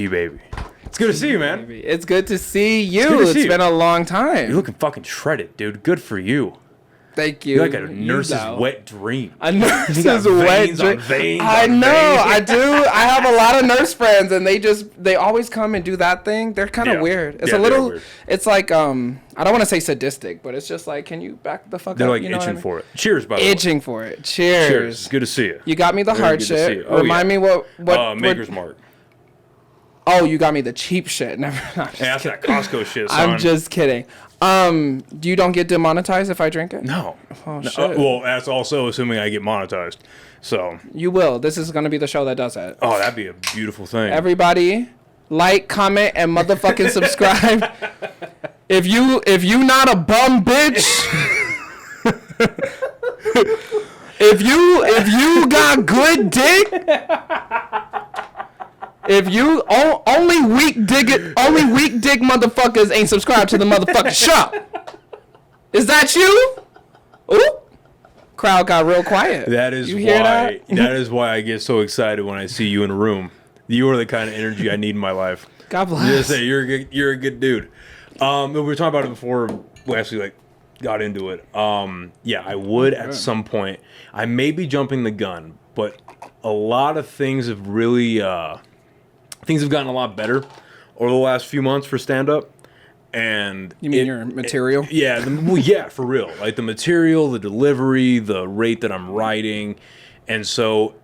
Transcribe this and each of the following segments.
Baby, it's good to see you, man. It's good to see you. It's been a long time. You're looking fucking shredded, dude. Good for you. Thank you. You're like a nurse's wet dream. A nurse's wet dream. I know. I do. I have a lot of nurse friends, and they always come and do that thing. They're kind of weird. It's a little. It's like I don't want to say sadistic, but it's just like, can you back the fuck up? They're like itching for it. Cheers, by the way. Itching for it. Cheers. Good to see you. You got me the hard shit. Remind me what Maker's Mark. Oh, you got me the cheap shit. Never. That's that Costco shit, son. I'm just kidding. You don't get demonetized if I drink it? No. Oh, shit. Well, that's also assuming I get monetized. So you will. This is going to be the show that does it. Oh, that'd be a beautiful thing. Everybody, like, comment, and motherfucking subscribe. If you not a bum bitch, if you got good dick. If you only weak dick motherfuckers ain't subscribed to the motherfucking show. Is that you? Ooh. Crowd got real quiet. That is why that is why I get so excited when I see you in a room. You are the kind of energy I need in my life. God bless. You're a good dude. We were talking about it before we actually got into it. Yeah, I would at some point. I may be jumping the gun, but a lot of things have really things have gotten a lot better over the last few months for stand-up. And you mean your material? Yeah, for real. Like the material, the delivery, the rate that I'm writing. And so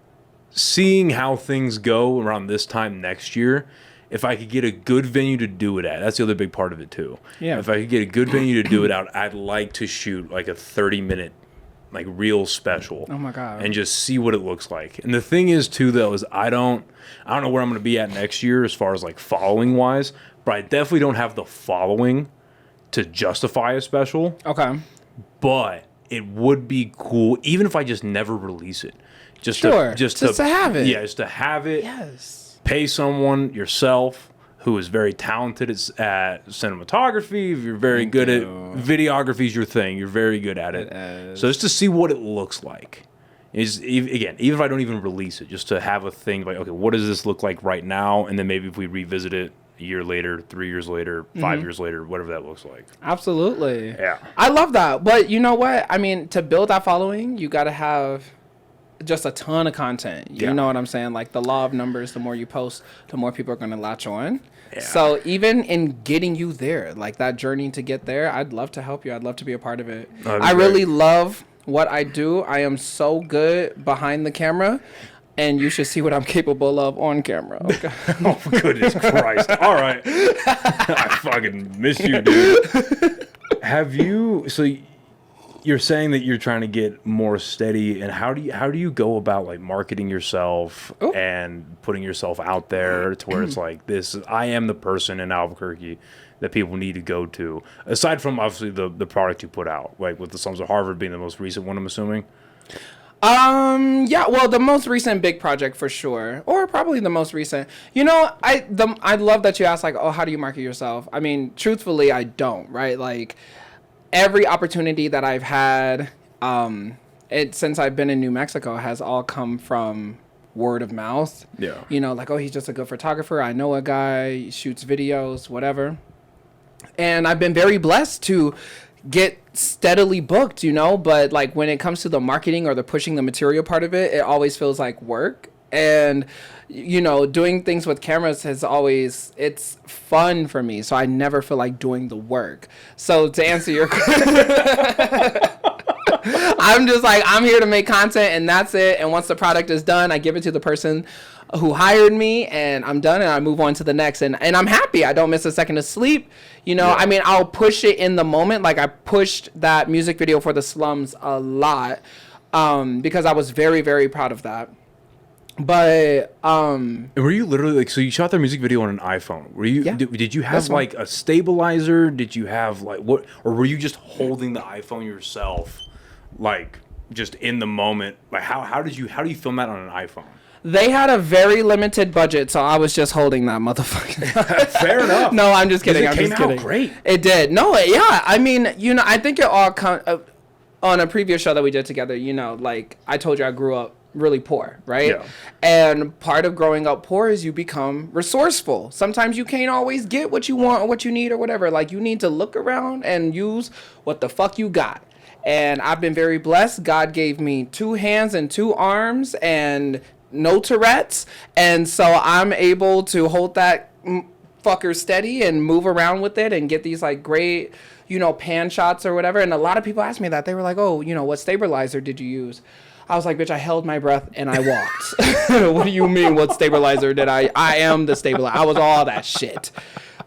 seeing how things go around this time next year, if I could get a good venue to do it at, that's the other big part of it too. Yeah. If I could get a good venue to do it out, I'd like to shoot like a 30-minute real special. Oh my God. And just see what it looks like. And the thing is too though is I don't know where I'm going to be at next year as far as following wise, but I definitely don't have the following to justify a special. Okay. But it would be cool even if I just never release it. Just to have it. Yeah, just to have it. Yes. Pay someone yourself who is very talented at cinematography. If you're very good at videography is your thing. You're very good at it. So just to see what it looks like. Even if I don't even release it, just to have a thing like, okay, what does this look like right now? And then maybe if we revisit it a year later, 3 years later, 5 years later, whatever that looks like. Absolutely. Yeah. I love that. But you know what? I mean, to build that following, you got to have just a ton of content. You know what I'm saying? Like the law of numbers, the more you post, the more people are going to latch on. Yeah. So even in getting you there, like that journey to get there, I'd love to help you. I'd love to be a part of it. I really love what I do. I am so good behind the camera, and you should see what I'm capable of on camera. Okay. Oh, goodness Christ. All right. I fucking miss you, dude. So you're saying that you're trying to get more steady, and how do you go about marketing yourself and putting yourself out there to where it's like this, I am the person in Albuquerque that people need to go to, aside from obviously the product you put out, with the Slums of Harvard being the most recent one, I'm assuming? Yeah, well, the most recent big project for sure, or probably the most recent. I love that you asked how do you market yourself? I mean, truthfully, I don't, right? Every opportunity that I've had, since I've been in New Mexico has all come from word of mouth. Yeah. He's just a good photographer. I know a guy, he shoots videos, whatever. And I've been very blessed to get steadily booked, but when it comes to the marketing or the pushing the material part of it, it always feels like work. And doing things with cameras it's fun for me, so I never feel like doing the work. So to answer your question, I'm just I'm here to make content and that's it. And once the product is done, I give it to the person who hired me and I'm done and I move on to the next. And I'm happy. I don't miss a second of sleep. I mean, I'll push it in the moment. I pushed that music video for the Slums a lot because I was very, very proud of that. But were you literally so you shot their music video on an iPhone? Were you did you have a stabilizer? Did you have what, or were you just holding the iPhone yourself just in the moment? Like how do you film that on an iPhone? They had a very limited budget, so I was just holding that motherfucker. Fair enough. No, I'm just kidding. It came out great. It did. No, yeah. I mean, I think it all on a previous show that we did together, like I told you I grew up really poor, right? Yeah. And part of growing up poor is you become resourceful. Sometimes you can't always get what you want or what you need or whatever. Like you need to look around and use what the fuck you got. And I've been very blessed. God gave me 2 hands and 2 arms and no Tourette's, and so I'm able to hold that fucker steady and move around with it and get these like great, pan shots or whatever. And a lot of people asked me that. They were like, "Oh, what stabilizer did you use?" I was like, "Bitch, I held my breath and I walked." What do you mean? What stabilizer did I am the stabilizer. I was all that shit.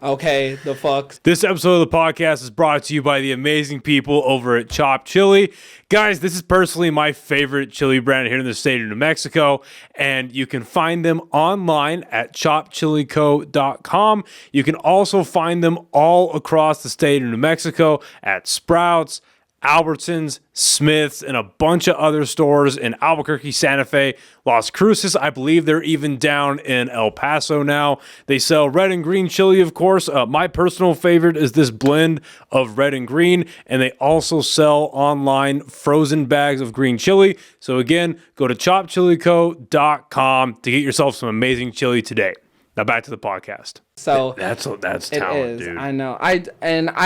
Okay, the fuck. This episode of the podcast is brought to you by the amazing people over at Chop Chili. Guys, this is personally my favorite chili brand here in the state of New Mexico, and you can find them online at chopchilico.com. You can also find them all across the state of New Mexico at Sprouts, Albertsons, Smith's, and a bunch of other stores in Albuquerque, Santa Fe, Las Cruces. I believe they're even down in El Paso now. They sell red and green chili, of course. My personal favorite is this blend of red and green, and they also sell online frozen bags of green chili. So again, go to chopchilico.com to get yourself some amazing chili today. Now back to the podcast. So that's talent, it is, dude. I know. I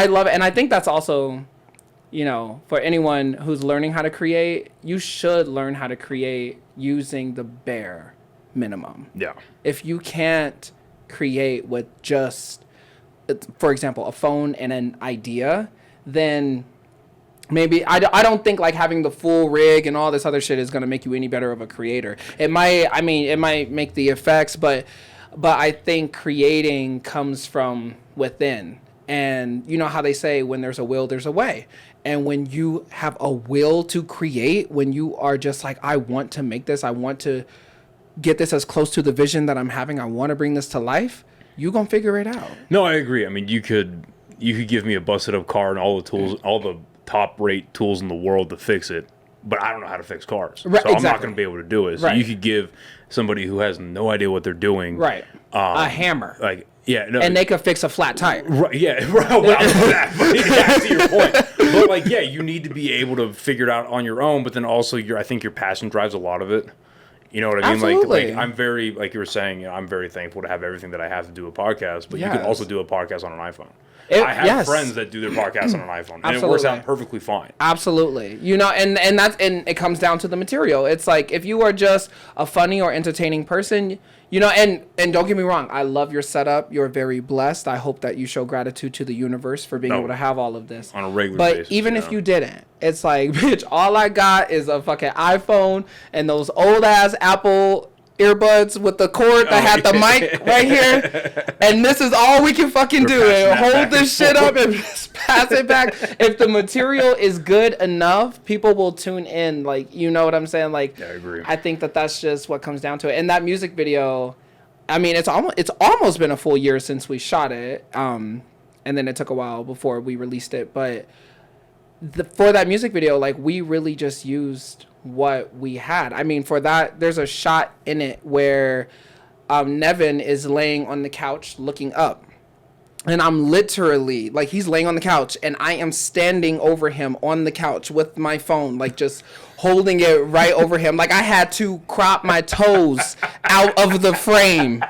love it, and I think that's also, for anyone who's learning how to create, you should learn how to create using the bare minimum. Yeah. If you can't create with just, for example, a phone and an idea, then maybe I don't think like having the full rig and all this other shit is going to make you any better of a creator. It might make the effects, but I think creating comes from within. And you know how they say when there's a will, there's a way. And when you have a will to create, when you are just like, I want to make this, I want to get this as close to the vision that I'm having, I want to bring this to life, you gonna figure it out. No, I agree. I mean, you could give me a busted up car and all the tools, all the top rate tools in the world to fix it, but I don't know how to fix cars. Right, so I'm exactly. not going to be able to do it. So right. You could give somebody who has no idea what they're doing. Right. A hammer. Like, yeah. No, and they could fix a flat tire. Right. Yeah. Right. Well, that, but yeah, I see your point. But like, yeah, you need to be able to figure it out on your own, but then also I think your passion drives a lot of it. You know what I mean? Absolutely. Like I'm very, like you were saying, I'm very thankful to have everything that I have to do a podcast, but you can also do a podcast on an iPhone. I have friends that do their podcast on an iPhone, and it works out perfectly fine. Absolutely. And it comes down to the material. It's like if you are just a funny or entertaining person, and don't get me wrong, I love your setup. You're very blessed. I hope that you show gratitude to the universe for being able to have all of this on a regular basis. But even if you didn't, it's like, bitch, all I got is a fucking iPhone and those old ass Apple earbuds with the cord that had the mic right here, and this is all we can fucking do. Hold this shit up and just pass it back. If the material is good enough, people will tune in. Like, you know what I'm saying? Like, yeah, I agree. I think that's just what comes down to it. And that music video, I mean, it's almost been a full year since we shot it, and then it took a while before we released it. But for that music video, like, we really just used what we had. I mean, for that, there's a shot in it where Nevin is laying on the couch looking up, and I'm literally like, he's laying on the couch and I am standing over him on the couch with my phone, like just holding it right over him. Like I had to crop my toes out of the frame.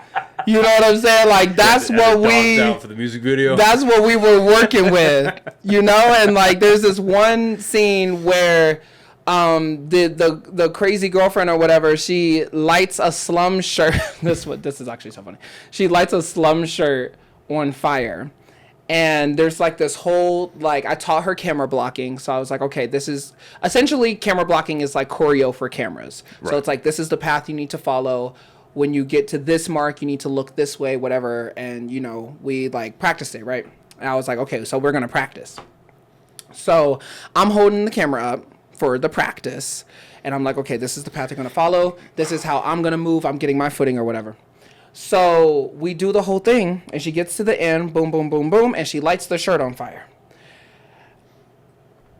You know what I'm saying? Like that's what we down for the music video. That's what we were working with, and like there's this one scene where the crazy girlfriend or whatever, she lights a slum shirt. This is actually so funny. She lights a slum shirt on fire, and there's like this whole, like, I taught her camera blocking, so I was like, okay, this is essentially, camera blocking is like choreo for cameras. Right. So it's like, this is the path you need to follow. When you get to this mark, you need to look this way, whatever. And we like practiced it, right? And I was like, okay, so we're gonna practice. So I'm holding the camera up for the practice, and I'm like, okay, this is the path you're gonna follow, this is how I'm gonna move, I'm getting my footing or whatever. So we do the whole thing, and she gets to the end, boom, boom, boom, boom, and she lights the shirt on fire.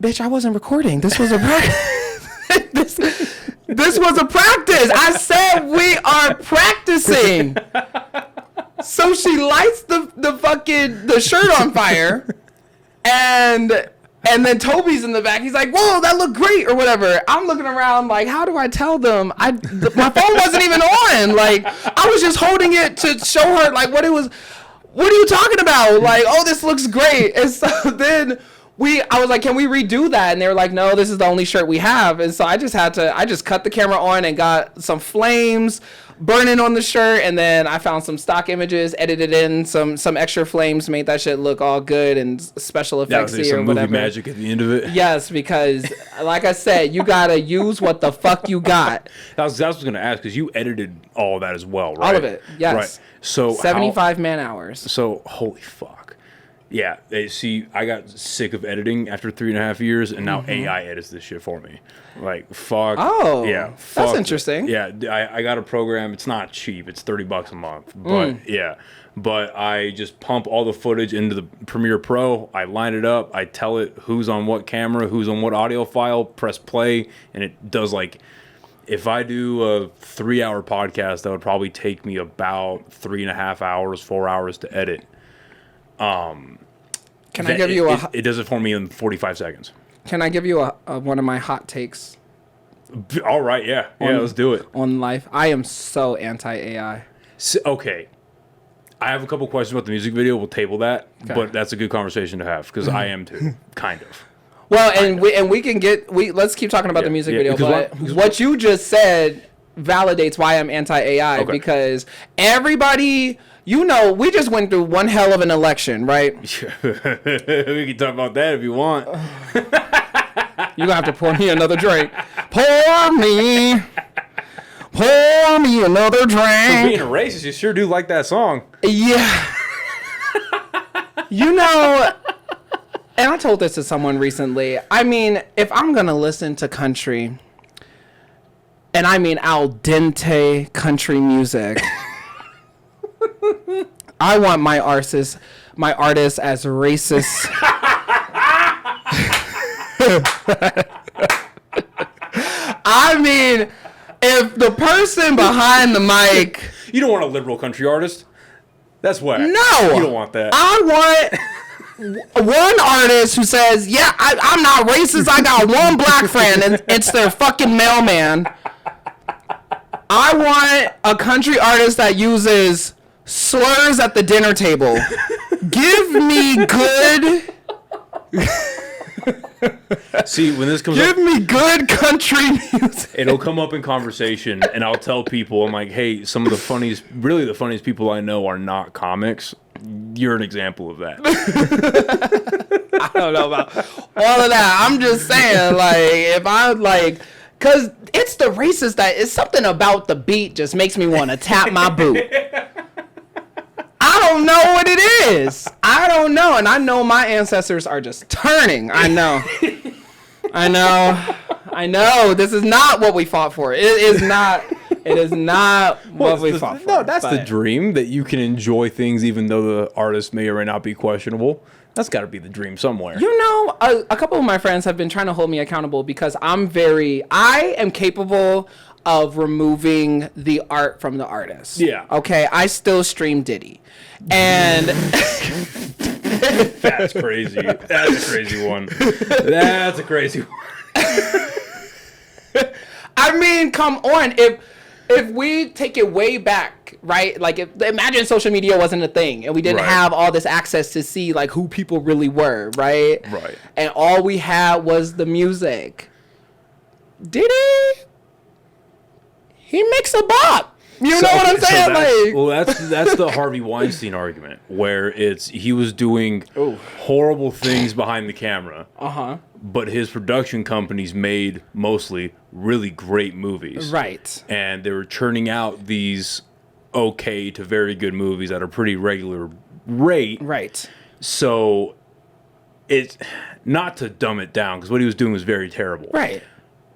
Bitch, I wasn't recording. This was a practice. This was a practice. I said we are practicing. So she lights the shirt on fire, and then Toby's in the back. He's like, "Whoa, that looked great," or whatever. I'm looking around like, how do I tell them? My phone wasn't even on. Like, I was just holding it to show her like what it was. What are you talking about? Like, oh, this looks great. And so then I was like, can we redo that? And they were like, no, this is the only shirt we have. And so I just cut the camera on and got some flames burning on the shirt. And then I found some stock images, edited in some extra flames, made that shit look all good and special effectsy or whatever. Movie magic at the end of it. Yes, because like I said, you got to use what the fuck you got. I was going to ask, because you edited all of that as well, right? All of it, yes. Right. So 75 man hours. So, holy fuck. Yeah, see, I got sick of editing after 3.5 years, and now AI edits this shit for me. Like, fuck. Oh, yeah, that's interesting. Yeah, I got a program. It's not cheap. It's $30 a month. But, yeah. But I just pump all the footage into the Premiere Pro. I line it up. I tell it who's on what camera, who's on what audio file, press play, and it does, like... If I do a 3-hour podcast, that would probably take me about 3.5 hours, 4 hours to edit. Can I give you it does it for me in 45 seconds. Can I give you one of my hot takes? All right, yeah. Let's do it. On life. I am so anti-AI. So, okay. I have a couple questions about the music video. We'll table that. Okay. But that's a good conversation to have, because I am too, kind of. Well, let's keep talking about the music video. But what you just said validates why I'm anti-AI, because everybody, we just went through one hell of an election, right? We can talk about that if you want. You're gonna have to pour me another drink. Pour me another drink. For being a racist, you sure do like that song. Yeah. And I told this to someone recently. I mean, if I'm going to listen to country, and I mean al dente country music, I want my artist as racist. I mean, if the person behind the mic... You don't want a liberal country artist. That's whack. No. You don't want that. I want... one artist who says, yeah, I'm not racist, I got one black friend, and it's their fucking mailman. I want a country artist that uses slurs at the dinner table. Give me good... See, when this comes Give me good country music. It'll come up in conversation, and I'll tell people, I'm like, hey, some of the funniest people I know are not comics. You're an example of that. I don't know about all of that. I'm just saying, like, if I like, because it's the racist that it's something about the beat just makes me want to tap my boot. I don't know what it is. I don't know. And I know my ancestors are just turning. I know. This is not what we fought for. It is not what we fought for. No, that's the dream, that you can enjoy things even though the artist may or may not be questionable. That's got to be the dream somewhere. A couple of my friends have been trying to hold me accountable because I am capable of removing the art from the artist. Yeah. Okay, I still stream Diddy. And that's crazy. That's a crazy one. That's a crazy one. I mean, come on. If we take it way back, right? Like, imagine social media wasn't a thing and we didn't have all this access to see like who people really were, right? Right. And all we had was the music. Diddy? He makes a bop. You know what I'm saying? That's the Harvey Weinstein argument, where he was doing horrible things behind the camera. But his production companies made mostly really great movies. Right. And they were churning out these okay to very good movies at a pretty regular rate. Right. So it's not to dumb it down, because what he was doing was very terrible. Right.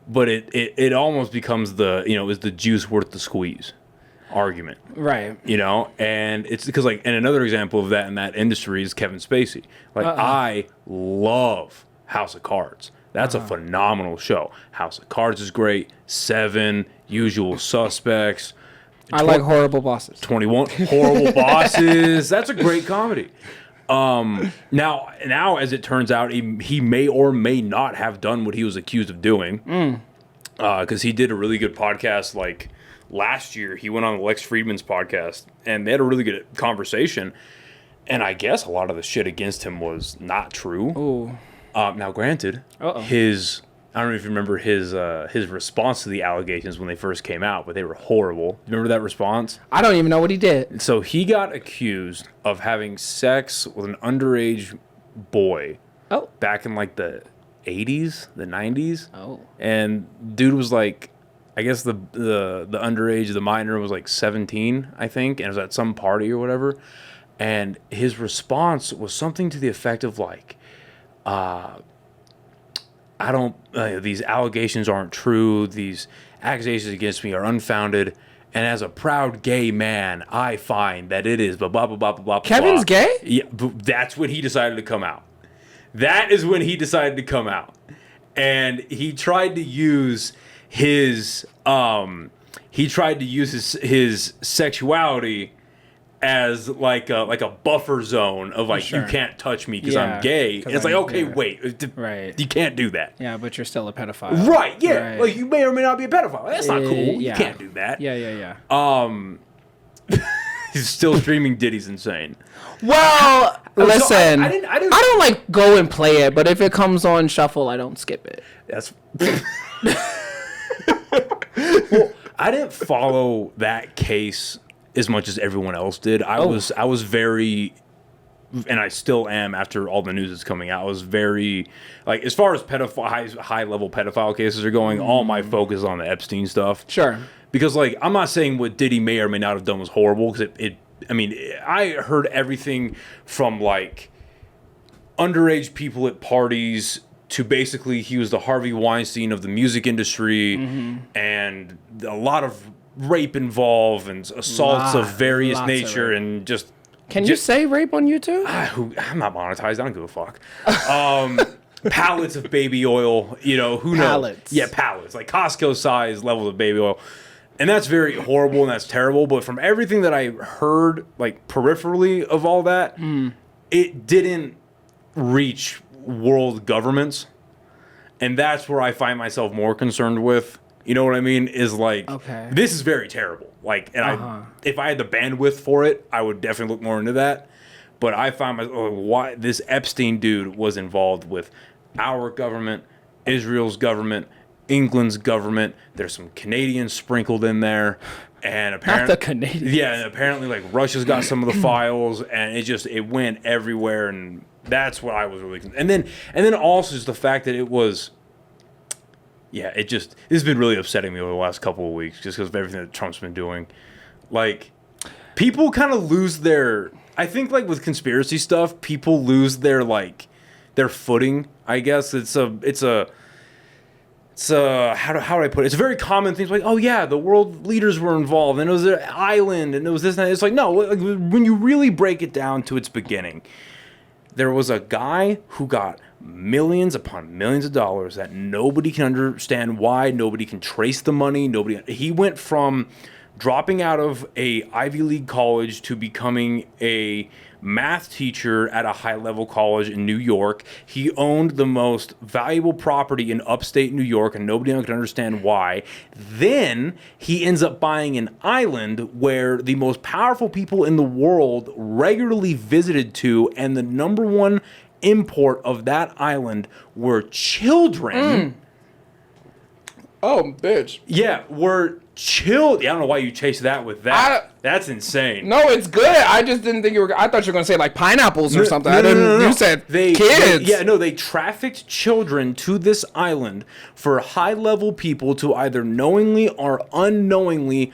But it almost becomes is the juice worth the squeeze argument. Right. And it's because and another example of that in that industry is Kevin Spacey. I love House of Cards. That's a phenomenal show. House of Cards is great. Seven, Usual Suspects. I like Horrible Bosses. 21 Horrible Bosses. That's a great comedy. Now, as it turns out, he may or may not have done what he was accused of doing. Because he did a really good podcast like last year. He went on Lex Friedman's podcast, and they had a really good conversation. And I guess a lot of the shit against him was not true. Ooh. Now, granted, I don't know if you remember his response to the allegations when they first came out, but they were horrible. Remember that response? I don't even know what he did. So he got accused of having sex with an underage boy. Oh. Back in like the 80s, the 90s. Oh. And dude was like, I guess the underage, the minor was like 17, I think, and it was at some party or whatever. And his response was something to the effect of like, these allegations aren't true. These accusations against me are unfounded. And as a proud gay man, I find that it is blah, blah, blah, blah, blah, Kevin's blah. gay? Yeah, but that's when he decided to come out. That is when he decided to come out. And he tried to use his his sexuality as like a buffer zone of like, sure. You can't touch me because I'm gay. And it's like, okay, wait, right. You can't do that. Yeah, but you're still a pedophile. Right, yeah. Right. Like you may or may not be a pedophile. That's not cool. Yeah. You can't do that. Yeah. He's still streaming Diddy's insane. Well, listen, I don't like go and play it, but if it comes on shuffle, I don't skip it. That's well, I didn't follow that case as much as everyone else did. I was very, and I still am after all the news is coming out. I was very, like, as far as high level pedophile cases are going, all my focus is on the Epstein stuff. Sure. Because, like, I'm not saying what Diddy may or may not have done was horrible, because I heard everything from, like, underage people at parties to basically he was the Harvey Weinstein of the music industry, and a lot of rape involved and assaults of various nature, and just... Can you say rape on YouTube? I'm not monetized. I don't give a fuck. Pallets of baby oil, who knows? Pallets. Yeah, pallets. Like Costco-sized levels of baby oil. And that's very horrible and that's terrible. But from everything that I heard, like, peripherally of all that, it didn't reach world governments. And that's where I find myself more concerned with. You know what I mean? Is like, okay, this is very terrible. Like, and if I had the bandwidth for it, I would definitely look more into that. But I find myself, why this Epstein dude was involved with our government, Israel's government, England's government. There's some Canadians sprinkled in there, and apparently, not the Canadians. Yeah, and apparently, like, Russia's got some of the files, and it went everywhere, and that's what I was really. And then also just the fact that it was. Yeah, this has been really upsetting me over the last couple of weeks just because of everything that Trump's been doing. Like, people kind of lose their... I think, like, with conspiracy stuff, people lose their, like, their footing, I guess. It's a how do I put it? It's a very common thing. It's like, oh, yeah, the world leaders were involved, and it was an island, and it was this and that. It's like, no, like, when you really break it down to its beginning, there was a guy who got... millions upon millions of dollars that nobody can understand why, nobody can trace the money, he went from dropping out of a Ivy League college to becoming a math teacher at a high-level college in New York. He owned the most valuable property in upstate New York, and nobody can understand why. Then he ends up buying an island where the most powerful people in the world regularly visited to, and the number one import of that island were children. Oh, bitch. Yeah, were children. I don't know why you chased that with that. That's insane. No, it's good. I just didn't think I thought you were going to say like pineapples or something. No. You said kids. They trafficked children to this island for high-level people to either knowingly or unknowingly,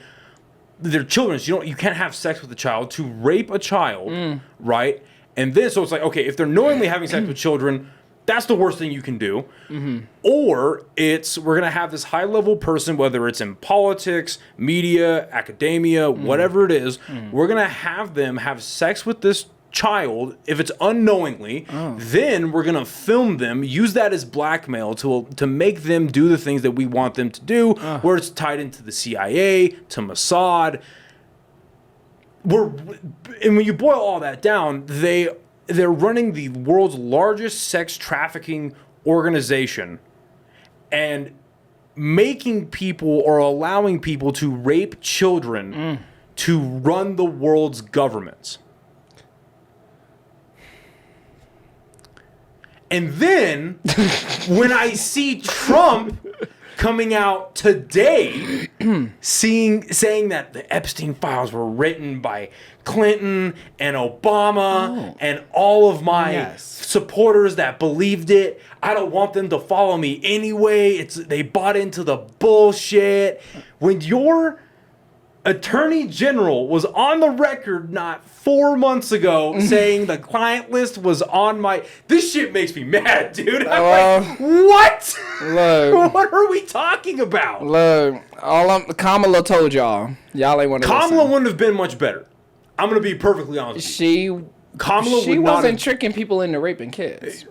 they're children, so you can't have sex with a child, to rape a child, right? And then, so it's like, okay, if they're knowingly having sex with children, that's the worst thing you can do. Or we're going to have this high-level person, whether it's in politics, media, academia, whatever it is, we're going to have them have sex with this child, if it's unknowingly, then we're gonna film them, use that as blackmail to make them do the things that we want them to do, where it's tied into the CIA, to Mossad. And when you boil all that down, they're running the world's largest sex trafficking organization and making people or allowing people to rape children to run the world's governments. And then when I see Trump coming out today saying that the Epstein files were written by Clinton and Obama and all of my supporters that believed it, I don't want them to follow me anyway. They bought into the bullshit. When your Attorney General was on the record not 4 months ago saying the client list was on my... This shit makes me mad, dude. I'm like, what? Look, What are we talking about? Look, Kamala told y'all. Y'all ain't want to Kamala listen. wouldn't have been much better. I'm going to be perfectly honest with you. She wasn't tricking people into raping kids.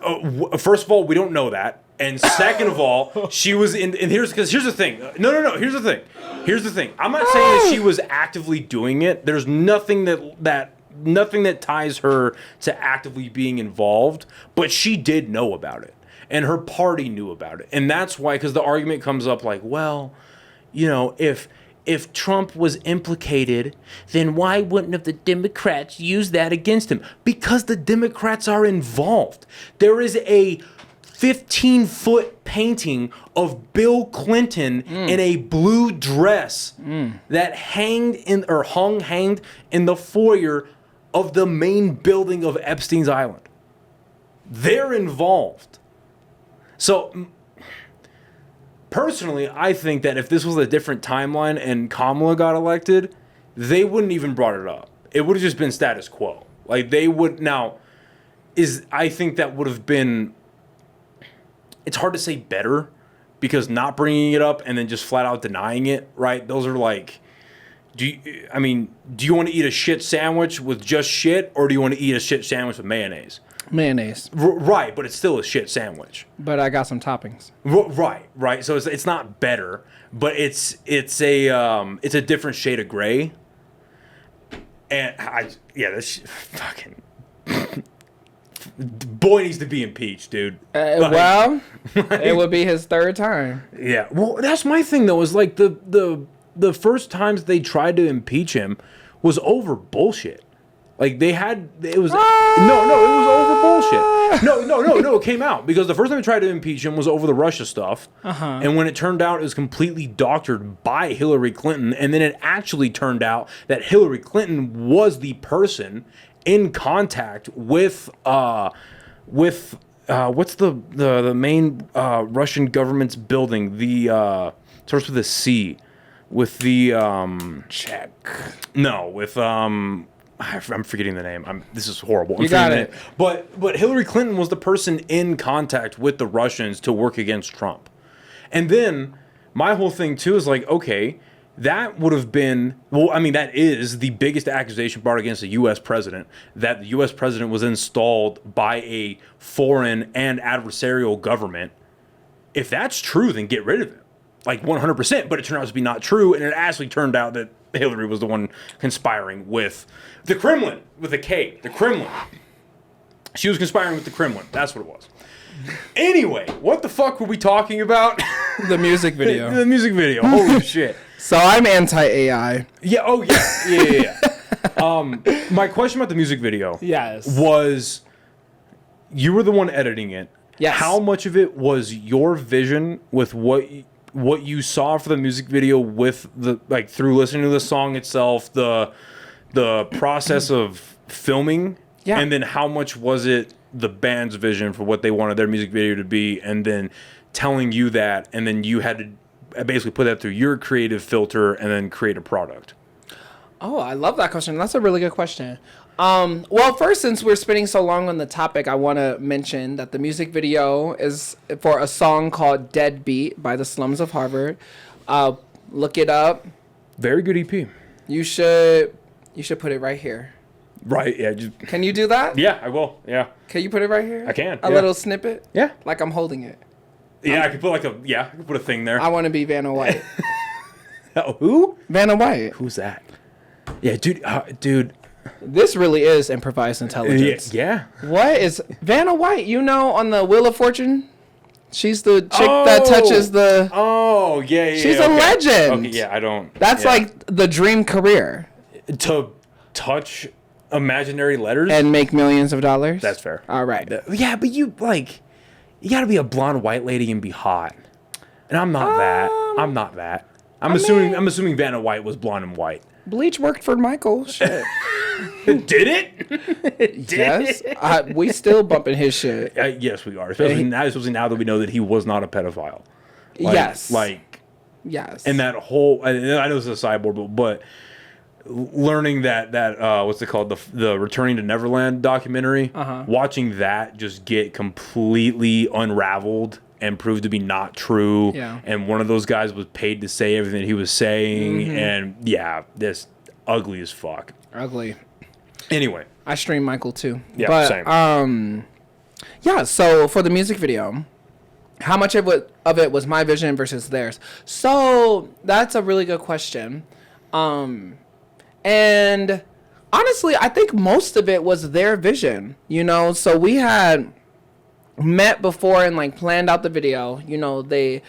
First of all, we don't know that. And second of all, she was in... And here's the thing. No. Here's the thing. I'm not saying that she was actively doing it. There's nothing that ties her to actively being involved. But she did know about it. And her party knew about it. And that's why, because the argument comes up like, well, you know, if Trump was implicated, then why wouldn't have the Democrats use that against him? Because the Democrats are involved. There is a 15-foot painting of Bill Clinton in a blue dress that hanged in the foyer of the main building of Epstein's Island. They're involved. So personally, I think that if this was a different timeline and Kamala got elected, they wouldn't even brought it up. It would have just been status quo. Like they would I think that would have been... It's hard to say better because not bringing it up and then just flat out denying it, right? Those are like, do you want to eat a shit sandwich with just shit, or do you want to eat a shit sandwich with mayonnaise? Mayonnaise. Right, but it's still a shit sandwich. But I got some toppings. Right. So it's not better, but it's a different shade of gray. And this fucking boy needs to be impeached, dude. It would be his third time. Yeah. Well, that's my thing though. Is like the first times they tried to impeach him was over bullshit. Like it was over bullshit. No, it came out because the first time they tried to impeach him was over the Russia stuff. And when it turned out it was completely doctored by Hillary Clinton, and then it actually turned out that Hillary Clinton was the person in contact with what's the main Russian government's building, the starts with a C, with the Czech. No, with I'm forgetting the name. This is horrible. You got it. But Hillary Clinton was the person in contact with the Russians to work against Trump. And then my whole thing too is like, okay, that would have been, that is the biggest accusation brought against the U.S. president, that the U.S. president was installed by a foreign and adversarial government. If that's true, then get rid of it. Like 100%. But it turned out to be not true, and it actually turned out that Hillary was the one conspiring with the Kremlin, with a K, the Kremlin. She was conspiring with the Kremlin. That's what it was. Anyway, what the fuck were we talking about? The music video. The music video. Holy shit. So I'm anti-AI. Yeah. Oh, yeah. My question about the music video was, you were the one editing it. Yes. How much of it was your vision with what you saw for the music video, with the through listening to the song itself, the process of filming, and then how much was it the band's vision for what they wanted their music video to be, and then telling you that, and then you had to basically put that through your creative filter and then create a product? Oh, I love that question. That's a really good question. Well, first, since we're spending so long on the topic, I want to mention that the music video is for a song called Deadbeat by the Slums of Harvard. Look it up. Very good EP. You should put it right here. Right. Yeah. Just. Can you do that? Yeah, I will. Yeah. Can you put it right here? I can. A little snippet? Yeah. Like I'm holding it. Yeah, I could put I could put a thing there. I want to be Vanna White. Oh, who? Vanna White. Who's that? Yeah, dude. This really is improvised intelligence. Yeah. What is Vanna White? You know, on the Wheel of Fortune, she's the chick that touches the. Oh yeah. She's a legend. Okay, yeah, I don't. That's like the dream career. To touch imaginary letters And make millions of dollars. That's fair. All right. Yeah, but you gotta be a blonde white lady and be hot, and I'm not that. I'm not that. I'm assuming Vanna White was blonde and white. Bleach worked for Michael. Shit. Did it? Yes. We still bumping his shit. Yes, we are. Especially now that we know that he was not a pedophile. Yes. Yes. And that whole, I know it's a sidebar, but learning that what's it called, the Returning to Neverland documentary, watching that just get completely unraveled and proved to be not true. Yeah. And one of those guys was paid to say everything he was saying, and this ugly as fuck. Ugly. Anyway, I stream Michael too. Yeah, but, same. Yeah. So for the music video, how much of it was my vision versus theirs? So that's a really good question. And honestly, I think most of it was their vision. You know, so we had met before and planned out the video. You know, they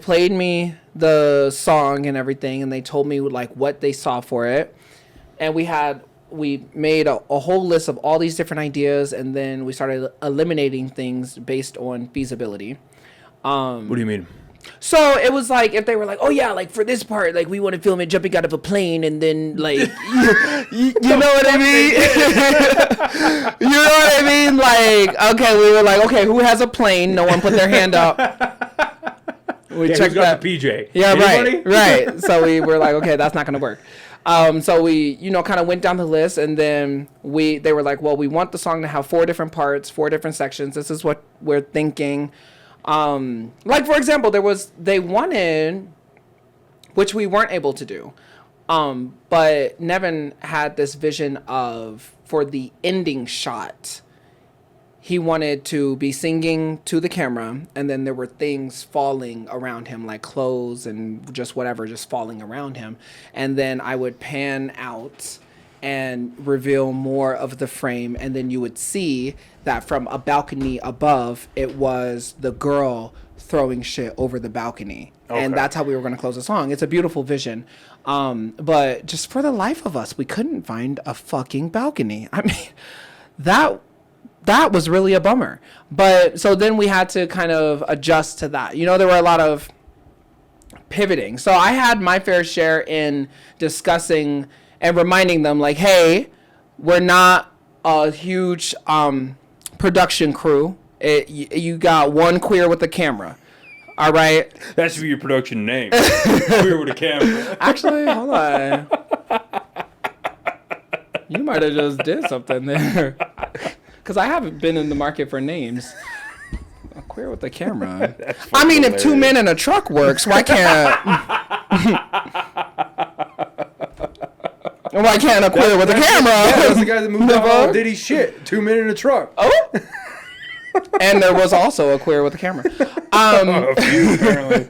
played me the song and everything, and they told me what they saw for it, and we made a whole list of all these different ideas, and then we started eliminating things based on feasibility. What do you mean? So it was if they were oh yeah, for this part, we want to film it jumping out of a plane, and then you know what I mean? You know what I mean? Okay, we were okay, who has a plane? No one put their hand up. We checked that. The PJ. Yeah, Anybody? right. So we were okay, that's not gonna work. So we, kind of went down the list, and then they were well, we want the song to have 4 different parts, 4 different sections. This is what we're thinking. For example, they wanted, which we weren't able to do. But Nevin had this vision for the ending shot, he wanted to be singing to the camera, and then there were things falling around him, like clothes and just whatever, just falling around him. And then I would pan out and reveal more of the frame, and then you would see that from a balcony above, it was the girl throwing shit over the balcony. Okay. And that's how we were going to close the song. It's a beautiful vision. But just for the life of us, we couldn't find a fucking balcony. I mean, that was really a bummer. But so then we had to kind of adjust to that. You know, there were a lot of pivoting. So I had my fair share in discussing and reminding them, like, hey, we're not a huge production crew. You got one queer with a camera. All right. That should be your production name. Queer with a camera. Actually, hold on. You might have just did something there. Because I haven't been in the market for names. A queer with a camera. I mean, hilarious. If 2 men in a truck works, why can't... Why can't a queer with a camera? Yeah, that's the guy that moved off all Diddy shit. 2 men in a truck. Oh. And there was also a queer with a camera. A few, apparently.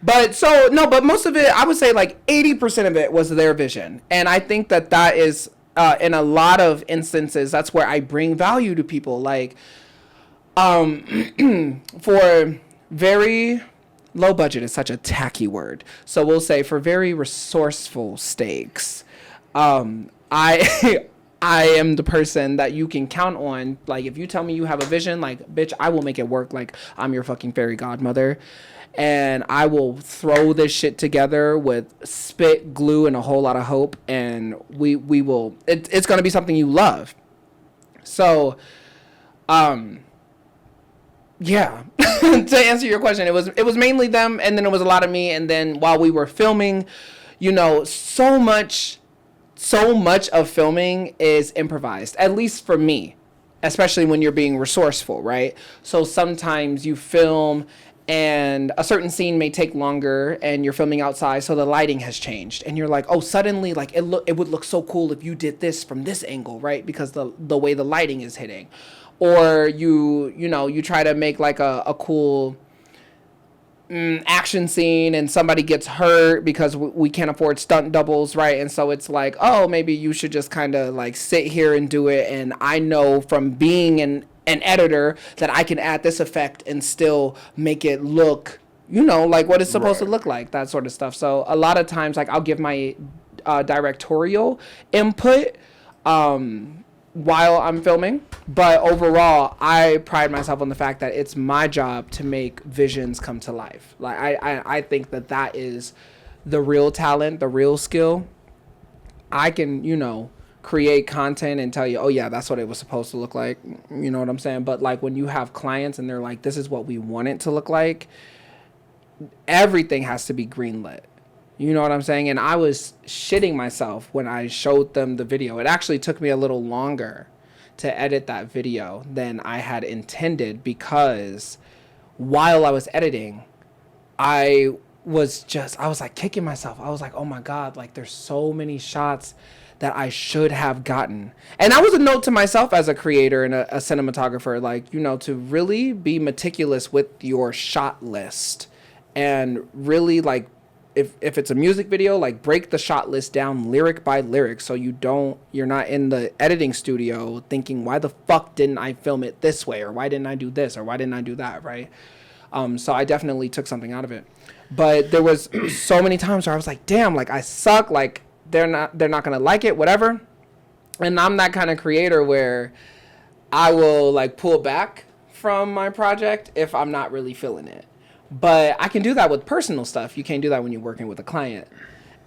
But most of it, I would say like 80% of it was their vision. And I think that is, in a lot of instances, that's where I bring value to people. Like, for very low budget is such a tacky word. So we'll say for very resourceful stakes, I am the person that you can count on. Like, if you tell me you have a vision, like, bitch, I will make it work. Like, I'm your fucking fairy godmother. And I will throw this shit together with spit, glue, and a whole lot of hope. And we will, it's going to be something you love. So, yeah, to answer your question, it was mainly them. And then it was a lot of me. And then while we were filming, you know, so much of filming is improvised, at least for me, especially when you're being resourceful, right? So sometimes you film and a certain scene may take longer and you're filming outside, so the lighting has changed and you're like, oh, suddenly like it would look so cool if you did this from this angle, right? Because the way the lighting is hitting. Or you try to make like a cool action scene and somebody gets hurt because we can't afford stunt doubles, right? And so it's like, oh, maybe you should just kind of like sit here and do it, and I know from being an editor that I can add this effect and still make it look, like what it's supposed to look like, that sort of stuff. So a lot of times, like, I'll give my directorial input while I'm filming, but overall I pride myself on the fact that it's my job to make visions come to life. Like I think that is the real talent, the real skill. I can, create content and tell you, oh yeah, that's what it was supposed to look like. You know what I'm saying? But like when you have clients and they're like, this is what we want it to look like, everything has to be greenlit. You know what I'm saying? And I was shitting myself when I showed them the video. It actually took me a little longer to edit that video than I had intended, because while I was editing, I was like kicking myself. I was like, oh my God, like there's so many shots that I should have gotten. And that was a note to myself as a creator and a cinematographer, like, to really be meticulous with your shot list, and really like, if it's a music video, like break the shot list down lyric by lyric, so you're not in the editing studio thinking, why the fuck didn't I film it this way, or why didn't I do this, or why didn't I do that, right? So I definitely took something out of it. But there was so many times where I was like, damn, like I suck, like they're not gonna like it, whatever. And I'm that kind of creator where I will like pull back from my project if I'm not really feeling it. But I can do that with personal stuff. You can't do that when you're working with a client.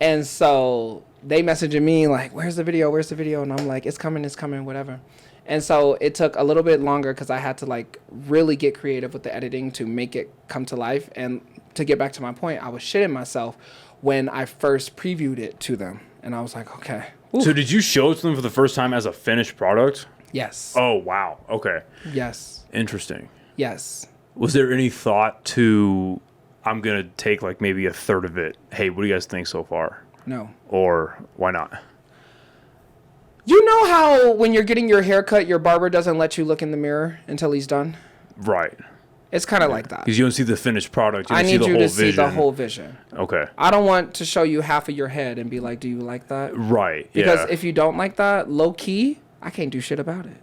And so they messaging me like, where's the video? And I'm like, it's coming, whatever. And so it took a little bit longer because I had to like really get creative with the editing to make it come to life. And to get back to my point, I was shitting myself when I first previewed it to them. And I was like, okay. Ooh. So did you show it to them for the first time as a finished product? Yes. Oh, wow. Okay. Yes. Interesting. Yes. Was there any thought to, I'm going to take like maybe a third of it? Hey, what do you guys think so far? No. Or why not? You know how when you're getting your hair cut, your barber doesn't let you look in the mirror until he's done? Right. It's kind of like that. Because you don't see the finished product. You I don't need see the you whole to see vision. the whole vision. Okay. I don't want to show you half of your head and be like, do you like that? Right. Because if you don't like that, low key, I can't do shit about it.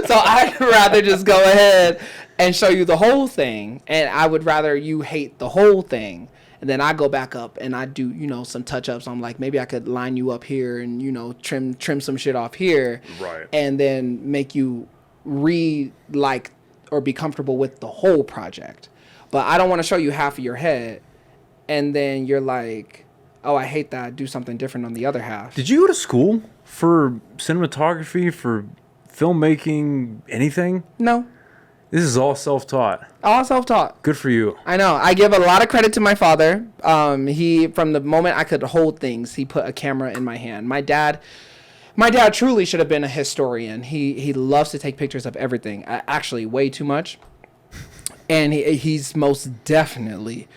So I'd rather just go ahead and show you the whole thing. And I would rather you hate the whole thing. And then I go back up and I do, some touch-ups. I'm like, maybe I could line you up here and, trim some shit off here. Right. And then make you like or be comfortable with the whole project. But I don't want to show you half of your head and then you're like, oh, I hate that. Do something different on the other half. Did you go to school for cinematography, for filmmaking, anything? No. This is all self-taught. All self-taught. Good for you. I know. I give a lot of credit to my father. He, from the moment I could hold things, he put a camera in my hand. My dad truly should have been a historian. He loves to take pictures of everything. Actually, way too much. And he's most definitely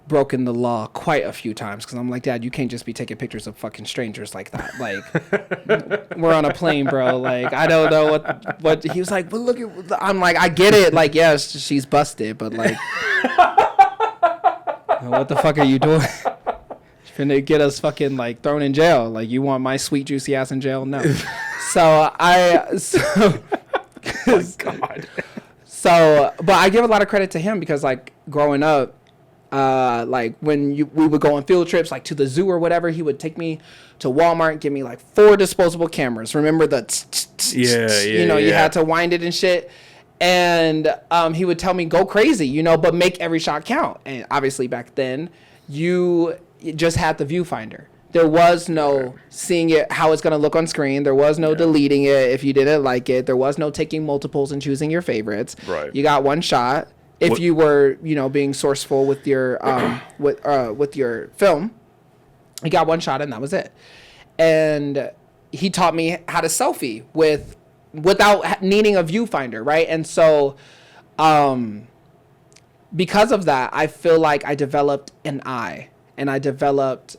broken the law quite a few times, because I'm like, Dad, you can't just be taking pictures of fucking strangers like that. Like, we're on a plane, bro. Like, I don't know what he was like, but look at, I'm like, I get it. Like, yes, she's busted, but like, what the fuck are you doing? You're finna get us fucking like thrown in jail. Like, you want my sweet juicy ass in jail? No. Oh my God. But I give a lot of credit to him because like growing up, like when we would go on field trips, like to the zoo or whatever, he would take me to Walmart and give me like 4 disposable cameras. Remember the you had to wind it and shit. And he would tell me go crazy, but make every shot count. And obviously back then you just had the viewfinder. There was no seeing it, how it's going to look on screen. There was no deleting it if you didn't like it. There was no taking multiples and choosing your favorites. Right. You got one shot. If you were, being sourceful with your with your film, you got one shot and that was it. And he taught me how to selfie with without needing a viewfinder, right? And so, because of that, I feel like I developed an eye and I developed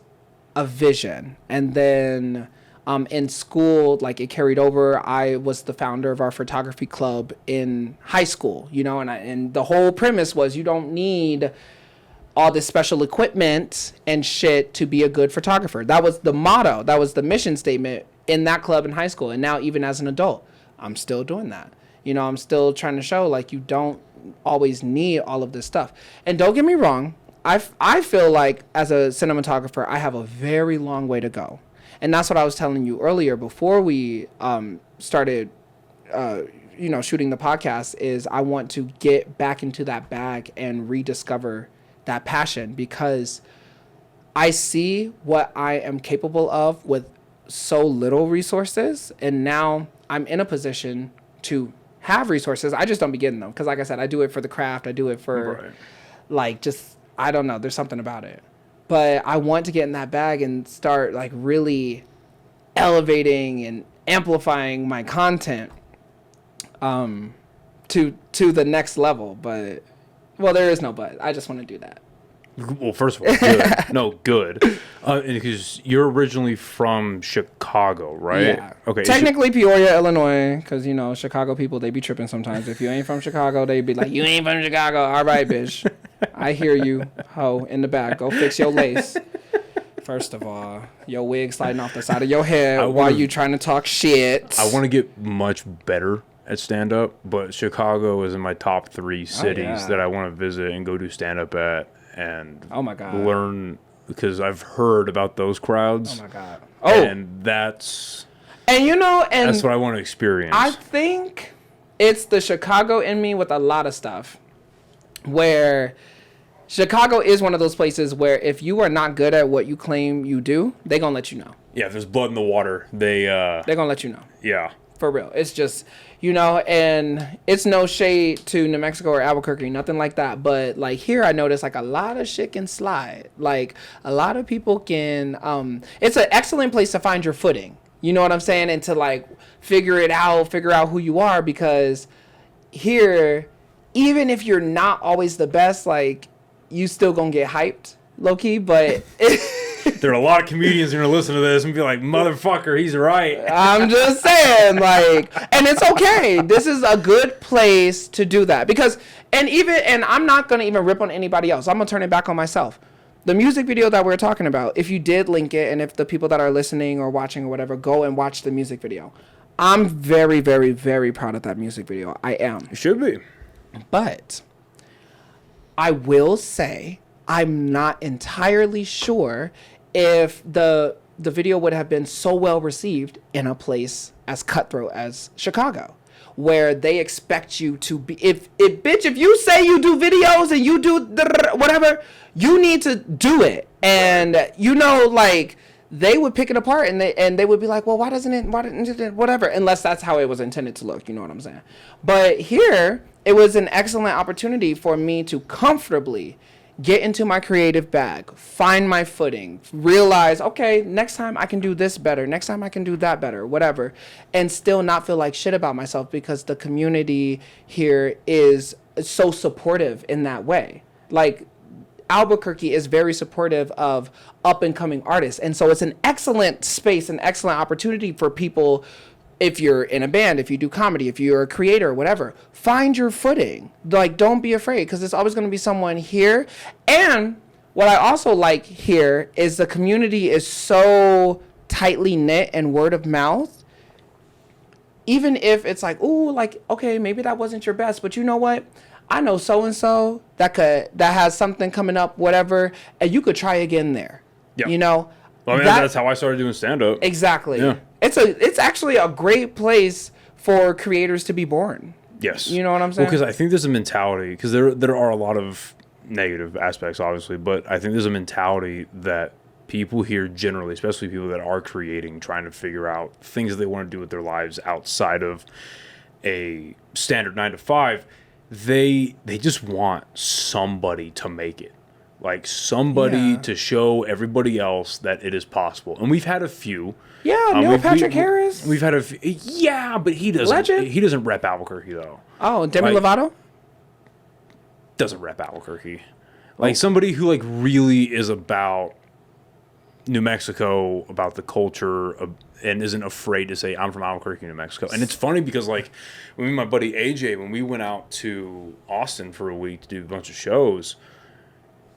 a vision. And then in school, like it carried over. I was the founder of our photography club in high school, you know, and the whole premise was you don't need all this special equipment and shit to be a good photographer. That was the motto. That was the mission statement in that club in high school. And now even as an adult, I'm still doing that. You know, I'm still trying to show like you don't always need all of this stuff. And don't get me wrong, I feel like as a cinematographer, I have a very long way to go. And that's what I was telling you earlier before we started, you know, shooting the podcast, is I want to get back into that bag and rediscover that passion, because I see what I am capable of with so little resources. And now I'm in a position to have resources. I just don't be getting them. Because like I said, I do it for the craft. I do it for like, just, I don't know. There's something about it. But I want to get in that bag and start like really elevating and amplifying my content to the next level. But, well, there is no but. I just want to do that. Well, first of all, good. No, good. Because you're originally from Chicago, right? Yeah. Okay. Technically Peoria, Illinois, because, you know, Chicago people, they be tripping sometimes. If you ain't from Chicago, they be like, you ain't from Chicago. All right, bitch. I hear you, ho, in the back. Go fix your lace. First of all, your wig sliding off the side of your head while you trying to talk shit. I want to get much better at stand-up, but Chicago is in my top 3 cities that I want to visit and go do stand-up at. And oh my God, learn, because I've heard about those crowds. Oh my God. And that's you know, and that's what I want to experience. I think it's the Chicago in me with a lot of stuff, where Chicago is one of those places where if you are not good at what you claim you do, they gonna let you know. Yeah, if there's blood in the water, they're gonna let you know. Yeah. For real. It's just, you know, and it's no shade to New Mexico or Albuquerque, nothing like that. But like here, I notice like a lot of shit can slide. Like a lot of people can, it's an excellent place to find your footing. You know what I'm saying? And to like figure out who you are, because here, even if you're not always the best, like you still gonna get hyped low key, but there are a lot of comedians who are going to listen to this and be like, motherfucker, he's right. I'm just saying, like, and it's okay. This is a good place to do that. Because, and I'm not going to even rip on anybody else. I'm going to turn it back on myself. The music video that we're talking about, if you did link it, and if the people that are listening or watching or whatever, go and watch the music video. I'm very, very, very proud of that music video. I am. You should be. But I will say I'm not entirely sure if the video would have been so well received in a place as cutthroat as Chicago, where they expect you to be, if you say you do videos and you do whatever, you need to do it. And you know, like they would pick it apart and they would be like, well, why didn't it, whatever, unless that's how it was intended to look, you know what I'm saying? But here, it was an excellent opportunity for me to comfortably get into my creative bag, find my footing, realize, okay, next time I can do this better, next time I can do that better, whatever, and still not feel like shit about myself, because the community here is so supportive in that way. Like, Albuquerque is very supportive of up-and-coming artists, and so it's an excellent space, an excellent opportunity for people. If you're in a band, if you do comedy, if you're a creator, whatever, find your footing. Like, don't be afraid, because there's always going to be someone here. And what I also like here is the community is so tightly knit and word of mouth. Even if it's like, ooh, like, okay, maybe that wasn't your best, but you know what? I know so-and-so that has something coming up, whatever, and you could try again there. Yep. You know? Well, I mean, that's how I started doing stand-up. Exactly. Yeah. It's actually a great place for creators to be born. Yes. You know what I'm saying? Well, because I think there's a mentality, because there are a lot of negative aspects, obviously, but I think there's a mentality that people here generally, especially people that are creating, trying to figure out things that they want to do with their lives outside of a standard 9 to 5, they just want somebody to make it. Like somebody to show everybody else that it is possible. And we've had a few. Yeah, Neil Patrick Harris. We've had a few. Yeah, but he doesn't. Legend? He doesn't rep Albuquerque though. Oh, Demi Lovato doesn't rep Albuquerque. Like somebody who like really is about New Mexico, about the culture, and isn't afraid to say I'm from Albuquerque, New Mexico. And it's funny because like when me and my buddy AJ, when we went out to Austin for a week to do a bunch of shows,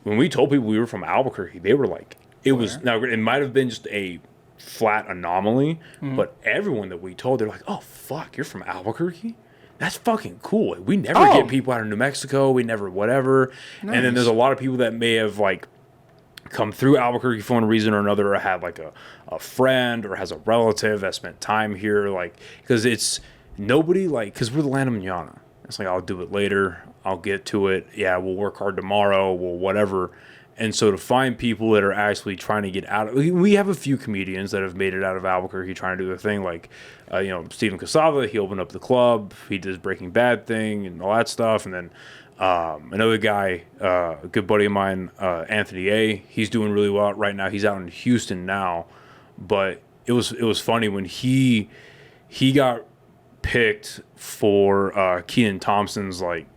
when we told people we were from Albuquerque, they were like, it was, now it might have been just a flat anomaly, but everyone that we told, they're like, oh fuck, you're from Albuquerque? That's fucking cool. We never get people out of New Mexico. We never whatever. Nice. And then there's a lot of people that may have like come through Albuquerque for one reason or another, or had like a friend or has a relative that spent time here. Like, because it's nobody like, because we're the land of manana. It's like, I'll do it later. I'll get to it. Yeah, we'll work hard tomorrow. We'll whatever. And so to find people that are actually trying to get out of, we have a few comedians that have made it out of Albuquerque trying to do their thing. Like, Steven Casava, he opened up the club. He did his Breaking Bad thing and all that stuff. And then another guy, a good buddy of mine, Anthony A., he's doing really well right now. He's out in Houston now. But it was funny when he got picked for Kenan Thompson's, like,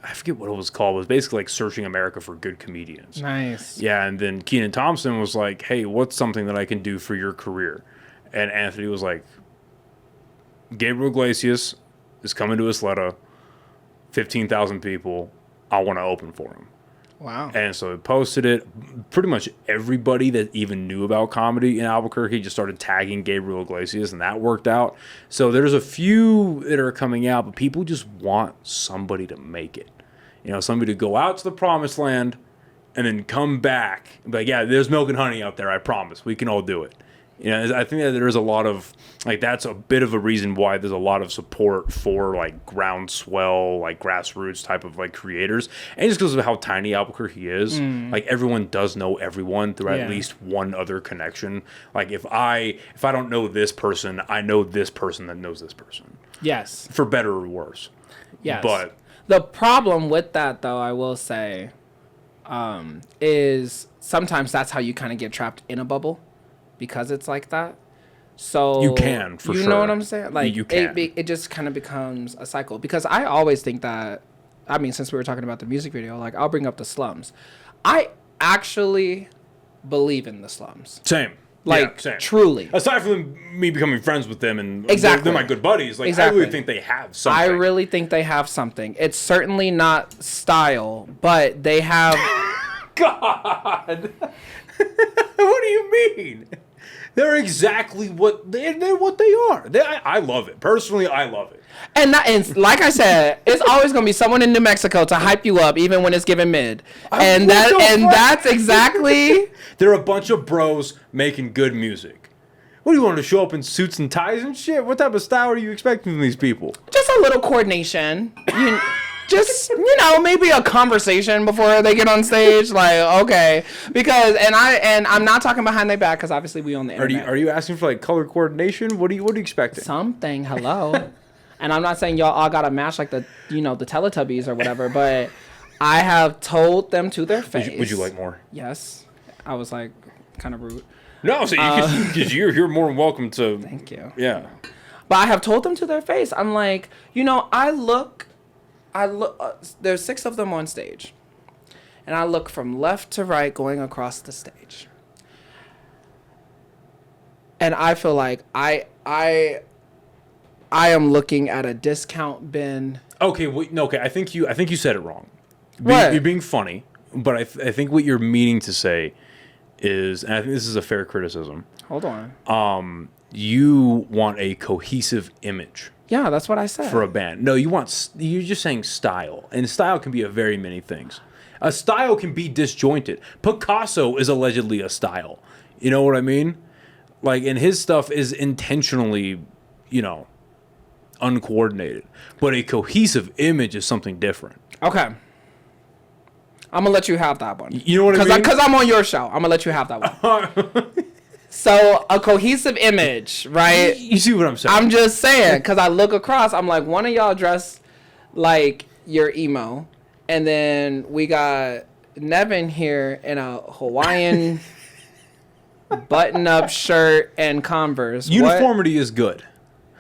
I forget what it was called. It was basically like Searching America for Good Comedians. Nice. Yeah, and then Kenan Thompson was like, hey, what's something that I can do for your career? And Anthony was like, Gabriel Iglesias is coming to Isleta, 15,000 people. I want to open for him. Wow. And so he posted it. Pretty much everybody that even knew about comedy in Albuquerque just started tagging Gabriel Iglesias, and that worked out. So there's a few that are coming out, but people just want somebody to make it. Somebody to go out to the promised land and then come back and be like, yeah, there's milk and honey out there, I promise. We can all do it. I think that there's a lot of, like, that's a bit of a reason why there's a lot of support for, like, groundswell, like, grassroots type of, like, creators. And just because of how tiny Albuquerque is, like, everyone does know everyone through at least one other connection. Like, if I don't know this person, I know this person that knows this person. Yes. For better or worse. Yes. But the problem with that, though, I will say, is sometimes that's how you kind of get trapped in a bubble. Because it's like that. So you can, for sure. You know what I'm saying? Like, you can. It just kind of becomes a cycle. Because I always think that, I mean, since we were talking about the music video, like, I'll bring up the slums. I actually believe in the slums. Same. Like, same. Truly. Aside from me becoming friends with them and exactly. they're my good buddies, like, I really think they have something. I really think they have something. It's certainly not style, but they have... God! What do you mean? They're exactly what they're what they are. I love it. Personally, I love it. And like I said, it's always gonna be someone in New Mexico to hype you up, even when it's given mid. That's exactly. They're a bunch of bros making good music. What do you want to show up in suits and ties and shit? What type of style are you expecting from these people? Just a little coordination. Just, maybe a conversation before they get on stage. Like, okay. Because, and I'm not talking behind their back because obviously we on the internet. Are you asking for, like, color coordination? What are you expecting? Something, hello. And I'm not saying y'all all got to match like the Teletubbies or whatever, but I have told them to their face. Would you like more? Yes. I was like, kind of rude. No, so you're more than welcome to. Thank you. Yeah. But I have told them to their face. I'm like, I look, there's 6 of them on stage. And I look from left to right going across the stage. And I feel like I am looking at a discount bin. Okay, okay. I think you said it wrong. What? You're being funny, but I think what you're meaning to say is, and I think this is a fair criticism. Hold on. You want a cohesive image. Yeah, that's what I said. For a band. No, you're just saying style. And style can be a very many things. A style can be disjointed. Picasso is allegedly a style. You know what I mean? Like, and his stuff is intentionally, uncoordinated. But a cohesive image is something different. Okay. I'm going to let you have that one. You know what I mean? Because I'm on your show. I'm going to let you have that one. So, a cohesive image, right? You see what I'm saying? I'm just saying, because I look across, I'm like, one of y'all dressed like your emo, and then we got Nevin here in a Hawaiian button-up shirt and Converse. Uniformity is good.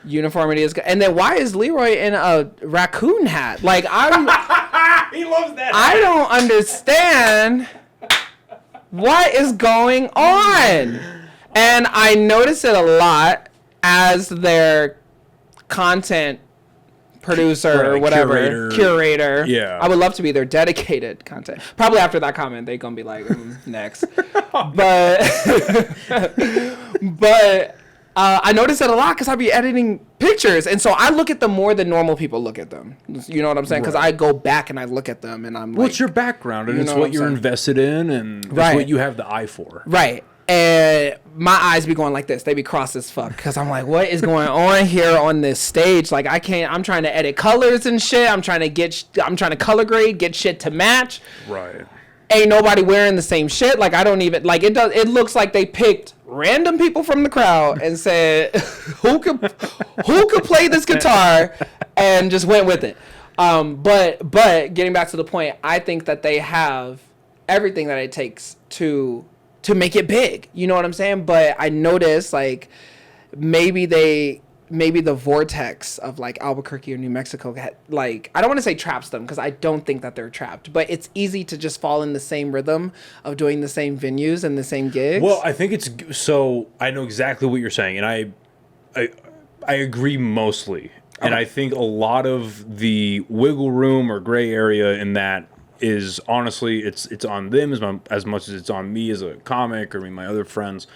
Uniformity is good. And then why is Leroy in a raccoon hat? Like, He loves that. I don't understand what is going on. And I notice it a lot as their content producer or whatever, curator. Yeah. I would love to be their dedicated content. Probably after that comment, they're going to be like, next. But I notice it a lot because I be editing pictures. And so I look at them more than normal people look at them. You know what I'm saying? Because I go back and I look at them and I'm like... Well, it's your background and it's what you're invested in and that's what you have the eye for. Right. And my eyes be going like this. They be crossed as fuck. Because I'm like, what is going on here on this stage? Like, I'm trying to edit colors and shit. I'm trying to color grade, get shit to match. Right. Ain't nobody wearing the same shit. Like, I don't even, like, it looks like they picked random people from the crowd and said, who could play this guitar, and just went with it. But getting back to the point, I think that they have everything that it takes to make it big. You know what I'm saying? But I noticed, like, maybe the vortex of like Albuquerque or New Mexico, like, I don't want to say traps them because I don't think that they're trapped, but it's easy to just fall in the same rhythm of doing the same venues and the same gigs. Well, I think I know exactly what you're saying, and I agree mostly. Okay. And I think a lot of the wiggle room or gray area in that is honestly it's on them as much as it's on me as a comic or my other friends.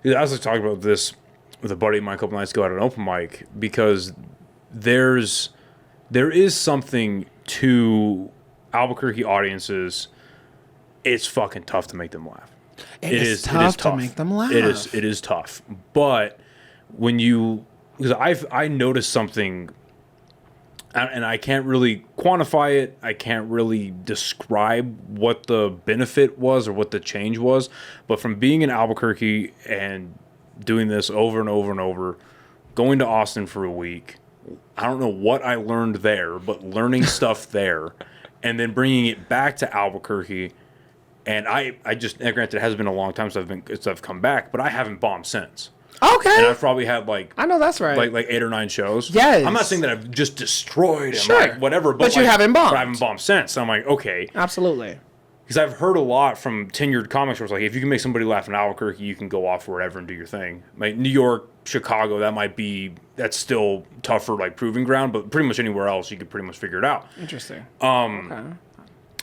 I was talking about this with a buddy of mine a couple nights ago at an open mic, because there is something to Albuquerque audiences. It's fucking tough to make them laugh. It is tough to make them laugh. It is tough. But because I noticed something, and I can't really quantify it. I can't really describe what the benefit was or what the change was. But from being in Albuquerque and doing this over and over and over, going to Austin for a week, I don't know what I learned there, but learning stuff there, and then bringing it back to Albuquerque. And I just, granted, it has been a long time since I've come back, but I haven't bombed since. Okay. And I've probably had I know that's right. Like 8 or 9 shows. Yes. I'm not saying that I've just destroyed and sure. Whatever, but you haven't bombed. But I haven't bombed since. So I'm like, okay. Absolutely. Because I've heard a lot from tenured comics where it's like, if you can make somebody laugh in Albuquerque, you can go off wherever and do your thing. Like New York, Chicago, that's still tougher, like proving ground, but pretty much anywhere else you could pretty much figure it out. Interesting. Okay.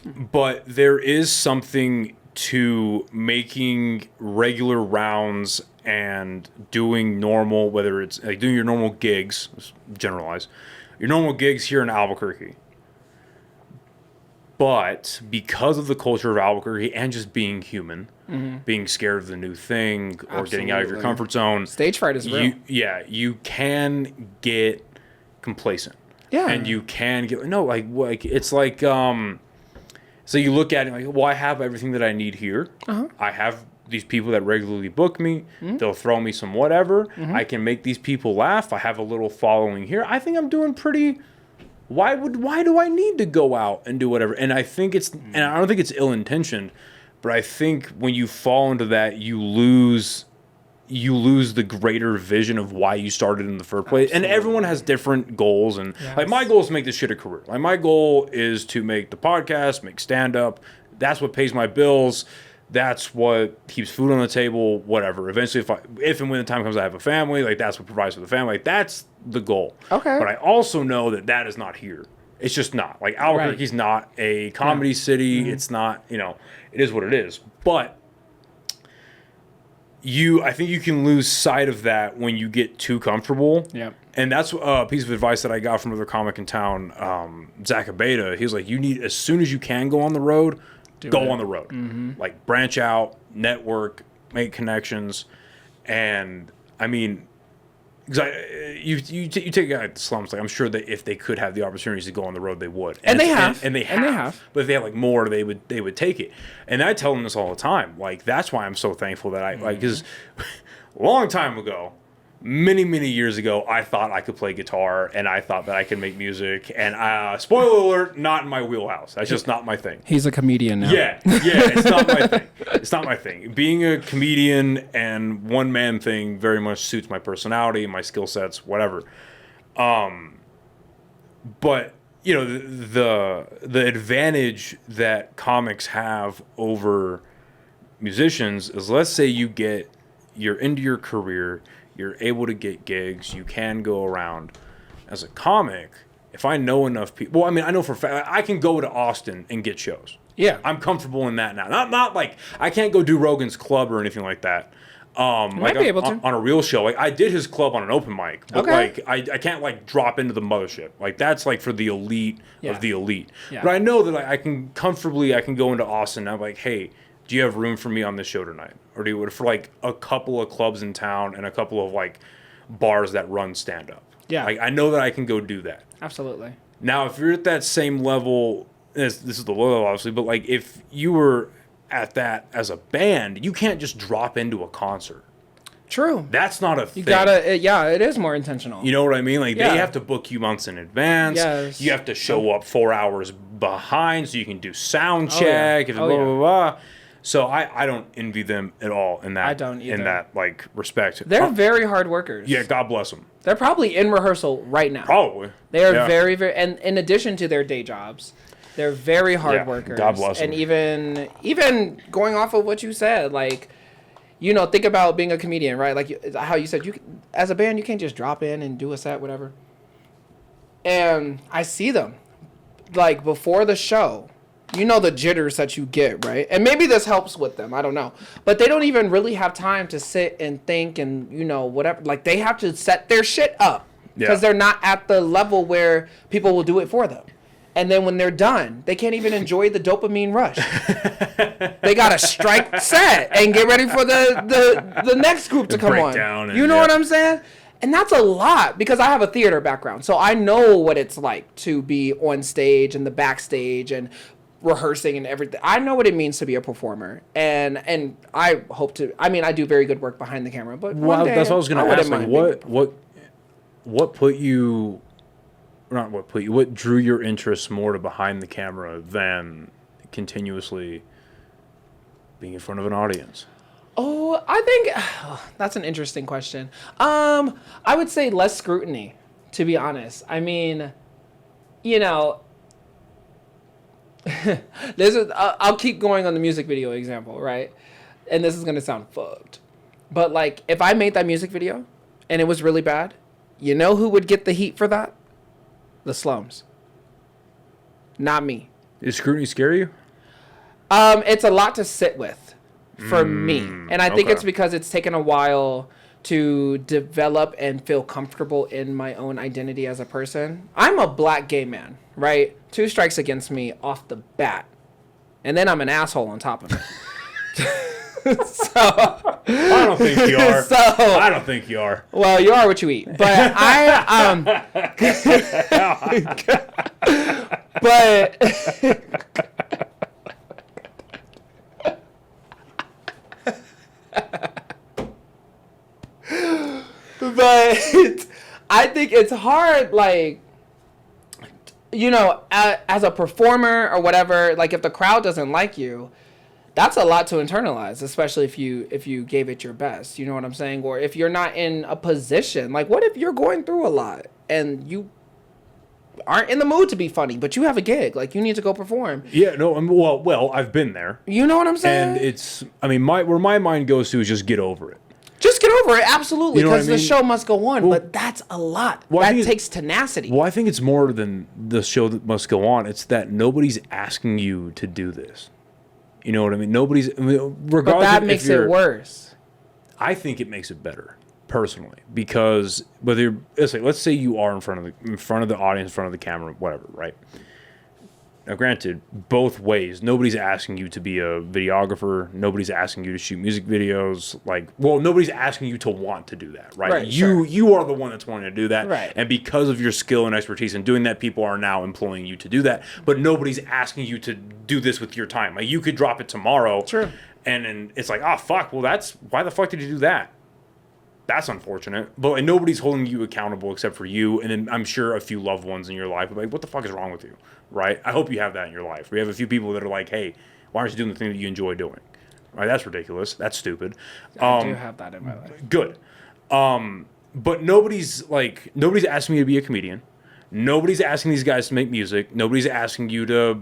But there is something to making regular rounds and doing normal, whether it's like doing your normal gigs, let's generalize, your normal gigs here in Albuquerque. But because of the culture of Albuquerque and just being human, being scared of the new thing or getting out of your comfort zone, stage fright is real. You can get complacent. Yeah. And you can get it's like so you look at it like, well, I have everything that I need here. I have these people that regularly book me. They'll throw me some whatever. I can make these people laugh. I have a little following here. I think I'm doing pretty. Why do I need to go out and do whatever? And I think and I don't think it's ill-intentioned, but I think when you fall into that, you lose the greater vision of why you started in the first place. Absolutely. And everyone has different goals. And like my goal is to make this shit a career. Like my goal is to make the podcast, make stand-up. That's what pays my bills. That's what keeps food on the table, whatever. Eventually, if and when the time comes I have a family, like that's what provides for the family. Like that's the goal. Okay. But I also know that is not here. It's just not. Like Albuquerque's not a comedy city. It's not, it is what it is. But I think you can lose sight of that when you get too comfortable. Yeah. And that's a piece of advice that I got from another comic in town, Zach Abeda. He was like, you need, as soon as you can go on the road, go on the road. Like branch out, network, make connections. And I mean, because you take a guy like the slums, like I'm sure that if they could have the opportunities to go on the road, they would. And they have. And they have. But if they had like more, they would take it. And I tell them this all the time. Like that's why I'm so thankful that I like, because a long time ago, many years ago, I thought I could play guitar and I thought that I could make music. And spoiler alert, not in my wheelhouse. That's just not my thing. He's a comedian now. Yeah, it's not my thing. It's not my thing. Being a comedian and one man thing very much suits my personality, my skill sets, whatever. But you know, the advantage that comics have over musicians is, let's say you're into your career, you're able to get gigs, you can go around. As a comic, if I know enough people, well, I mean, I know for a fact I can go to Austin and get shows. Yeah, I'm comfortable in that now. Not like I can't go do Rogan's club or anything like that. might be able to on a real show. Like I did his club on an open mic, but Okay. like I can't like drop into the mothership. Like that's like for the elite of the elite. Yeah. But I know that I can go into Austin and I'm like, hey, do you have room for me on this show tonight? Or do you for like a couple of clubs in town and a couple of like bars that run stand up? Yeah. Like I know that I can go do that. Absolutely. Now, if you're at that same level, this is the low obviously, but like if you were at that as a band, you can't just drop into a concert. True. That's not a thing. You gotta, yeah, it is more intentional. You know what I mean? Like Yeah. they have to book you months in advance. Yes. You have to show up 4 hours behind so you can do sound Oh, check. yeah. Blah, blah, blah. So I don't envy them at all in that. I don't either. In that like respect. They're very hard workers. Yeah, God bless them. They're probably in rehearsal right now. Probably. They are Yeah. very, and in addition to their day jobs, they're very hard Yeah, workers. God bless And them. even going off of what you said, like, you know, think about being a comedian, right? Like how you said, as a band, you can't just drop in and do a set, whatever. And I see them, like before the show, you know, the jitters that you get, right? And maybe this helps with them, I don't know. But they don't even really have time to sit and think and, you know, whatever. Like they have to set their shit up because they're not at the level where people will do it for them. And then when they're done, they can't even enjoy the dopamine rush. They gotta strike set and get ready for the next group to come on. breakdown and- You know yeah. what I'm saying? And that's a lot because I have a theater background. So I know what it's like to be on stage and the backstage and rehearsing and everything. I know what it means to be a performer. And I hope to, I mean, I do very good work behind the camera, but Well, one day, that's what I was going to ask. wouldn't Like, mind being what drew your interest more to behind the camera than continuously being in front of an audience? Oh, I think that's an interesting question. I would say less scrutiny, to be honest. I mean, you know, I'll keep going on the music video example, right? And this is gonna sound fucked, but like, if I made that music video and it was really bad, you know who would get the heat for that? The slums. Not me. Is scrutiny scary you? It's a lot to sit with for me. And I think okay. it's because it's taken a while to develop and feel comfortable in my own identity as a person. I'm a black gay man, right? 2 strikes against me off the bat. And then I'm an asshole on top of it. So I don't think you are. I don't think you are. well, you are what you eat. But but I think it's hard, like, you know, as a performer or whatever, like if the crowd doesn't like you, that's a lot to internalize, especially if you gave it your best, you know what I'm saying? Or if you're not in a position, like what if you're going through a lot and you aren't in the mood to be funny, but you have a gig, like you need to go perform. Yeah, no, well, I've been there. You know what I'm saying? And it's, I mean, where my mind goes to is just get over it. Just get over it, absolutely, You know what because I the mean? show must go on. Well, but that's a lot. well, I that think takes tenacity. Well, I think it's more than the show that must go on. It's that nobody's asking you to do this. You know what I mean? Nobody's, regardless but that if makes you're, it worse. I think it makes it better, personally, because whether let's say you are in front of the audience, in front of the camera, whatever, right? Now, granted, both ways. Nobody's asking you to be a videographer. Nobody's asking you to shoot music videos. Nobody's asking you to want to do that, right? Right, sure. You are the one that's wanting to do that, Right. And because of your skill and expertise in doing that, people are now employing you to do that. But nobody's asking you to do this with your time. Like you could drop it tomorrow, True. and then it's like, oh fuck, well why the fuck did you do that? that's unfortunate. But like, nobody's holding you accountable except for you, and then I'm sure a few loved ones in your life. Like, what the fuck is wrong with you, right? I hope you have that in your life. We have a few people that are like, hey, why aren't you doing the thing that you enjoy doing? Right? That's ridiculous. That's stupid. I do have that in my life. Good. But nobody's asking me to be a comedian. Nobody's asking these guys to make music. Nobody's asking you to,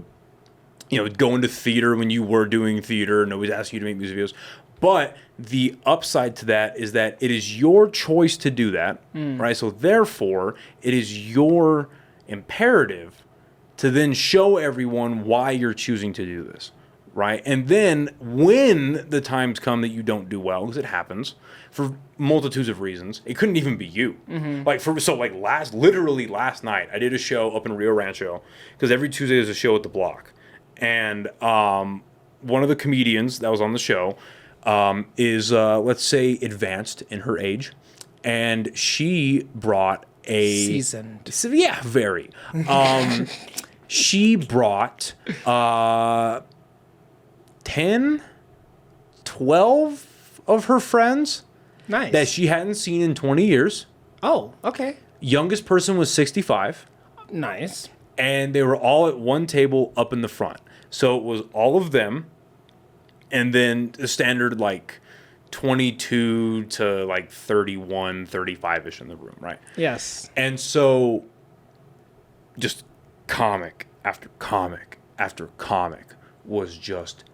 go into theater when you were doing theater. Nobody's asking you to make music videos. But the upside to that is that it is your choice to do that, right? So therefore, it is your imperative to then show everyone why you're choosing to do this, right? And then when the times come that you don't do well, because it happens for multitudes of reasons, it couldn't even be you. Literally last night, I did a show up in Rio Rancho, because every Tuesday there's a show at the Block. And one of the comedians that was on the show is, let's say, advanced in her age. And she brought Seasoned. Yeah, very. She brought 10, 12 of her friends. Nice. That she hadn't seen in 20 years. Oh, okay. Youngest person was 65. Nice. And they were all at one table up in the front. So it was all of them, and then the standard 22 to 31, 35-ish in the room, right? Yes. And so just comic after comic after comic was just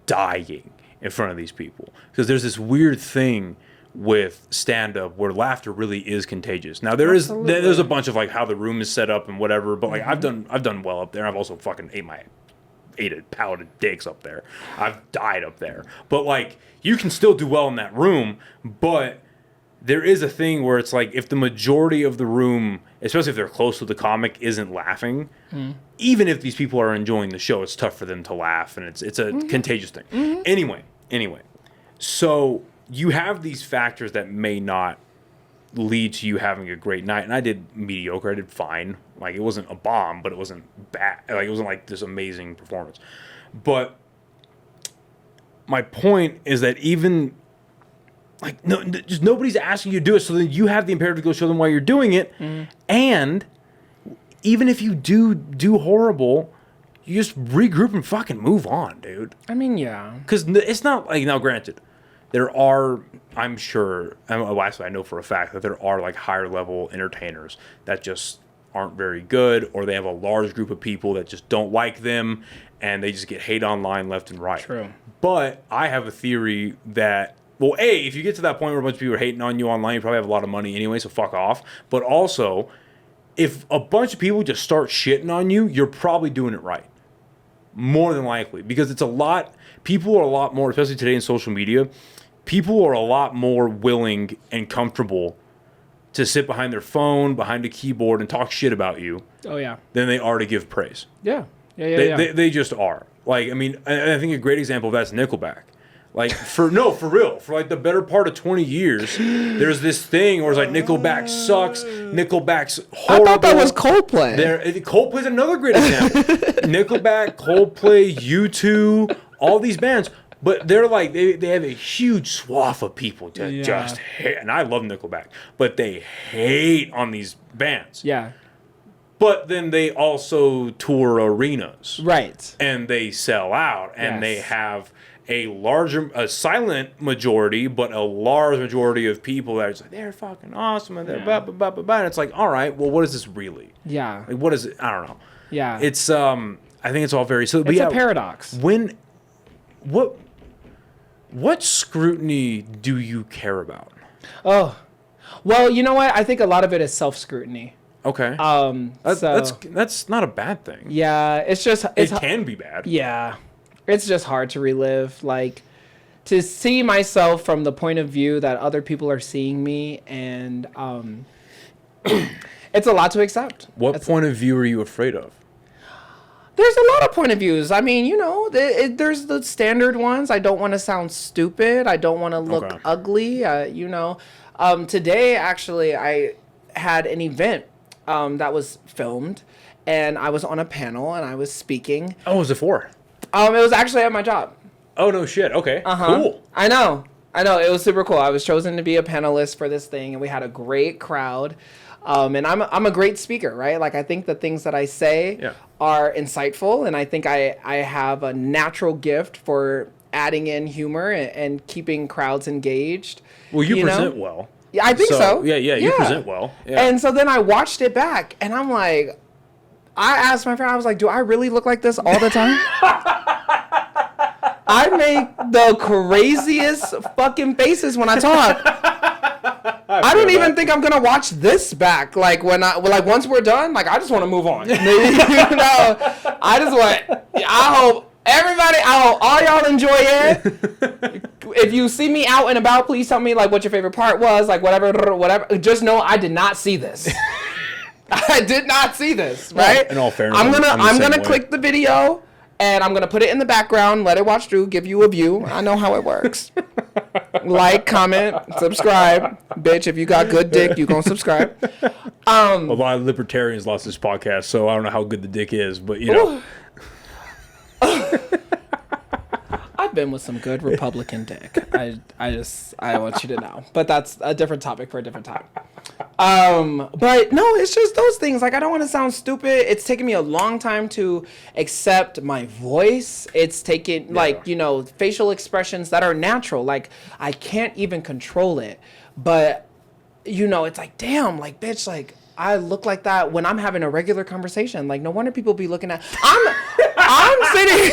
dying in front of these people. Because there's this weird thing with stand-up where laughter really is contagious. Now there's a bunch of how the room is set up and whatever, but I've done well up there. I've also fucking ate a pallet of dicks up there. I've died up there. But you can still do well in that room, but there is a thing where it's if the majority of the room, especially if they're close to the comic, isn't laughing, even if these people are enjoying the show, it's tough for them to laugh, and it's a contagious thing. Anyway, so you have these factors that may not lead to you having a great night. And I did mediocre. I did fine. It wasn't a bomb, but it wasn't bad. It wasn't this amazing performance. But my point is that even just nobody's asking you to do it. So then you have the imperative to go show them why you're doing it. And even if you do horrible, you just regroup and fucking move on, dude. I mean, yeah. Because it's not now granted, there are, I'm sure, actually I know for a fact that there are higher level entertainers that just aren't very good, or they have a large group of people that just don't like them, and they just get hate online left and right. True. But I have a theory that, well, A, if you get to that point where a bunch of people are hating on you online, you probably have a lot of money anyway, so fuck off. But also, if a bunch of people just start shitting on you, you're probably doing it right. More than likely. Because people are a lot more, especially today in social media, people are a lot more willing and comfortable to sit behind their phone, behind a keyboard, and talk shit about you. Oh, yeah. Than they are to give praise. Yeah. They just are. I think a great example of that's Nickelback. For real. For the better part of 20 years, there's this thing where it's Nickelback sucks. Nickelback's horrible. I thought that was Coldplay. Coldplay's another great example. Nickelback, Coldplay, U2, all these bands. But they're they have a huge swath of people that just hate. And I love Nickelback. But they hate on these bands. Yeah. But then they also tour arenas. Right. And they sell out. And they have a silent majority, but a large majority of people that are just they're fucking awesome. And they're blah, blah, blah, blah, blah. And it's all right, well, what is this really? Yeah. What is it? I don't know. Yeah. It's, I think it's all very... It's a paradox. What scrutiny do you care about? Oh, well, you know what? I think a lot of it is self-scrutiny. Okay. That's not a bad thing. Yeah, it can be bad. Yeah, it's just hard to relive. To see myself from the point of view that other people are seeing me, and it's a lot to accept. What point of view are you afraid of? There's a lot of point of views. I mean, there's the standard ones. I don't want to sound stupid. I don't want to look ugly. Today, actually, I had an event that was filmed, and I was on a panel, and I was speaking. Oh, what was it for? It was actually at my job. Oh, no shit. Okay. Cool. I know. I know, it was super cool. I was chosen to be a panelist for this thing, and we had a great crowd. And I'm a great speaker, right? Like, I think the things that I say are insightful, and I think I have a natural gift for adding in humor and keeping crowds engaged. Well, you present well. Yeah, I think so. Yeah, you present well. Yeah. And so then I watched it back, and I'm like, I asked my friend, I was like, do I really look like this all the time? I make the craziest fucking faces when I talk. I don't even think I'm gonna watch this back. Like once we're done, like I just want to move on. I hope all y'all enjoy it. If you see me out and about, please tell me like what your favorite part was, like whatever. Just know I did not see this. I did not see this, right? In all fairness, I'm gonna click the video. And I'm going to put it in the background, let it watch through, give you a view. I know how it works. Like, comment, subscribe. Bitch, if you got good dick, you going to subscribe. A lot of libertarians lost this podcast, so I don't know how good the dick is, but, you know. I've been with some good Republican dick. I want you to know. But that's a different topic for a different time. But no, it's just those things. Like, I don't want to sound stupid. It's taken me a long time to accept my voice. It's taken facial expressions that are natural. Like, I can't even control it. But, it's like, damn, like, bitch, like, I look like that when I'm having a regular conversation. Like, no wonder people be looking at. I'm sitting.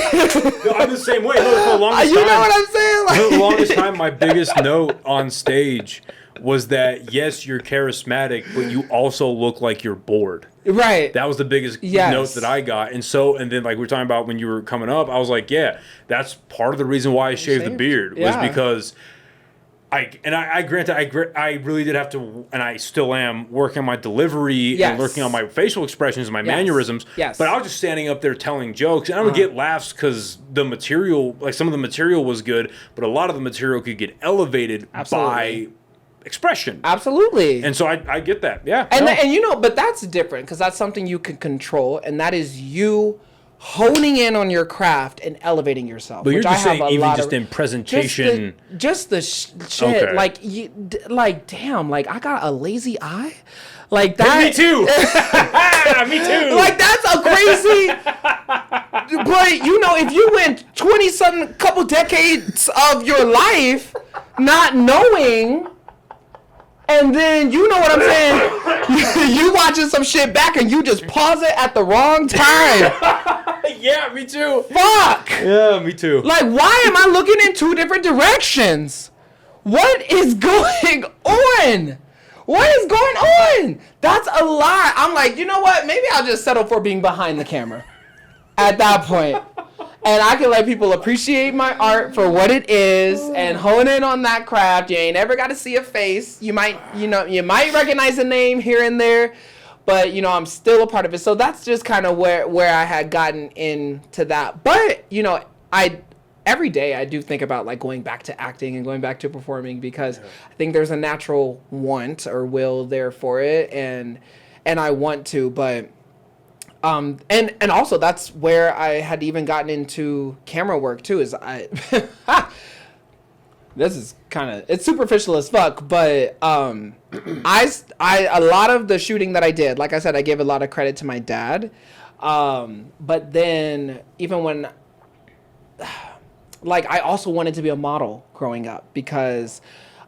No, I'm the same way. No, for the longest time, you know what I'm saying? Like, for the longest time, my biggest note on stage was that yes, you're charismatic, but you also look like you're bored. Right. That was the biggest note that I got. And then like we were talking about when you were coming up, I was like, yeah, that's part of the reason why I shaved the beard was because. I really did have to, and I still am, working on my delivery and working on my facial expressions and my mannerisms. Yes. But I was just standing up there telling jokes, and I would get laughs because the material, like some of the material was good, but a lot of the material could get elevated by expression. Absolutely. And so I get that. Yeah. But that's different because that's something you can control, and that is you honing in on your craft and elevating yourself. But you're just saying even just in presentation. Just the shit. Okay. Like, damn, like I got a lazy eye? Like that. Hey, me too. Me too. Like that's a crazy. But if you went 20-something couple decades of your life not knowing. And then, you know what I'm saying? You watching some shit back and you just pause it at the wrong time. Yeah, me too. Fuck. Yeah, me too. Like, why am I looking in two different directions? What is going on? What is going on? That's a lot. I'm like, you know what? Maybe I'll just settle for being behind the camera at that point. And I can let people appreciate my art for what it is and hone in on that craft. You ain't ever got to see a face. You might recognize a name here and there, but I'm still a part of it. So that's just kind of where I had gotten into that. But, every day I do think about like going back to acting and going back to performing because I think there's a natural want or will there for it. And I want to, but and also that's where I had even gotten into camera work too. This is it's superficial as fuck, but I a lot of the shooting that I did, like I said, I gave a lot of credit to my dad. But then even when, like, I also wanted to be a model growing up because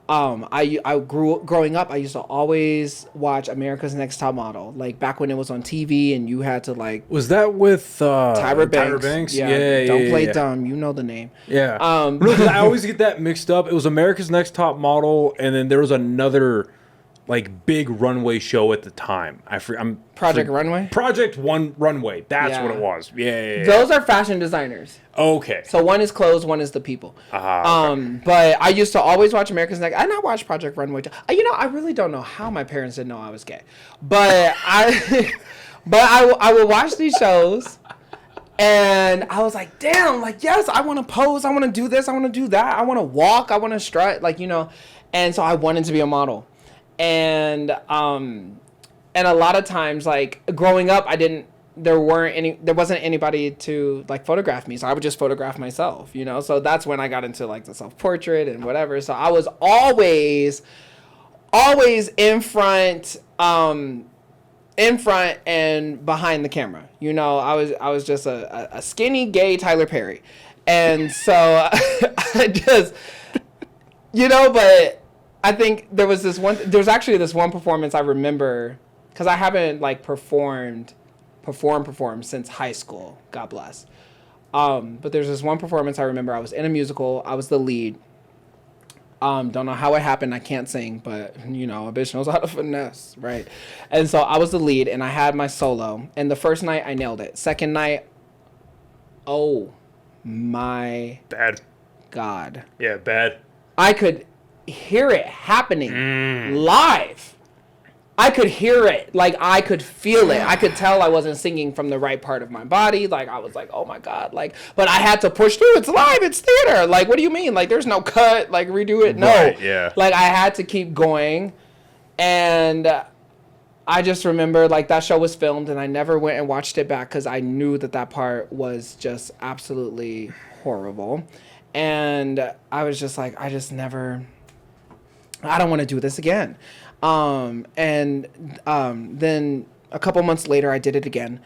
growing up, I used to always watch America's Next Top Model, like back when it was on TV and you had to like. Was that with Tyra Banks? Tyra Banks? Yeah. Don't play dumb. You know the name. Yeah. I always get that mixed up. It was America's Next Top Model, and then there was another like big runway show at the time. Project Runway? Project One Runway. That's what it was. Yeah. Those are fashion designers. Okay. So one is clothes, one is the people. Okay. But I used to always watch America's Next, and I watched Project Runway too. I really don't know how my parents didn't know I was gay, but I would watch these shows, and I was like, damn, like yes, I want to pose, I want to do this, I want to do that, I want to walk, I want to strut, and so I wanted to be a model. And a lot of times, like growing up, I didn't there wasn't anybody to like photograph me, so I would just photograph myself, you know. So that's when I got into like the self-portrait and whatever. So I was always in front and behind the camera, you know. I was just a skinny gay Tyler Perry, and so I just, you know. But I think there was actually this one performance I remember, because I haven't like performed since high school, God bless. But there's this one performance I remember. I was in a musical. I was the lead. Don't know how it happened. I can't sing, but you know, a bitch knows how to finesse, right? And so I was the lead, and I had my solo. And the first night I nailed it. Second night, oh my bad God. Yeah, bad. I could hear it happening live. I could hear it. Like, I could feel it. I could tell I wasn't singing from the right part of my body. Like, I was like, oh my God. Like, but I had to push through. It's live. It's theater. Like, what do you mean? Like, there's no cut. Like, redo it. No. Right, yeah. Like, I had to keep going. And I just remember, like, that show was filmed, and I never went and watched it back because I knew that part was just absolutely horrible. And I was just like, I don't want to do this again. Then a couple months later, I did it again.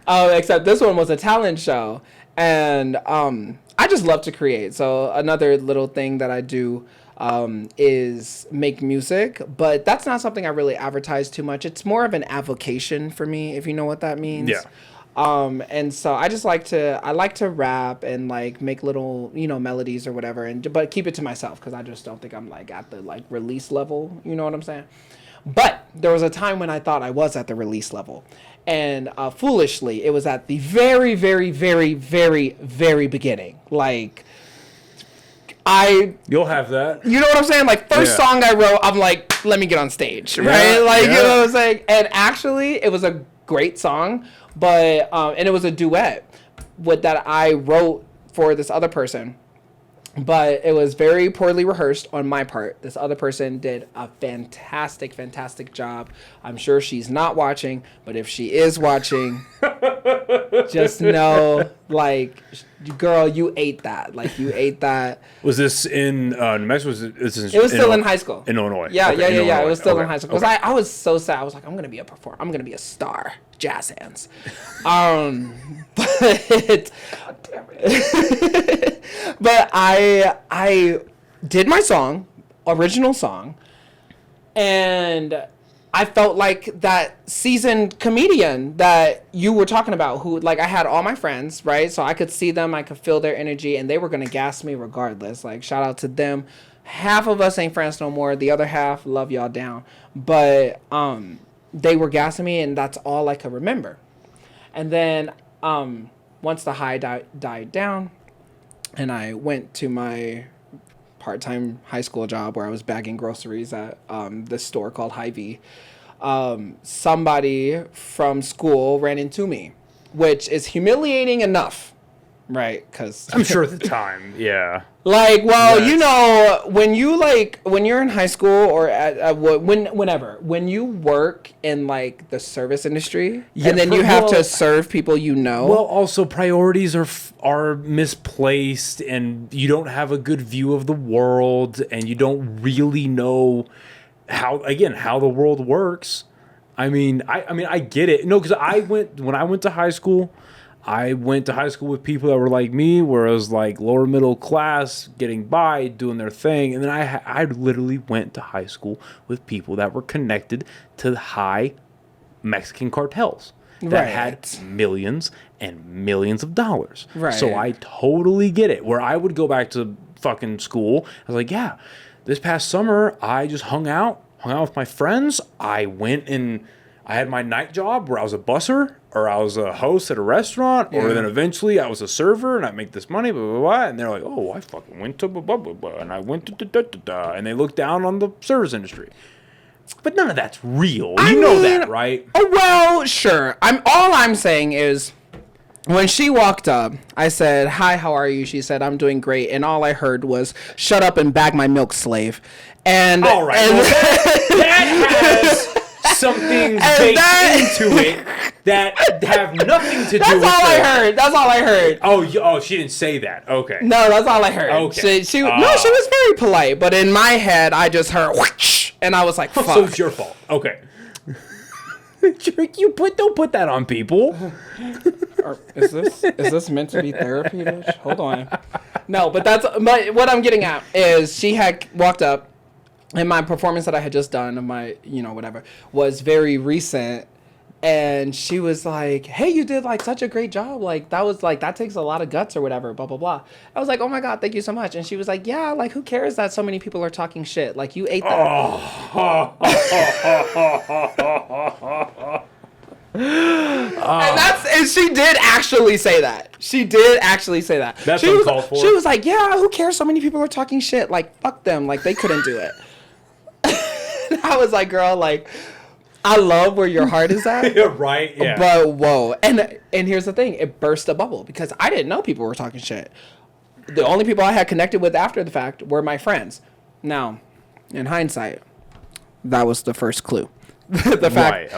Except this one was a talent show. And I just love to create. So another little thing that I do is make music. But that's not something I really advertise too much. It's more of an avocation for me, if you know what that means. Yeah. And so I like to rap and like make little, you know, melodies or whatever, but keep it to myself, because I just don't think I'm like at the like release level, you know what I'm saying? But there was a time when I thought I was at the release level, and foolishly it was at the very, very, very, very, very beginning. Like, you'll have that. You know what I'm saying? Like, first song I wrote, I'm like, let me get on stage, right? Like, you know what I'm saying? And actually, it was a great song. But and it was a duet that I wrote for this other person, but it was very poorly rehearsed on my part. This other person did a fantastic job. I'm sure she's not watching, but if she is watching, just know, like, girl, you ate that. Like, you ate that. Was this in New Mexico? It was still in high school. In Illinois. Yeah, okay, yeah. It was still in high school. Because Okay. I was so sad. I was like, I'm going to be a performer. I'm going to be a star. Jazz hands. But damn it. But I did my song, original song, and I felt like that seasoned comedian that you were talking about, who, like, I had all my friends, right? So I could see them, I could feel their energy, and they were going to gas me regardless. Like, shout out to them. Half of us ain't friends no more. The other half, love y'all down. But they were gassing me, and that's all I could remember. And then once the high died down, and I went to my part-time high school job where I was bagging groceries at this store called Hy-Vee, somebody from school ran into me, which is humiliating enough, right? Because I'm sure at the time, yeah. Like, well, Yes. you know, when you're in high school or when you work in like the service industry, and then you have to serve people, you know. Well, also priorities are misplaced, and you don't have a good view of the world, and you don't really know how the world works. I mean, I get it. No, because when I went to high school. I went to high school with people that were like me, where I was like lower middle class, getting by, doing their thing. And then I literally went to high school with people that were connected to high Mexican cartels that had millions and millions of dollars. Right. So I totally get it. Where I would go back to fucking school, I was like, yeah, this past summer, I just hung out with my friends. I went and I had my night job where I was a busser, or I was a host at a restaurant, or then eventually I was a server and I make this money, blah, blah, blah. And they're like, oh, I fucking went to blah, blah, blah, blah, and I went to da, da, da, da, and they look down on the service industry. But none of that's real. You know that, right? Oh, well, sure. All I'm saying is, when she walked up, I said, hi, how are you? She said, I'm doing great. And all I heard was, shut up and bag my milk, slave. And all right, and, well, that has some things baked into it that have nothing to do with that's all I heard. That's all I heard. Oh, she didn't say that. Okay. No, that's all I heard. Okay. She was very polite, but in my head, I just heard whoosh, and I was like, fuck. So it's your fault. Okay. Don't put that on people. Is this meant to be therapy, bitch? Hold on. No, but what I'm getting at is she had walked up, and my performance that I had just done of my, whatever, was very recent. And she was like, hey, you did like such a great job. Like that takes a lot of guts or whatever, blah, blah, blah. I was like, oh my God, thank you so much. And she was like, yeah, like who cares that so many people are talking shit? Like you ate that. And she did actually say that. That's uncalled for. She was like, yeah, who cares so many people are talking shit? Like, fuck them. Like they couldn't do it. I was like, girl, like, I love where your heart is at. You're right, yeah. But whoa. And here's the thing. It burst a bubble because I didn't know people were talking shit. The only people I had connected with after the fact were my friends. Now, in hindsight, that was the first clue. the fact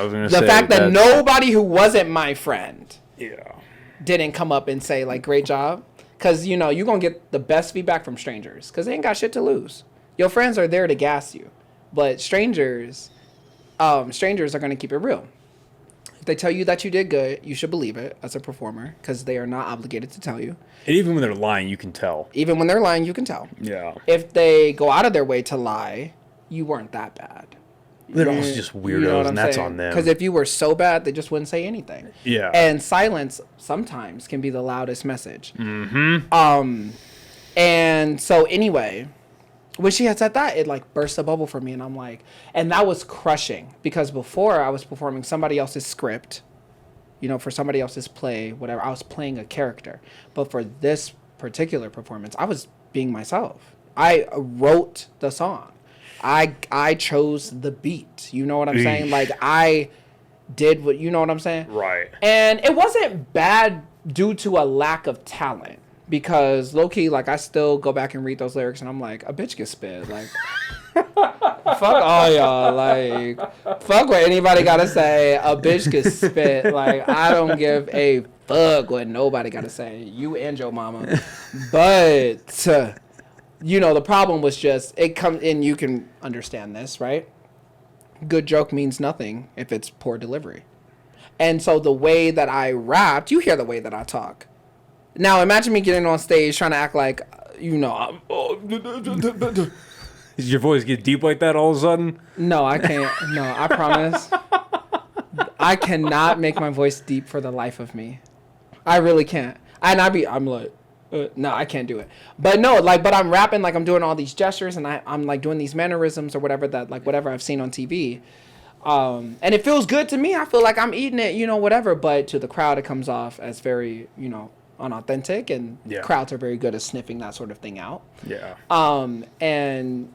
that nobody who wasn't my friend didn't come up and say, like, great job. Because, you're going to get the best feedback from strangers because they ain't got shit to lose. Your friends are there to gas you. But strangers are going to keep it real. If they tell you that you did good, you should believe it as a performer because they are not obligated to tell you. And even when they're lying, you can tell. Yeah. If they go out of their way to lie, you weren't that bad. They're also just weirdos, and that's on them. Because if you were so bad, they just wouldn't say anything. Yeah. And silence sometimes can be the loudest message. Mm-hmm. And so anyway, when she had said that, it like burst a bubble for me, and I'm like, and that was crushing because before I was performing somebody else's script, for somebody else's play, whatever. I was playing a character, but for this particular performance, I was being myself. I wrote the song. I chose the beat. You know what I'm saying? Like I did what, you know what I'm saying? Right. And it wasn't bad due to a lack of talent. Because low-key, like, I still go back and read those lyrics, and I'm like, a bitch can spit. Like, fuck all y'all. Like, fuck what anybody got to say. A bitch can spit. Like, I don't give a fuck what nobody got to say. You and your mama. But, the problem was just, it comes in, you can understand this, right? Good joke means nothing if it's poor delivery. And so the way that I rapped, you hear the way that I talk. Now, imagine me getting on stage trying to act like, I'm... Does your voice get deep like that all of a sudden? No, I can't. No, I promise. I cannot make my voice deep for the life of me. I really can't. And I'm like, no, I can't do it. But no, but I'm rapping, like I'm doing all these gestures and I'm like doing these mannerisms or whatever whatever I've seen on TV. And it feels good to me. I feel like I'm eating it, whatever. But to the crowd, it comes off as very, unauthentic, and crowds are very good at sniffing that sort of thing out. Yeah. And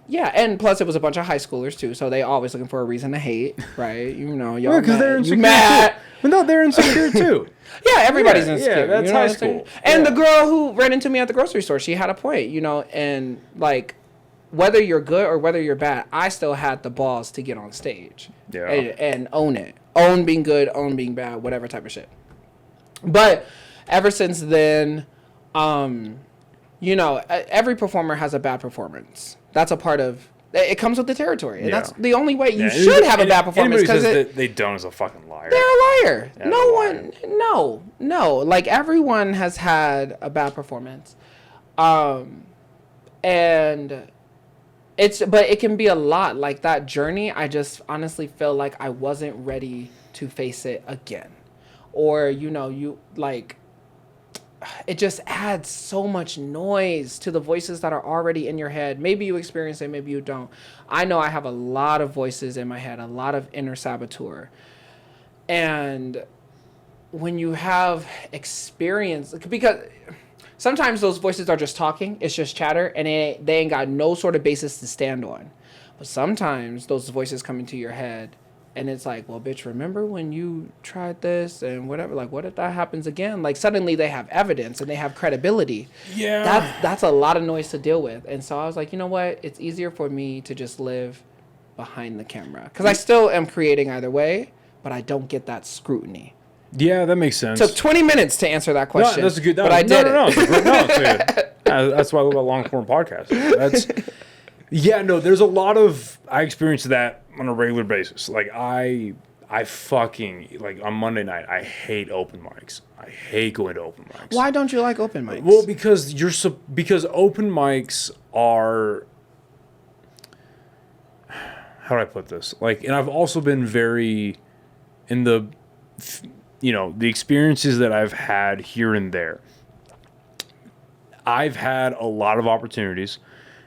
plus it was a bunch of high schoolers too, so they always looking for a reason to hate, right? Y'all because they're insecure. Mad. But no, they're insecure too. Yeah, everybody's insecure. Yeah, that's high school. And the girl who ran into me at the grocery store, she had a point, and like whether you're good or whether you're bad, I still had the balls to get on stage. Yeah. And own it. Own being good, own being bad, whatever type of shit. But ever since then, every performer has a bad performance. That's a part of it. Comes with the territory, and that's the only way you should have a bad performance. Because they don't is a fucking liar. They're a liar. No. Like everyone has had a bad performance, and but it can be a lot. Like that journey, I just honestly feel like I wasn't ready to face it again, or it just adds so much noise to the voices that are already in your head. Maybe you experience it, maybe you don't. I know I have a lot of voices in my head, a lot of inner saboteur. And when you have experience, because sometimes those voices are just talking, it's just chatter, and they ain't got no sort of basis to stand on. But sometimes those voices come into your head And it's like, well, bitch, remember when you tried this and whatever? Like, what if that happens again? Like, suddenly they have evidence and they have credibility. Yeah. That's a lot of noise to deal with. And so I was like, you know what? It's easier for me to just live behind the camera. Because I still am creating either way, but I don't get that scrutiny. Yeah, that makes sense. Took 20 minutes to answer that question. No, that's a good. But I did it. That's why I love a long form podcast. There's a lot of I experience that on a regular basis. Like I fucking like on Monday night. I hate open mics. I hate going to open mics. Why don't you like open mics? Well, because open mics are. How do I put this? Like, and I've also been very in the. The experiences that I've had here and there, I've had a lot of opportunities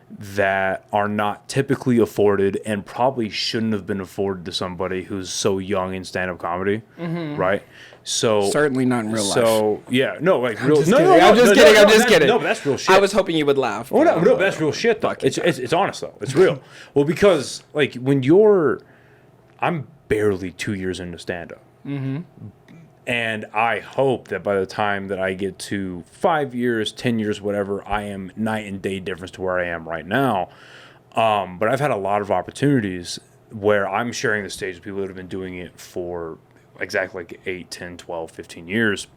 that are not typically afforded and probably shouldn't have been afforded to somebody who's so young in stand-up comedy, right? So certainly not in real life. So yeah, no, like real. I'm just kidding. No, but that's real shit. I was hoping you would laugh. Oh no, but that's real shit though. It's honest though. It's real. Well, because like I'm barely 2 years into stand-up. And I hope that by the time that I get to 5 years, 10 years, whatever, I am night and day difference to where I am right now. But I've had a lot of opportunities where I'm sharing the stage with people that have been doing it for exactly like 8, 10, 12, 15 years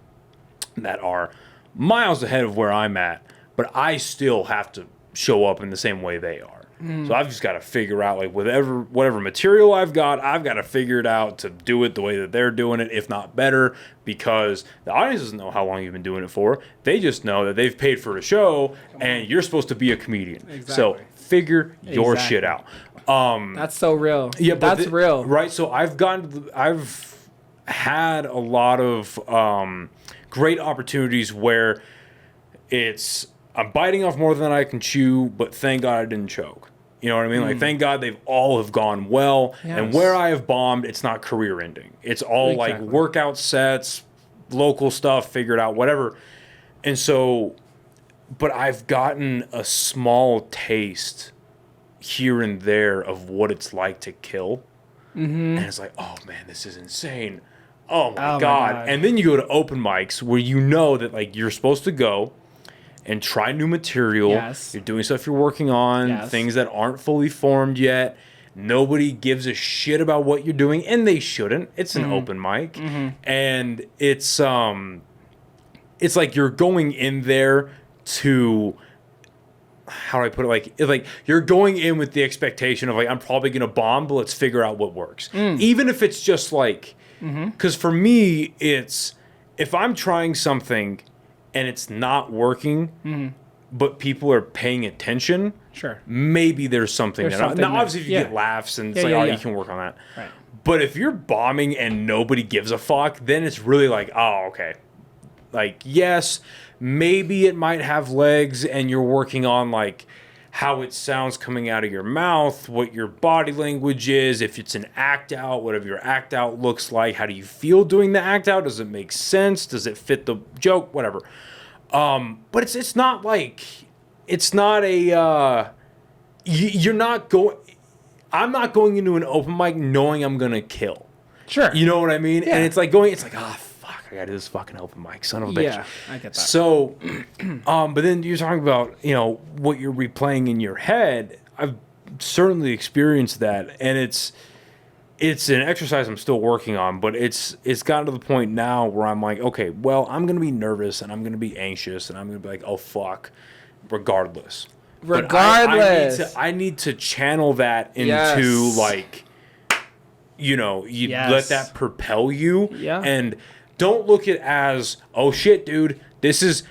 that are miles ahead of where I'm at. But I still have to show up in the same way they are. So I've just got to figure out, like, whatever material I've got to figure it out to do it the way that they're doing it, if not better, because the audience doesn't know how long you've been doing it for. They just know that they've paid for a show, and you're supposed to be a comedian. Exactly. So figure your shit out. That's so real. Yeah, but that's real. Right, so I've had a lot of great opportunities where I'm biting off more than I can chew, but thank God I didn't choke. You know what I mean? Like, thank God they've all have gone well. Yes. And where I have bombed, it's not career ending. It's all like workout sets, local stuff, figured out, whatever. And so, but I've gotten a small taste here and there of what it's like to kill. And it's like, oh man, this is insane. Oh my God. And then you go to open mics where you know that like you're supposed to go and try new material. Yes. You're doing stuff you're working on, things that aren't fully formed yet. Nobody gives a shit about what you're doing, and they shouldn't. It's an open mic. And it's like you're going in there to, how do I put it? Like you're going in with the expectation of like, I'm probably going to bomb, but let's figure out what works. Even if it's just like, because for me, it's, if I'm trying something and it's not working, but people are paying attention, maybe there's something. Now, obviously, if you get laughs and it's you can work on that. Right. But if you're bombing and nobody gives a fuck, then it's really like, oh, okay. Like, yes, maybe it might have legs and you're working on, like, how it sounds coming out of your mouth, what your body language is, if it's an act out, whatever your act out looks like, how do you feel doing the act out? Does it make sense? Does it fit the joke? Whatever. But it's not like, it's not a, you're not going, I'm not going into an open mic knowing I'm going to kill. Sure. You know what I mean? Yeah. And it's like, fuck, I got to do this fucking open mic, son of a bitch. Yeah, I get that. So, but then you're talking about, what you're replaying in your head. I've certainly experienced that, and it's an exercise I'm still working on, but it's gotten to the point now where I'm like, okay, well, I'm going to be nervous, and I'm going to be anxious, and I'm going to be like, oh, fuck, regardless. I need to channel that into, like, let that propel you. Yeah. And don't look at it as, oh shit, dude, this is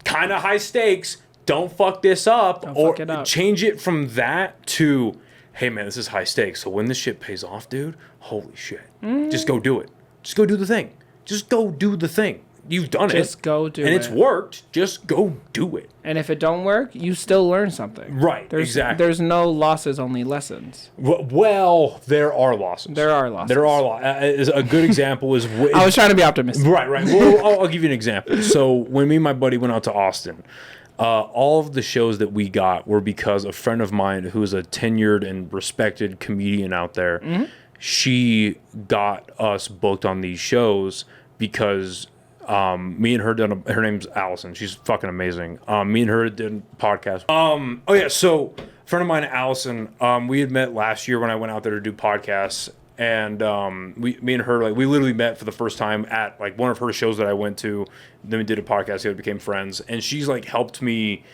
kind of high stakes. Don't fuck this up. Or change it from that to, hey man, this is high stakes. So when this shit pays off, dude, holy shit. Just go do it. Just go do the thing. Just go do the thing. You've done it. Just go do it. And it's worked. Just go do it. And if it don't work, you still learn something. Right, exactly. There's no losses, only lessons. Well, there are losses. There are losses. A good example is... I was trying to be optimistic. Right. Well, I'll give you an example. So when me and my buddy went out to Austin, all of the shows that we got were because a friend of mine who is a tenured and respected comedian out there she got us booked on these shows because me and her her name's Allison. She's fucking amazing. Me and her did a podcast. Oh yeah, so a friend of mine, Allison, we had met last year when I went out there to do podcasts, and me and her, like, we literally met for the first time at like one of her shows that I went to. Then we did a podcast together, became friends, and she's like helped me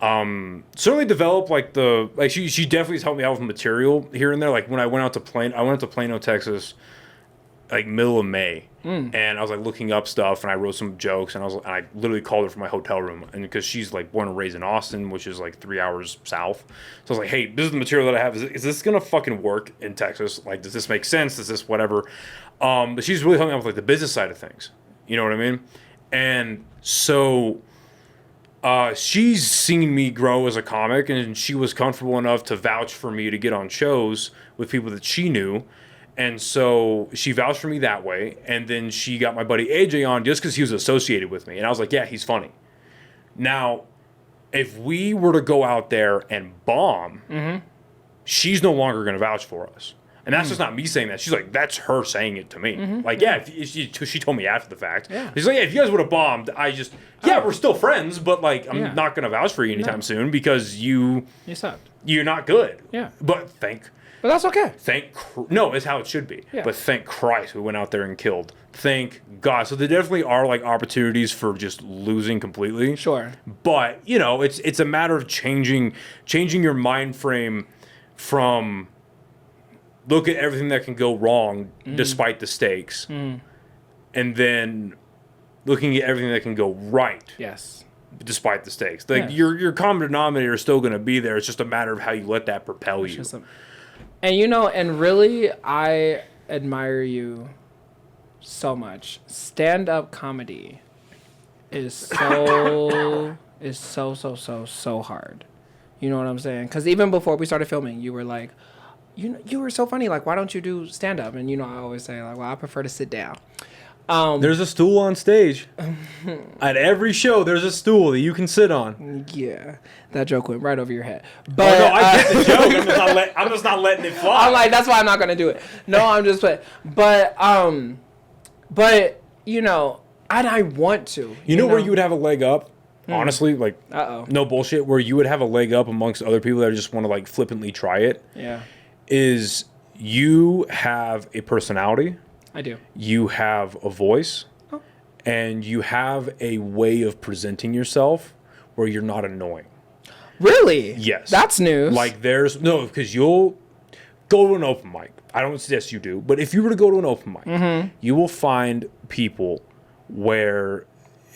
certainly develop she definitely has helped me out with material here and there. Like when I went out to Plano, Texas, like middle of May, and I was like looking up stuff, and I wrote some jokes, and I literally called her from my hotel room, and because she's like born and raised in Austin, which is like 3 hours south, so I was like, hey, this is the material that I have. Is this gonna fucking work in Texas? Like, does this make sense? Does this whatever? But she's really helping out with like the business side of things. You know what I mean? And so she's seen me grow as a comic, and she was comfortable enough to vouch for me to get on shows with people that she knew. And so she vouched for me that way. And then she got my buddy AJ on just because he was associated with me. And I was like, yeah, he's funny. Now, if we were to go out there and bomb, she's no longer going to vouch for us. And that's just not me saying that. She's like, that's her saying it to me. Like, yeah, she told me after the fact. Yeah. She's like, yeah, if you guys would have bombed, we're still friends, but like, I'm not going to vouch for you anytime soon because you sucked. You're not good. Yeah. But that's okay. No, it's how it should be. Yeah. But thank Christ we went out there and killed. Thank God. So there definitely are like opportunities for just losing completely. Sure. But, you know, it's a matter of changing your mind frame from look at everything that can go wrong despite the stakes. And then looking at everything that can go right. Yes. Despite the stakes. Like your common denominator is still going to be there. It's just a matter of how you let that propel you. And you know, and really, I admire you so much. Stand-up comedy is so hard. You know what I'm saying? Because even before we started filming, you were like, you were so funny. Like, why don't you do stand-up? And you know, I always say like, well, I prefer to sit down. There's a stool on stage. At every show, there's a stool that you can sit on. Yeah, that joke went right over your head. But no, I get the joke. I'm just not letting it fly. I'm like, that's why I'm not gonna do it. No, I'm just playing. But you know, and I want to. You know where you would have a leg up? Honestly, like, no bullshit. Where you would have a leg up amongst other people that just want to like flippantly try it. Yeah, is you have a personality. I do. You have a voice, and you have a way of presenting yourself where you're not annoying. Really? Yes. That's news. Like because you'll go to an open mic. I don't suggest you do, but if you were to go to an open mic, you will find people where,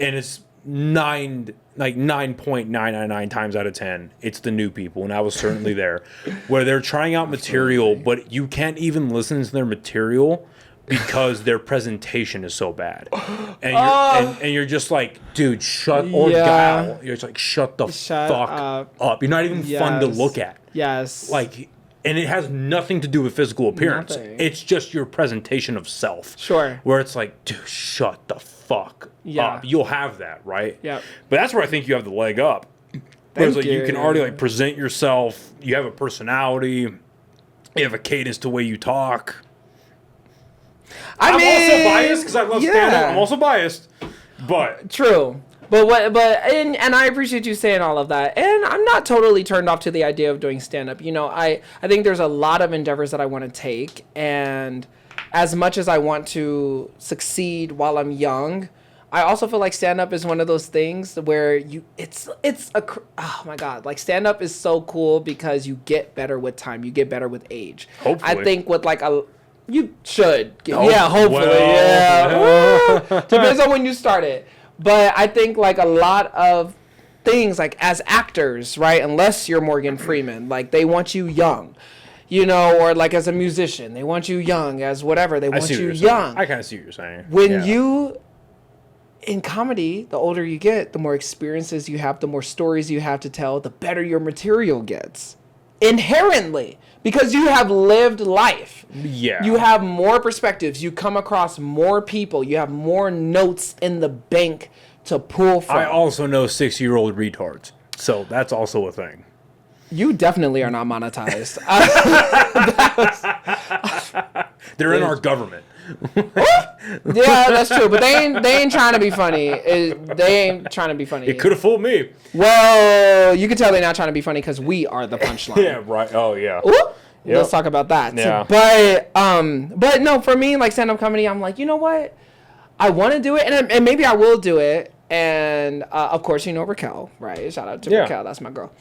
and it's 9.999 times out of 10, it's the new people, and I was certainly there, where they're trying out material, but you can't even listen to their material because their presentation is so bad, and you're just like, dude, gal, you're just like, shut the fuck up. You're not even fun to look at. Yes. Like, and it has nothing to do with physical appearance. Nothing. It's just your presentation of self. Sure. Where it's like, dude, shut the fuck up. You'll have that, right? Yeah. But that's where I think you have the leg up. Whereas like you can already like present yourself. You have a personality. You have a cadence to the way you talk. I'm also biased because I love stand-up. I'm also biased, but true. And I appreciate you saying all of that. And I'm not totally turned off to the idea of doing stand-up. You know, I think there's a lot of endeavors that I want to take, and as much as I want to succeed while I'm young, I also feel like stand-up is one of those things where oh my God, like stand-up is so cool because you get better with time, you get better with age. Hopefully. I think with like you should. Yeah, hopefully. Yeah. Depends on when you start it. But I think like a lot of things, like as actors, right? Unless you're Morgan Freeman, like they want you young, you know, or like as a musician, they want you young, as whatever. They want you young. I kind of see what you're saying. When you, in comedy, the older you get, the more experiences you have, the more stories you have to tell, the better your material gets. Inherently. Because you have lived life. Yeah. You have more perspectives. You come across more people. You have more notes in the bank to pull from. I also know 6-year-old retards. So that's also a thing. You definitely are not monetized. They're in our government. Yeah, that's true. But they ain't trying to be funny. They ain't trying to be funny. It could have fooled me. Well, you can tell they're not trying to be funny because we are the punchline. Yeah, right. Oh, yeah. Ooh, Yep. let's talk about that. Yeah. But no, for me, like stand-up comedy, I'm like, you know what? I want to do it, and maybe I will do it. And of course, you know Raquel, right? Shout out to Raquel, that's my girl.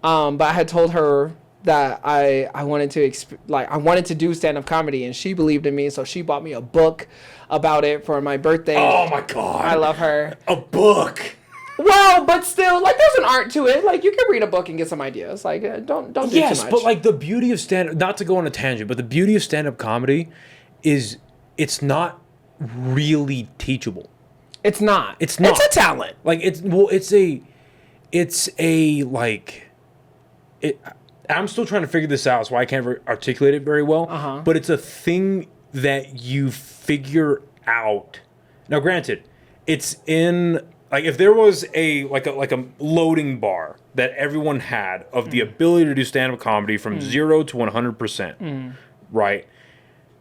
But I had told her that I wanted to do stand-up comedy, and she believed in me, so she bought me a book about it for my birthday. Oh my God. I love her. A book. Well, but still, like, there's an art to it. Like, you can read a book and get some ideas. Like, don't do too much. Yes, but like the beauty of stand-up, not to go on a tangent, but the beauty of stand-up comedy is it's not really teachable. It's not. It's not. It's a talent. Like I'm still trying to figure this out, so I can't articulate it very well. But it's a thing that you figure out. Now, granted, it's in like if there was a loading bar that everyone had of the ability to do stand-up comedy from 0 to 100%, right?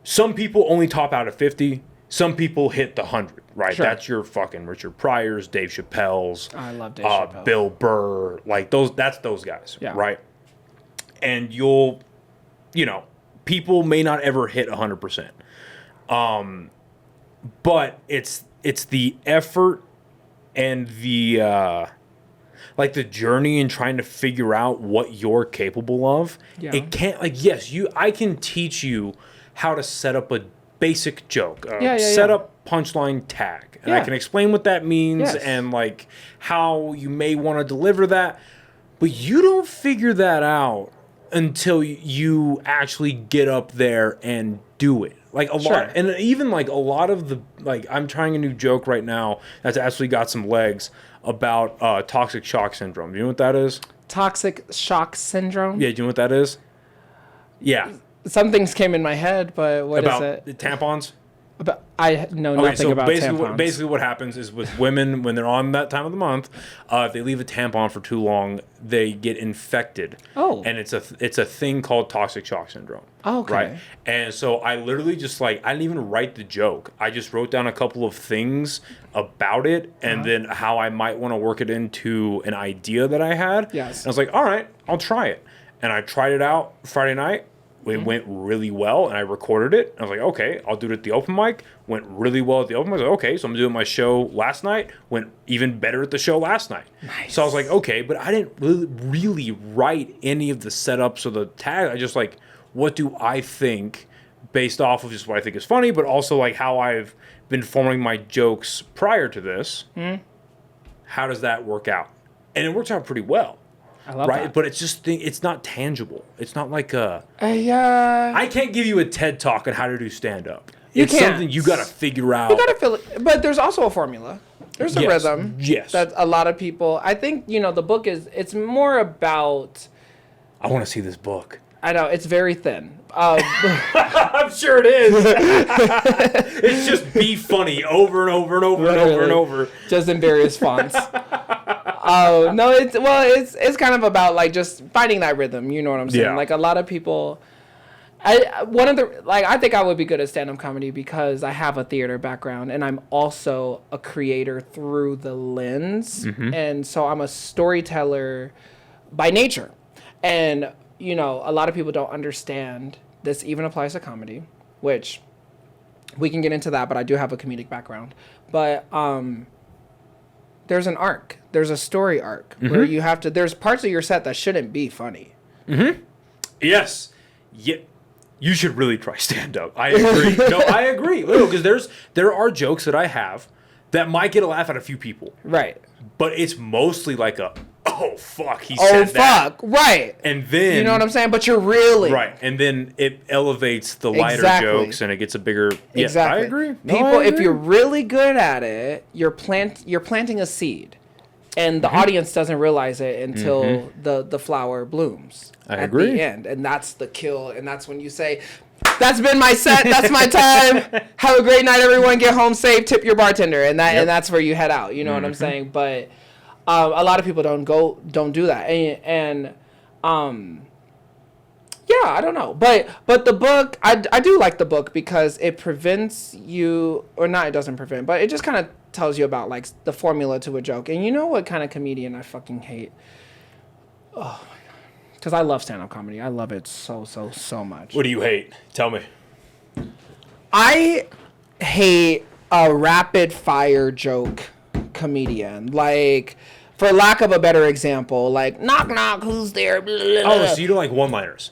Some people only top out at 50. Some people hit the 100, right? Sure. That's your fucking Richard Pryors, Dave Chappelle's, I love Dave Chappelle. Bill Burr, like those. That's those guys, Yeah. right? And people may not ever hit 100%, but it's the effort and the the journey and trying to figure out what you're capable of. Yeah. It can't I can teach you how to set up a basic joke, set up punchline tag, and I can explain what that means and like how you may want to deliver that, but you don't figure that out until you actually get up there and do it. Like a lot, and even like a lot of the I'm trying a new joke right now that's actually got some legs about toxic shock syndrome. Do you know what that is? Toxic shock syndrome? Yeah, do you know what that is? Yeah. Some things came in my head, but what is it? The tampons? But I know nothing about tampons. Basically what happens is with women, when they're on that time of the month, if they leave a tampon for too long, they get infected. Oh. And it's a thing called toxic shock syndrome. Oh, okay. Right? And so I literally just I didn't even write the joke. I just wrote down a couple of things about it and then how I might want to work it into an idea that I had. Yes. And I was like, all right, I'll try it. And I tried it out Friday night. It went really well, and I recorded it. I was like, okay, I'll do it at the open mic. Went really well at the open mic. I was like, okay, so I'm doing my show last night. Went even better at the show last night. Nice. So I was like, okay, but I didn't really write any of the setups or the tag. I just what do I think based off of just what I think is funny, but also how I've been forming my jokes prior to this. How does that work out? And it works out pretty well. I love right, that. but it's not tangible. It's not like a. I can't give you a TED talk on how to do stand up. It's something you got to figure out. You got to feel it, but there's also a formula. There's a rhythm. Yes. That a lot of people. I think the book it's more about. I want to see this book. I know it's very thin. I'm sure it is. It's just be funny over and over and over and over and over. Just in various fonts. Oh no! It's kind of about just finding that rhythm. You know what I'm saying? Yeah. A lot of people. I think I would be good at stand-up comedy because I have a theater background and I'm also a creator through the lens, and so I'm a storyteller by nature, and a lot of people don't understand this. Even applies to comedy, which we can get into that. But I do have a comedic background, but there's an arc. There's a story arc where you have to. There's parts of your set that shouldn't be funny. Yes. Yeah. You should really try stand up. I agree. No, I agree. Because there are jokes that I have that might get a laugh at a few people. Right. But it's mostly oh fuck, he said that. Oh fuck, right. And then you know what I'm saying? But you're really right. And then it elevates the lighter jokes and it gets a bigger. Yeah, exactly. I agree. People, if you're really good at it, you're planting a seed, and the audience doesn't realize it until the flower blooms. I agree. At the end, and that's the kill, and that's when you say, "That's been my set. That's my time. Have a great night, everyone. Get home safe. Tip your bartender," and that's where you head out. You know what I'm saying? But a lot of people don't do that, and Yeah, I don't know, but the book, I do like the book because it prevents you, or not, it doesn't prevent, but it just kind of tells you about like the formula to a joke. And you know what kind of comedian I fucking hate? Oh, because I love stand-up comedy. I love it so much. What do you hate? Tell me. I hate a rapid fire joke comedian, like, for lack of a better example, like, knock knock, who's there? Blah, blah, blah. Oh, so you don't like one-liners?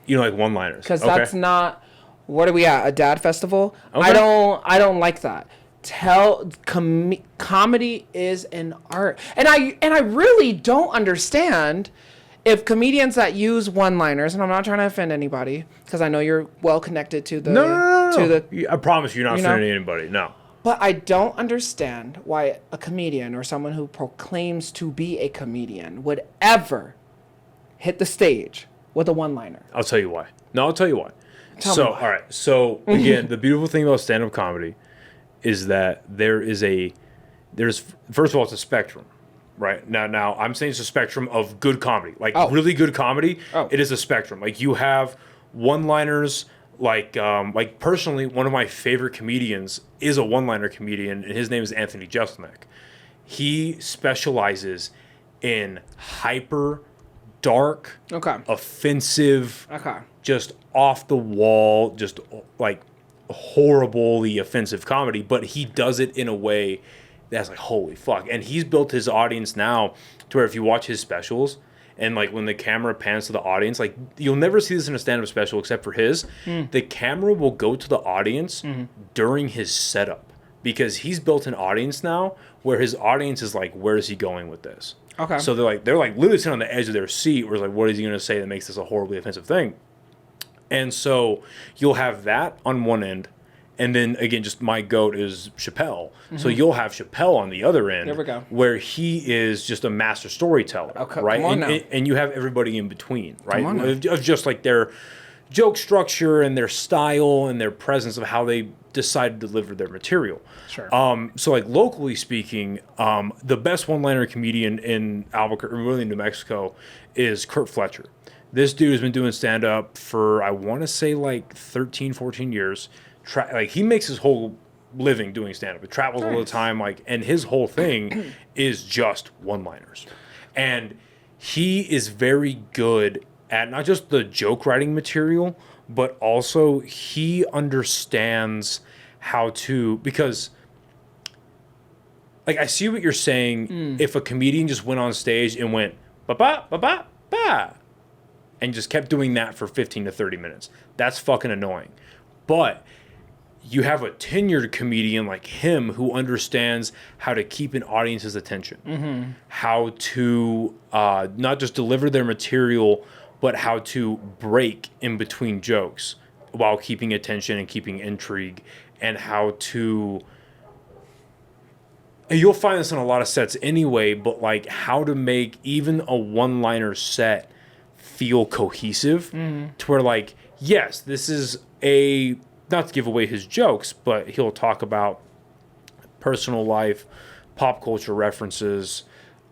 You don't like one-liners? Because that's not. What are we at? A dad festival? Okay. I don't like that. Comedy is an art, and I really don't understand if comedians that use one-liners, and I'm not trying to offend anybody because I know you're well connected to the No. I promise you're not offending anybody. No. But I don't understand why a comedian or someone who proclaims to be a comedian would ever hit the stage with a one-liner. I'll tell you why. No, I'll tell you why. Tell me why. All right. So again, the beautiful thing about stand-up comedy is that there's first of all, it's a spectrum, right? Now I'm saying it's a spectrum of good comedy, like really good comedy. It is a spectrum. Like you have one-liners. Like personally, one of my favorite comedians is a one-liner comedian, and his name is Anthony Jeselnik. He specializes in hyper dark, offensive, just off the wall, just like horribly offensive comedy, but he does it in a way that's like, holy fuck. And he's built his audience now to where if you watch his specials, and like when the camera pans to the audience, like you'll never see this in a stand-up special except for his. The camera will go to the audience during his setup because he's built an audience now where his audience is like, where is he going with this? Okay. So they're like literally sitting on the edge of their seat, where like, what is he going to say that makes this a horribly offensive thing? And so you'll have that on one end. And then again, just my goat is Chappelle. So you'll have Chappelle on the other end, there we go, where he is just a master storyteller, right? And you have everybody in between, right? Of just like their joke structure and their style and their presence of how they decide to deliver their material. Sure. So like locally speaking, the best one-liner comedian in Albuquerque, really New Mexico, is Kurt Fletcher. This dude has been doing stand-up for, I want to say like 13, 14 years. Like he makes his whole living doing stand-up. He travels all the time, like, and his whole thing is just one-liners. And he is very good at not just the joke writing material, but also he understands how to, because like I see what you're saying. If a comedian just went on stage and went ba ba ba ba ba and just kept doing that for 15 to 30 minutes, that's fucking annoying. But you have a tenured comedian like him who understands how to keep an audience's attention, how to not just deliver their material, but how to break in between jokes while keeping attention and keeping intrigue, and how to... And you'll find this in a lot of sets anyway, but like how to make even a one-liner set feel cohesive to where like, yes, this is a... not to give away his jokes, but he'll talk about personal life, pop culture references,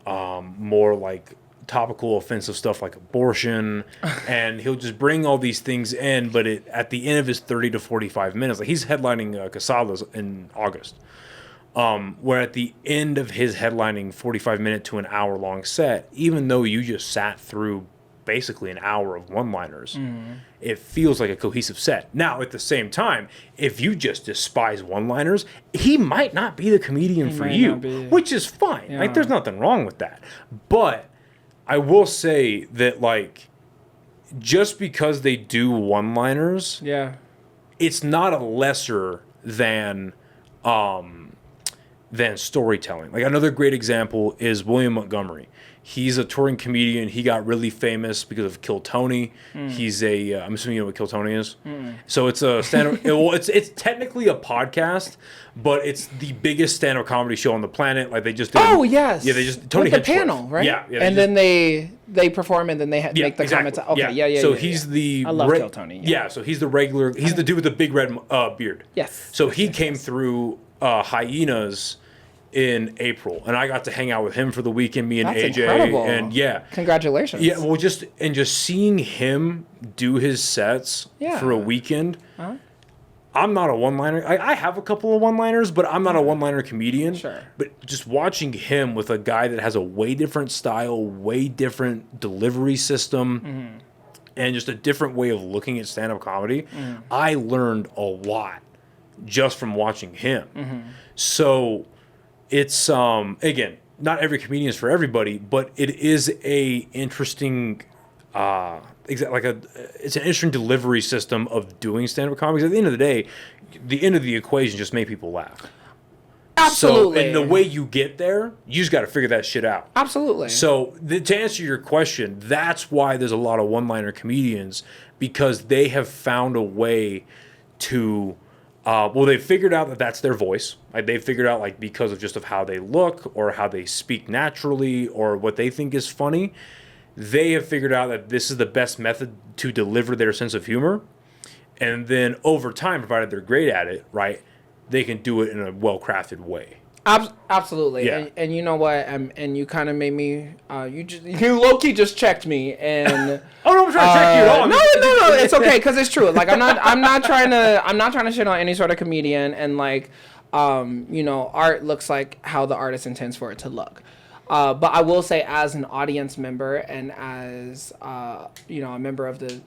more like topical, offensive stuff like abortion, and he'll just bring all these things in, but at the end of his 30 to 45 minutes, like he's headlining Casadas in August, where at the end of his headlining 45-minute to an hour-long set, even though you just sat through basically an hour of one-liners, it feels like a cohesive set. Now, at the same time, if you just despise one-liners, he might not be the comedian for you, which is fine. Yeah. Like, there's nothing wrong with that. But I will say that, like, just because they do one-liners, it's not a lesser than storytelling. Like, another great example is William Montgomery. He's a touring comedian. He got really famous because of Kill Tony. He's I'm assuming you know what Kill Tony is. So it's a stand-up. Well, it's technically a podcast, but it's the biggest stand-up comedy show on the planet. Like they just did. Oh yes. Yeah, they just Tony with the panel, right? Yeah. And then they perform and then they make the comments. Okay, yeah. So he's the. I love Kill Tony. Yeah. So he's the regular. He's the dude with the big red beard. Yes. So he came through Hyenas in April, and I got to hang out with him for the weekend. Me and That's AJ, incredible. and Congratulations. Yeah, well, just seeing him do his sets for a weekend. I'm not a one-liner. I have a couple of one-liners, but I'm not a one-liner comedian. Sure. But just watching him with a guy that has a way different style, way different delivery system, and just a different way of looking at stand-up comedy, I learned a lot just from watching him. So it's, again, not every comedian is for everybody, but it is a interesting... it's an interesting delivery system of doing stand-up comedy. 'Cause at the end of the day, the end of the equation just make people laugh. Absolutely. So, and the way you get there, you just got to figure that shit out. Absolutely. So to answer your question, that's why there's a lot of one-liner comedians, because they have found a way to, they've figured out that that's their voice. Like they've figured out, like, because of just of how they look or how they speak naturally or what they think is funny, they have figured out that this is the best method to deliver their sense of humor. And then over time, provided they're great at it, right, they can do it in a well-crafted way. Absolutely. Yeah. And you know what? And you kind of made me, you low-key just checked me. And Oh, no, I'm trying to check you at all. No, it's okay, because it's true. Like, I'm not trying to shit on any sort of comedian. And like, art looks like how the artist intends for it to look. But I will say, as an audience member and as a member of the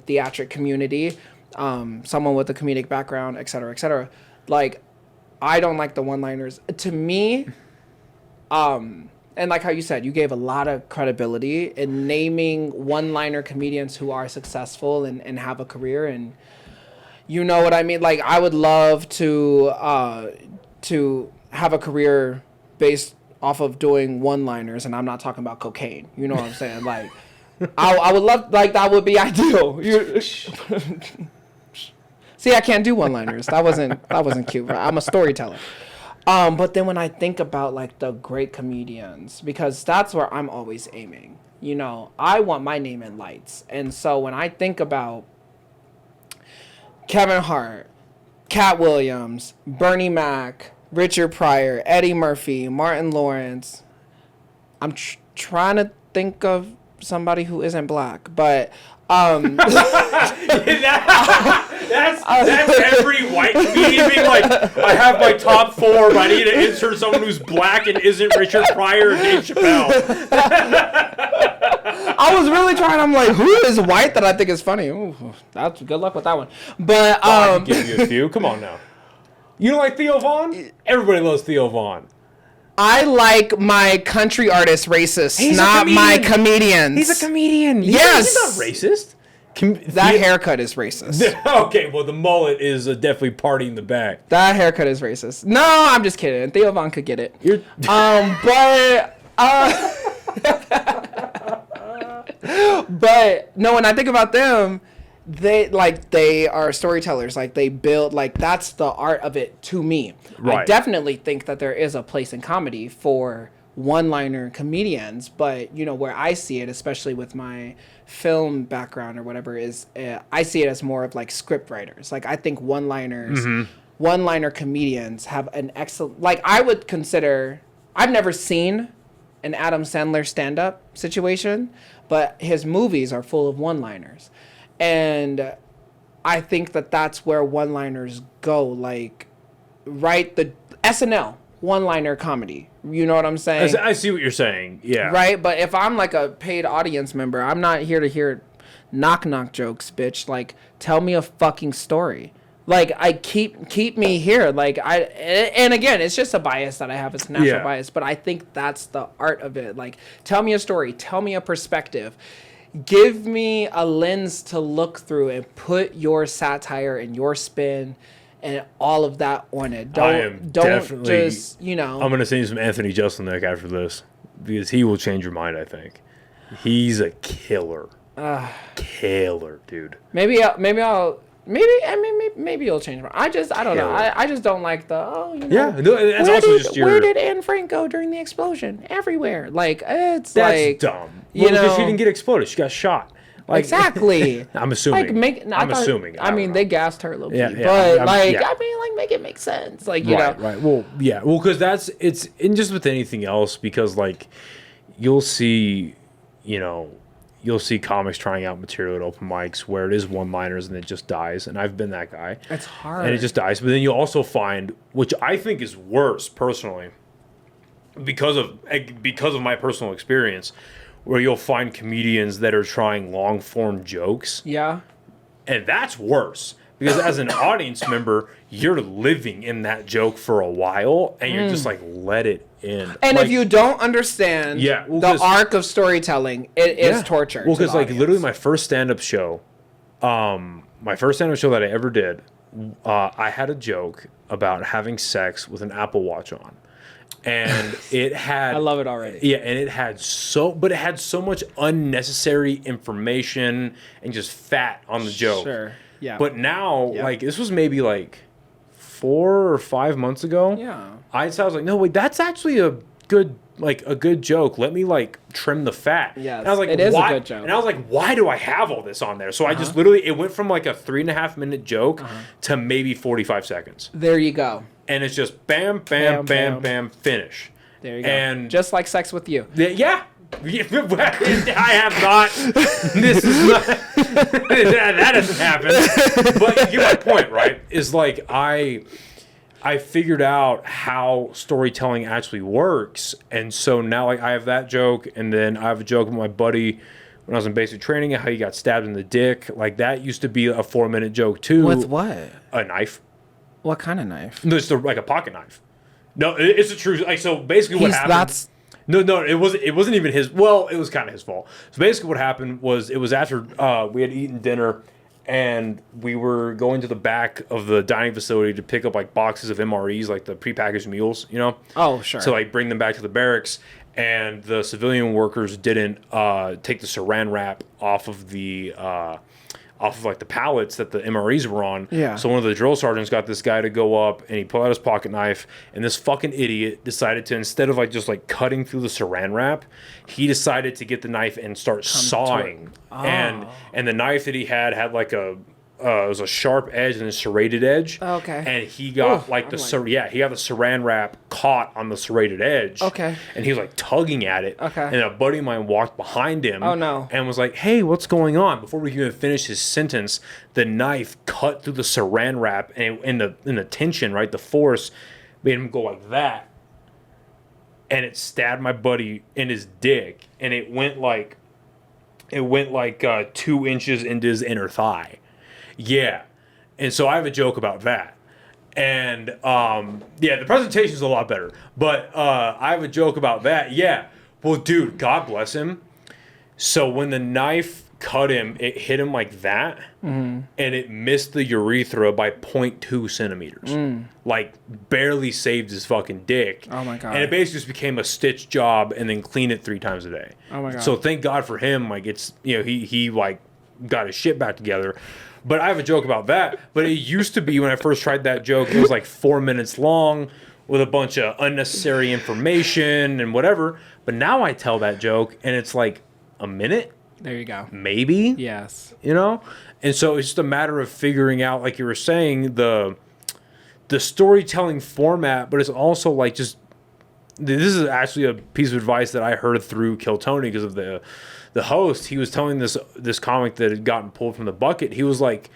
theatric community, someone with a comedic background, et cetera, like, I don't like the one-liners. To me, and like how you said, you gave a lot of credibility in naming one-liner comedians who are successful and have a career, and you know what I mean. Like, I would love to have a career based off of doing one-liners, and I'm not talking about cocaine. You know what I'm saying? Like, I would love, like, that would be ideal. See, I can't do one-liners. That wasn't cute. Right? I'm a storyteller. But then when I think about, like, the great comedians, because that's where I'm always aiming. You know, I want my name in lights. And so when I think about Kevin Hart, Cat Williams, Bernie Mac, Richard Pryor, Eddie Murphy, Martin Lawrence. I'm trying to think of somebody who isn't black, but that's every white comedian being like, I have my top 4, but I need to insert someone who's black and isn't Richard Pryor or Dave Chappelle. I was really trying. I'm like, who is white that I think is funny? Ooh, that's good luck with that one. But I can give you a few. Come on now. You don't like Theo Von? Everybody loves Theo Von. I like my country artist racists, not my comedians. He's a comedian. Yes. He's not racist. That haircut is racist. Okay, well, the mullet is definitely partying the back. That haircut is racist. No, I'm just kidding. Theo Von could get it. But no, when I think about them, they are storytellers. Like, they build, like, that's the art of it to me. Right. I definitely think that there is a place in comedy for one-liner comedians, but where I see it, especially with my film background or whatever, is I see it as more of like script writers. Like, I think one-liner comedians have an excellent, like, I would consider, I've never seen an Adam Sandler stand-up situation, but his movies are full of one-liners. And I think that that's where one-liners go. Like, right, the SNL, one-liner comedy. You know what I'm saying? I see what you're saying, yeah. Right, but if I'm like a paid audience member, I'm not here to hear knock-knock jokes, bitch. Like, tell me a fucking story. Like, I keep me here. Like, and again, it's just a bias that I have. It's a natural bias, but I think that's the art of it. Like, tell me a story. Tell me a perspective. Give me a lens to look through and put your satire and your spin and all of that on it. Don't just, I'm going to send you some Anthony Jeselnik after this, because he will change your mind, I think. He's a killer. Killer, dude. Maybe you'll change my. I don't know. I just don't like the that's also just where did Anne Frank go during the explosion? Everywhere. Like, it's that's dumb. Well, because she didn't get exploded, she got shot. Like, exactly. I'm assuming. I'm assuming. I mean, they gassed her a little bit, Yeah, but yeah. I mean, like, make it make sense. Like, you know. Right. Well, yeah. Well, because it's in just with anything else, because like you'll see, you know, you'll see comics trying out material at open mics where it is one-liners and it just dies. And I've been that guy. It's hard. And it just dies. But then you'll also find, which I think is worse personally, because of my personal experience, where you'll find comedians that are trying long-form jokes. Yeah. And that's worse. Because as an audience member, you're living in that joke for a while, and you're just like, let it in. And like, if you don't understand the arc of storytelling, it is torture. Well, because like literally my first stand-up show that I ever did, I had a joke about having sex with an Apple Watch on. And it had I love it already. Yeah, and it had so much unnecessary information and just fat on the joke. Sure. Yeah. But now, like, this was maybe like 4 or 5 months ago. Yeah. I was like, no, wait, that's actually a good joke. Let me like trim the fat. Yeah. And I was like, it is why? a good joke. And I was like, why do I have all this on there? So I just literally, it went from like a 3.5 minute joke to maybe 45 seconds. There you go. And it's just bam, bam, bam, bam, finish. There you go. And just like sex with you. Yeah. I have not. This is not. That doesn't happen. But you get my point, right? Is like I figured out how storytelling actually works, and so now like I have that joke, and then I have a joke with my buddy when I was in basic training, how he got stabbed in the dick. Like that used to be a 4-minute joke too. With what? A knife. What kind of knife? No, it's like a pocket knife. No, it's a true. Like so, basically, what happened? No, it wasn't even his. Well, it was kind of his fault. So basically, what happened was it was after we had eaten dinner, and we were going to the back of the dining facility to pick up like boxes of MREs, like the prepackaged meals, you know. Oh, sure. So like bring them back to the barracks, and the civilian workers didn't take the saran wrap off of the. Off of like the pallets that the MREs were on. Yeah. So one of the drill sergeants got this guy to go up and he pulled out his pocket knife, and this fucking idiot decided to, instead of like just like cutting through the saran wrap, he decided to get the knife and start sawing. And the knife that he had like it was a sharp edge and a serrated edge. Okay. And he got he got the saran wrap caught on the serrated edge. Okay. And he was like tugging at it. Okay. And a buddy of mine walked behind him. Oh no. And was like, "Hey, what's going on?" Before we could even finish his sentence, the knife cut through the saran wrap, and in the tension, right, the force made him go like that. And it stabbed my buddy in his dick, and it went like 2 inches into his inner thigh. Yeah. And so I have a joke about that. And, the presentation's a lot better. But I have a joke about that. Yeah. Well, dude, God bless him. So when the knife cut him, it hit him like that. Mm-hmm. And it missed the urethra by 0.2 centimeters. Like, barely saved his fucking dick. Oh, my God. And it basically just became a stitch job and then clean it 3 times a day. Oh, my God. So thank God for him. Like, it's, you know, he like, got his shit back together. But I have a joke about that. But it used to be when I first tried that joke, it was like 4 minutes long with a bunch of unnecessary information and whatever. But now I tell that joke and it's like a minute. There you go. Maybe. Yes. You know? And so it's just a matter of figuring out, like you were saying, the storytelling format, but it's also like just, this is actually a piece of advice that I heard through Kill Tony because of the host. He was telling this comic that had gotten pulled from the bucket. He was like,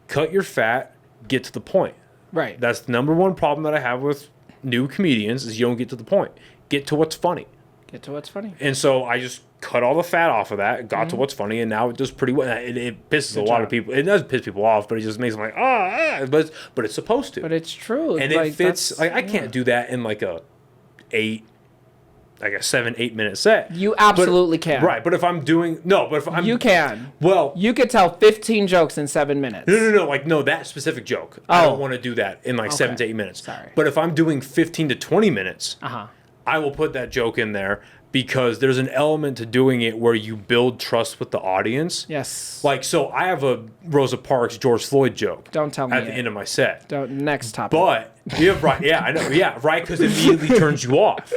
cut your fat, get to the point. Right. That's the number one problem that I have with new comedians is you don't get to the point. Get to what's funny. Get to what's funny. And so I just cut all the fat off of that, got to what's funny, and now it does pretty well. It pisses a lot of people. It does piss people off, but it just makes them like, but it's supposed to. But it's true. And like, it fits. Like I can't do that in like a 7-8 minute set. You absolutely can. Right, but if I'm doing you can. Well, you could tell 15 jokes in 7 minutes. No, that specific joke. I don't want to do that in like 7 to 8 minutes. Sorry. But if I'm doing 15 to 20 minutes, I will put that joke in there because there's an element to doing it where you build trust with the audience. Yes. Like, so I have a Rosa Parks George Floyd joke. Don't tell me at the end of my set. Next topic. But Yeah, right. Yeah, I know. Yeah, right. Because it immediately turns you off.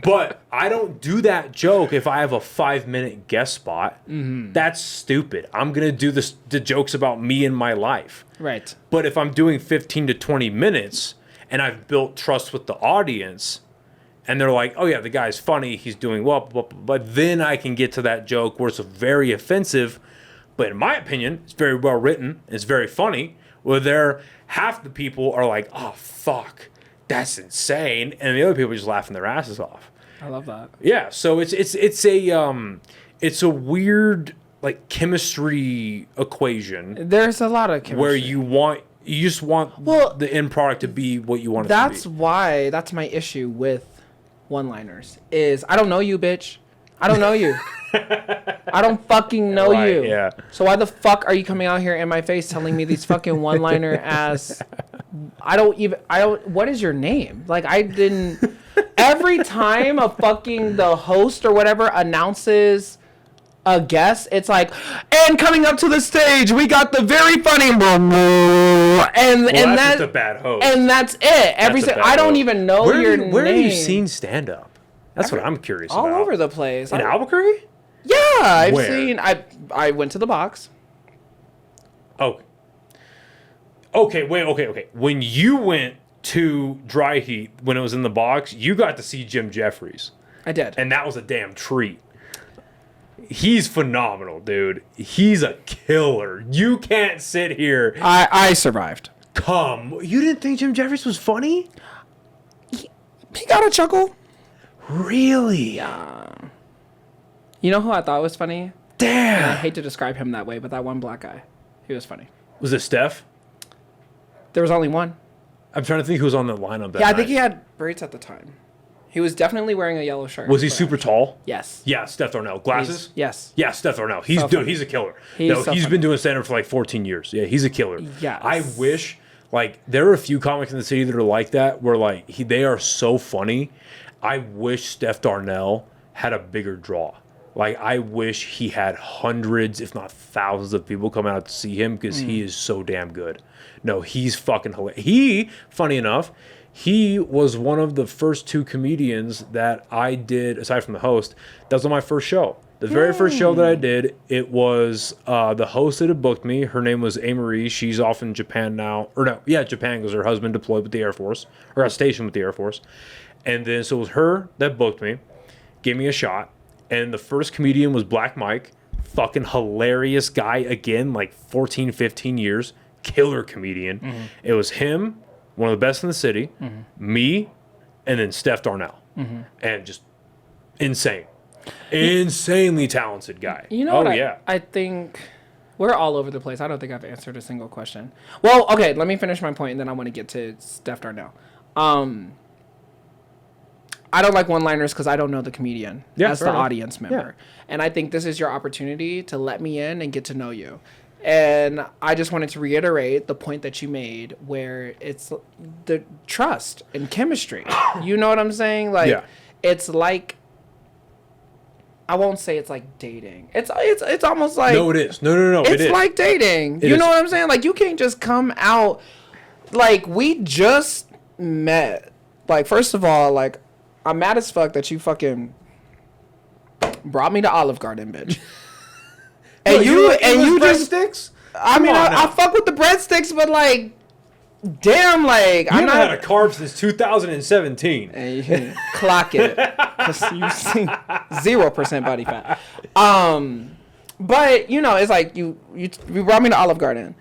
But I don't do that joke if I have a 5-minute guest spot. That's stupid. I'm gonna do the jokes about me and my life. Right. But if I'm doing 15 to 20 minutes and I've built trust with the audience, and they're like, "Oh yeah, the guy's funny. He's doing well," but then I can get to that joke where it's very offensive. But in my opinion, it's very well written. It's very funny. Where half the people are like, "Oh fuck, that's insane," and the other people are just laughing their asses off. I love that. Yeah, so it's a weird like chemistry equation There's a lot of chemistry. where you just want the end product to be what you want it to be. That's why that's my issue with one-liners is I don't know you, bitch. I don't know you. I don't fucking know you. Yeah. So why the fuck are you coming out here in my face telling me these fucking one-liner ass? What is your name? Like I didn't. Every time the host or whatever announces a guest, it's like, and coming up to the stage, we got the very funny, and that's just a bad host. And that's it. I don't even know your name. Where have you seen stand up? That's what I'm curious about. All over the place. In Albuquerque? Yeah, I've Where? seen. I went to the box. Oh. Okay, wait, okay. When you went to Dry Heat, when it was in the box, you got to see Jim Jeffries. I did. And that was a damn treat. He's phenomenal, dude. He's a killer. You can't sit here. I survived. You didn't think Jim Jeffries was funny? He got a chuckle. Really? Yeah. You know who I thought was funny? Damn. And I hate to describe him that way, but that one black guy. He was funny. Was it Steph? There was only one. I'm trying to think who was on the lineup that Yeah, I night. think he had braids at the time. He was definitely wearing a yellow shirt. Was he super tall? Yes. Yeah, Steph Darnell. Glasses? Yes. Yeah, Steph Darnell. He's a killer. He's been doing stand-up for like 14 years. Yeah, he's a killer. Yes. I wish, like, there are a few comics in the city that are like that, where, like, they are so funny. I wish Steph Darnell had a bigger draw. Like, I wish he had hundreds, if not thousands of people come out to see him because he is so damn good. No, he's fucking hilarious. Funny enough, he was one of the first 2 comedians that I did, aside from the host, that was on my first show. The very first show that I did, it was the host that had booked me. Her name was A-Marie. She's off in Japan now. Japan, because her husband deployed with the Air Force, or got stationed with the Air Force. And then, so it was her that booked me, gave me a shot. And the first comedian was Black Mike. Fucking hilarious guy again, like 14, 15 years. Killer comedian. Mm-hmm. It was him, one of the best in the city, me, and then Steph Darnell. And just insane. Insanely talented guy. You know what I think we're all over the place. I don't think I've answered a single question. Well, okay, let me finish my point and then I want to get to Steph Darnell. I don't like one-liners because I don't know the comedian as the audience member. Yeah. And I think this is your opportunity to let me in and get to know you. And I just wanted to reiterate the point that you made where it's the trust and chemistry. You know what I'm saying? Like, it's like, I won't say it's like dating. It's almost like... No, it is. No, it's like dating. You know what I'm saying? Like, you can't just come out... Like, we just met. Like, first of all, like, I'm mad as fuck that you fucking brought me to Olive Garden, bitch. And you just breadsticks? I mean, I fuck with the breadsticks, but like, damn, like I'm not had a carb since 2017. And clock it, cause you see 0% body fat. But you know, it's like you brought me to Olive Garden.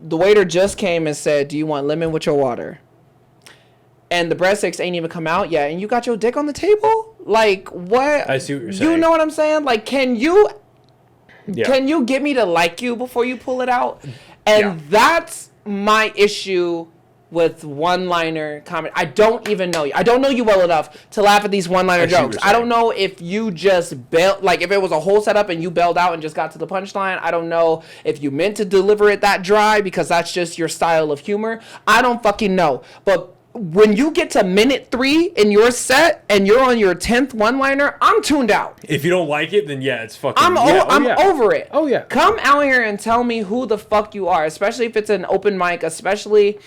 The waiter just came and said, "Do you want lemon with your water?" And the breadsticks ain't even come out yet, and you got your dick on the table? Like, what? I see what you're saying. You know what I'm saying? Like, can you get me to like you before you pull it out? And that's my issue with one-liner comedy. I don't even know you. I don't know you well enough to laugh at these one-liner jokes. I don't know if you just bailed, like if it was a whole setup and you bailed out and just got to the punchline. I don't know if you meant to deliver it that dry because that's just your style of humor. I don't fucking know. But when you get to minute 3 in your set and you're on your 10th one-liner, I'm tuned out. If you don't like it, then it's fucking... I'm over it. Oh, yeah. Come out here and tell me who the fuck you are, especially if it's an open mic, especially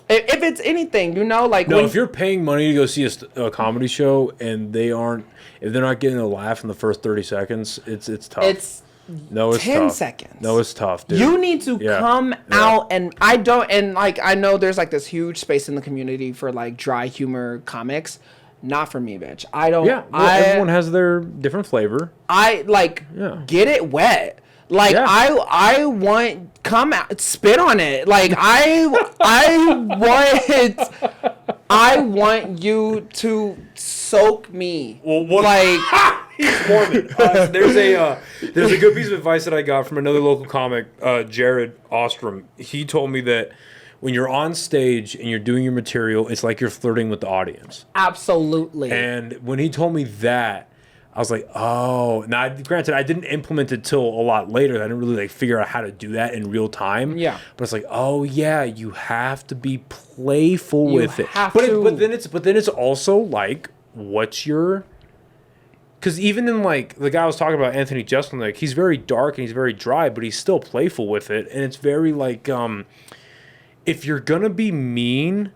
If it's anything, you know, like no, if you're paying money to go see a comedy show and if they're not getting a laugh in the first 30 seconds, it's tough. it's no, it's 10 tough. seconds. No, it's tough, dude. You need to come out, and like I know there's like this huge space in the community for like dry humor comics. Not for me, bitch. I don't. Yeah, well, everyone has their different flavor. I like get it wet. Like I want come out, spit on it. Like I want you to soak me. Well, what? Like He's Mormon. There's a good piece of advice that I got from another local comic, Jared Ostrom. He told me that when you're on stage and you're doing your material, it's like you're flirting with the audience. absolutely. And when he told me that, I was like, oh. Now, granted, I didn't implement it till a lot later. I didn't really like figure out how to do that in real time. Yeah. But it's like, oh yeah, you have to be playful with it. But then it's also like, what's your? Because even in like the guy I was talking about, Anthony Jeselnik, like he's very dark and he's very dry, but he's still playful with it, and it's very like, if you're gonna be mean,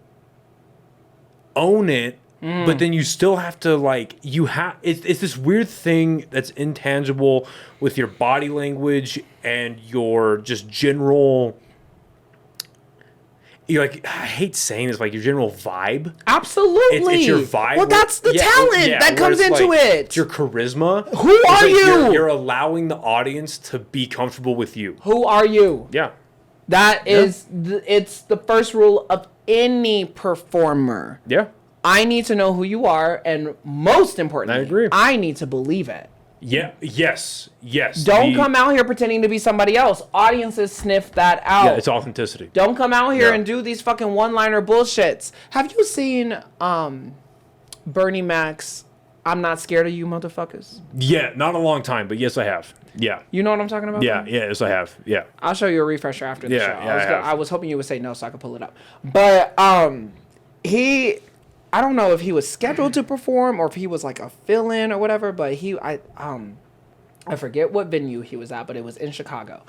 own it. But then you still have to like it's this weird thing that's intangible with your body language and your just general. You like I hate saying this, like your general vibe. Absolutely, it's your vibe. Well, that's the talent that comes into like, it. It's your charisma. Who are like you? You're allowing the audience to be comfortable with you. Who are you? Yeah, That is it's the first rule of any performer. yeah. I need to know who you are, and most importantly, I agree. I need to believe it. Yeah. Yes. Don't come out here pretending to be somebody else. Audiences sniff that out. Yeah, it's authenticity. Don't come out here and do these fucking one-liner bullshits. Have you seen Bernie Mac's I'm Not Scared of You Motherfuckers? Yeah, not a long time, but yes, I have. Yeah. You know what I'm talking about? Yeah, yes, I have. Yeah. I'll show you a refresher after the show. Yeah, I was hoping you would say no so I could pull it up. But I don't know if he was scheduled to perform or if he was like a fill-in or whatever, but I forget what venue he was at, but it was in Chicago.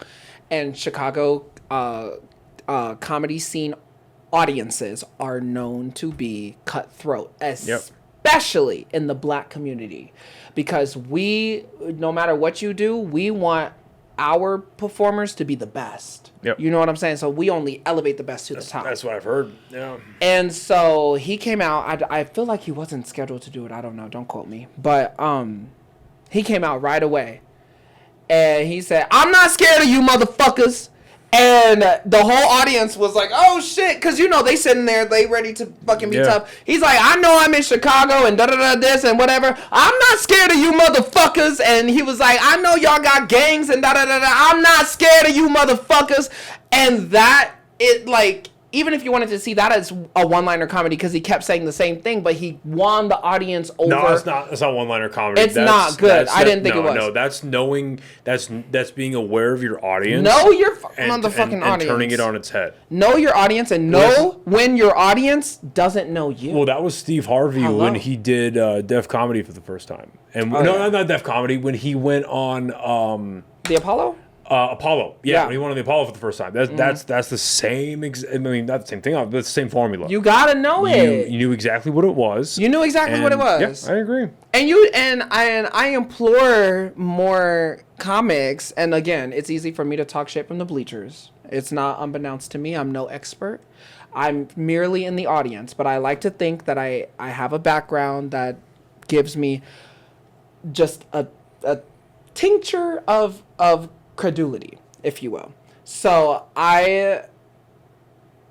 And Chicago comedy scene audiences are known to be cutthroat, especially in the black community. Because no matter what you do, we want our performers to be the best. Yep. You know what I'm saying? So we only elevate the best to the top. That's what I've heard. Yeah. And so he came out. I feel like he wasn't scheduled to do it. I don't know. Don't quote me. But he came out right away. And he said, I'm not scared of you motherfuckers. And the whole audience was like, oh shit. Because, you know, they sitting there. They ready to fucking be tough. He's like, I know I'm in Chicago and da-da-da this and whatever. I'm not scared of you motherfuckers. And he was like, I know y'all got gangs and da-da-da-da. I'm not scared of you motherfuckers. And even if you wanted to see that as a one-liner comedy, because he kept saying the same thing, but he won the audience over. No, it's not. It's not one-liner comedy. It's not good. I didn't think it was. No, that's knowing. That's being aware of your audience. Know your and audience. And turning it on its head. Know your audience and know when your audience doesn't know you. Well, that was Steve Harvey when he did Def Comedy for the first time. And not Def Comedy. When he went on the Apollo. Apollo, when he won on the Apollo for the first time. That's the same. I mean, not the same thing, but it's the same formula. You gotta know it. You knew exactly what it was. You knew exactly what it was. Yeah, I agree. And I implore more comics. And again, it's easy for me to talk shit from the bleachers. It's not unbeknownst to me. I'm no expert. I'm merely in the audience. But I like to think that I have a background that gives me just a tincture of credulity, if you will. So I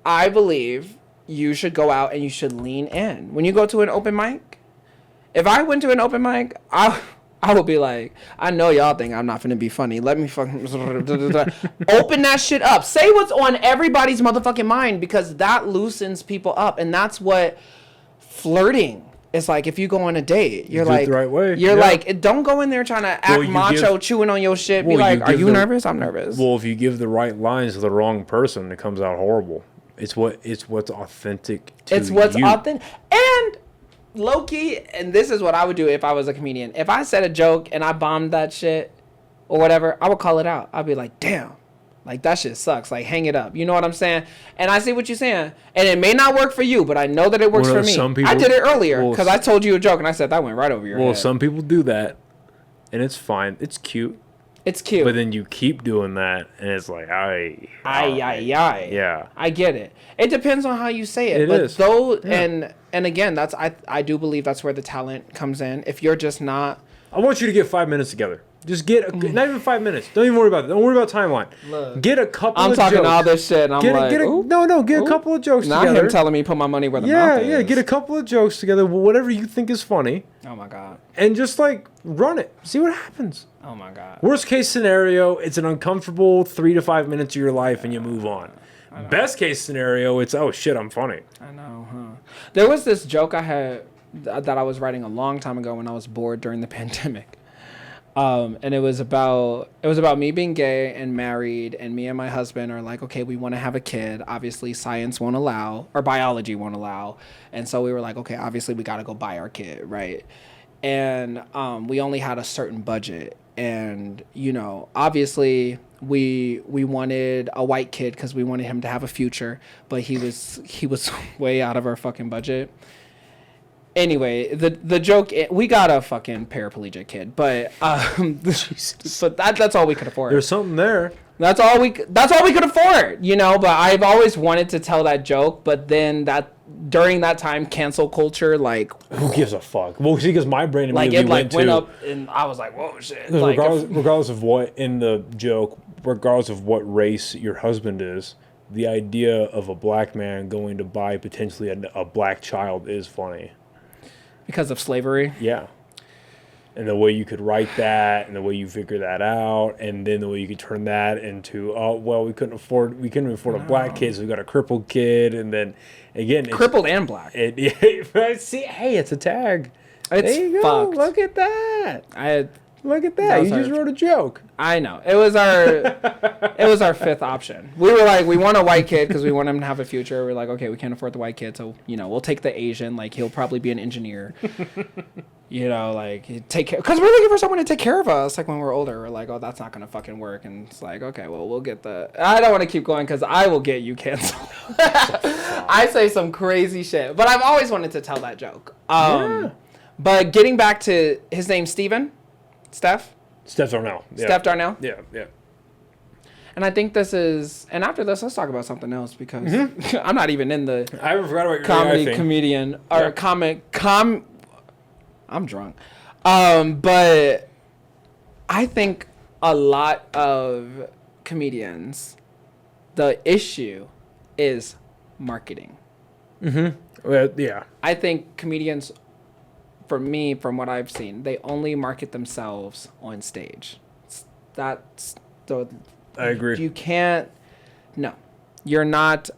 believe you should go out and you should lean in. When you go to an open mic, if I went to an open mic, I would be like, I know y'all think I'm not finna be funny. Let me fucking open that shit up. Say what's on everybody's motherfucking mind, because that loosens people up, and that's what flirting. It's like if you go on a date, you're like, the right way. You're like, don't go in there trying to act macho, chewing on your shit. Be like, are you nervous? I'm nervous. Well, if you give the right lines to the wrong person, it comes out horrible. It's what's authentic to you. It's what's authentic. And low key, and this is what I would do if I was a comedian. If I said a joke and I bombed that shit or whatever, I would call it out. I'd be like, damn, Like, that shit sucks. Like, hang it up. You know what I'm saying? And I see what you're saying. And it may not work for you, but I know that it works for me. Some people, I did it earlier because I told you a joke and I said that went right over your head. Well, some people do that, and it's fine. It's cute. It's cute. But then you keep doing that, and it's like, yeah. I get it. It depends on how you say it. It but is. Though, yeah. And again, that's I do believe that's where the talent comes in. If you're just not... I want you to get 5 minutes together. Just get, not even 5 minutes. Don't even worry about it. Don't worry about timeline. Look, get a couple of jokes. I'm talking all this shit, and I'm get a couple of jokes together. Not him telling me put my money where the mouth is. Yeah, get a couple of jokes together, whatever you think is funny. Oh, my God. And just, like, run it. See what happens. Oh, my God. Worst case scenario, it's an uncomfortable 3 to 5 minutes of your life, and you move on. Best case scenario, it's, oh, shit, I'm funny. I know, huh? There was this joke I had that I was writing a long time ago when I was bored during the pandemic. And it was about me being gay and married, and me and my husband are like, okay, we want to have a kid. Obviously, science won't allow, or biology won't allow. And so we were like, okay, obviously we got to go buy our kid, right? And we only had a certain budget. And, you know, obviously we wanted a white kid because we wanted him to have a future, but he was way out of our fucking budget. Anyway, the joke, we got a fucking paraplegic kid, but but that's all we could afford. There's something there. That's all we could afford, you know. But I've always wanted to tell that joke, but then during that time, cancel culture, like, who gives a fuck? Well, see, because my brain immediately went up, and I was like, whoa, shit. Like, regardless of what in the joke, regardless of what race your husband is, the idea of a black man going to buy potentially a black child is funny. Because of slavery? Yeah. And the way you could write that, and the way you figure that out, and then the way you could turn that into, oh, well, we couldn't afford a black kid, so we got a crippled kid, and then, again... Crippled and black. See, hey, it's a tag. It's there you go. Fucked. Look at that. Look at that. That you just wrote a joke. I know. It was our fifth option. We were like, we want a white kid because we want him to have a future. We're like, okay, we can't afford the white kid, so, you know, we'll take the Asian. Like, he'll probably be an engineer. You know, like, take care. Because we're looking for someone to take care of us, like, when we're older. We're like, oh, that's not going to fucking work. And it's like, okay, well, we'll get I don't want to keep going because I will get you canceled. I say some crazy shit. But I've always wanted to tell that joke. Yeah. But getting back to his name, Steph Darnell. Yeah. Steph Darnell? Yeah. And I think and after this, let's talk about something else because I'm not even in the I haven't forgot about your comedy comedian or I'm drunk. But I think a lot of comedians, the issue is marketing. Well, yeah. I think comedians, for me, from what I've seen, they only market themselves on stage. That's the... I agree. You can't... No. You're not...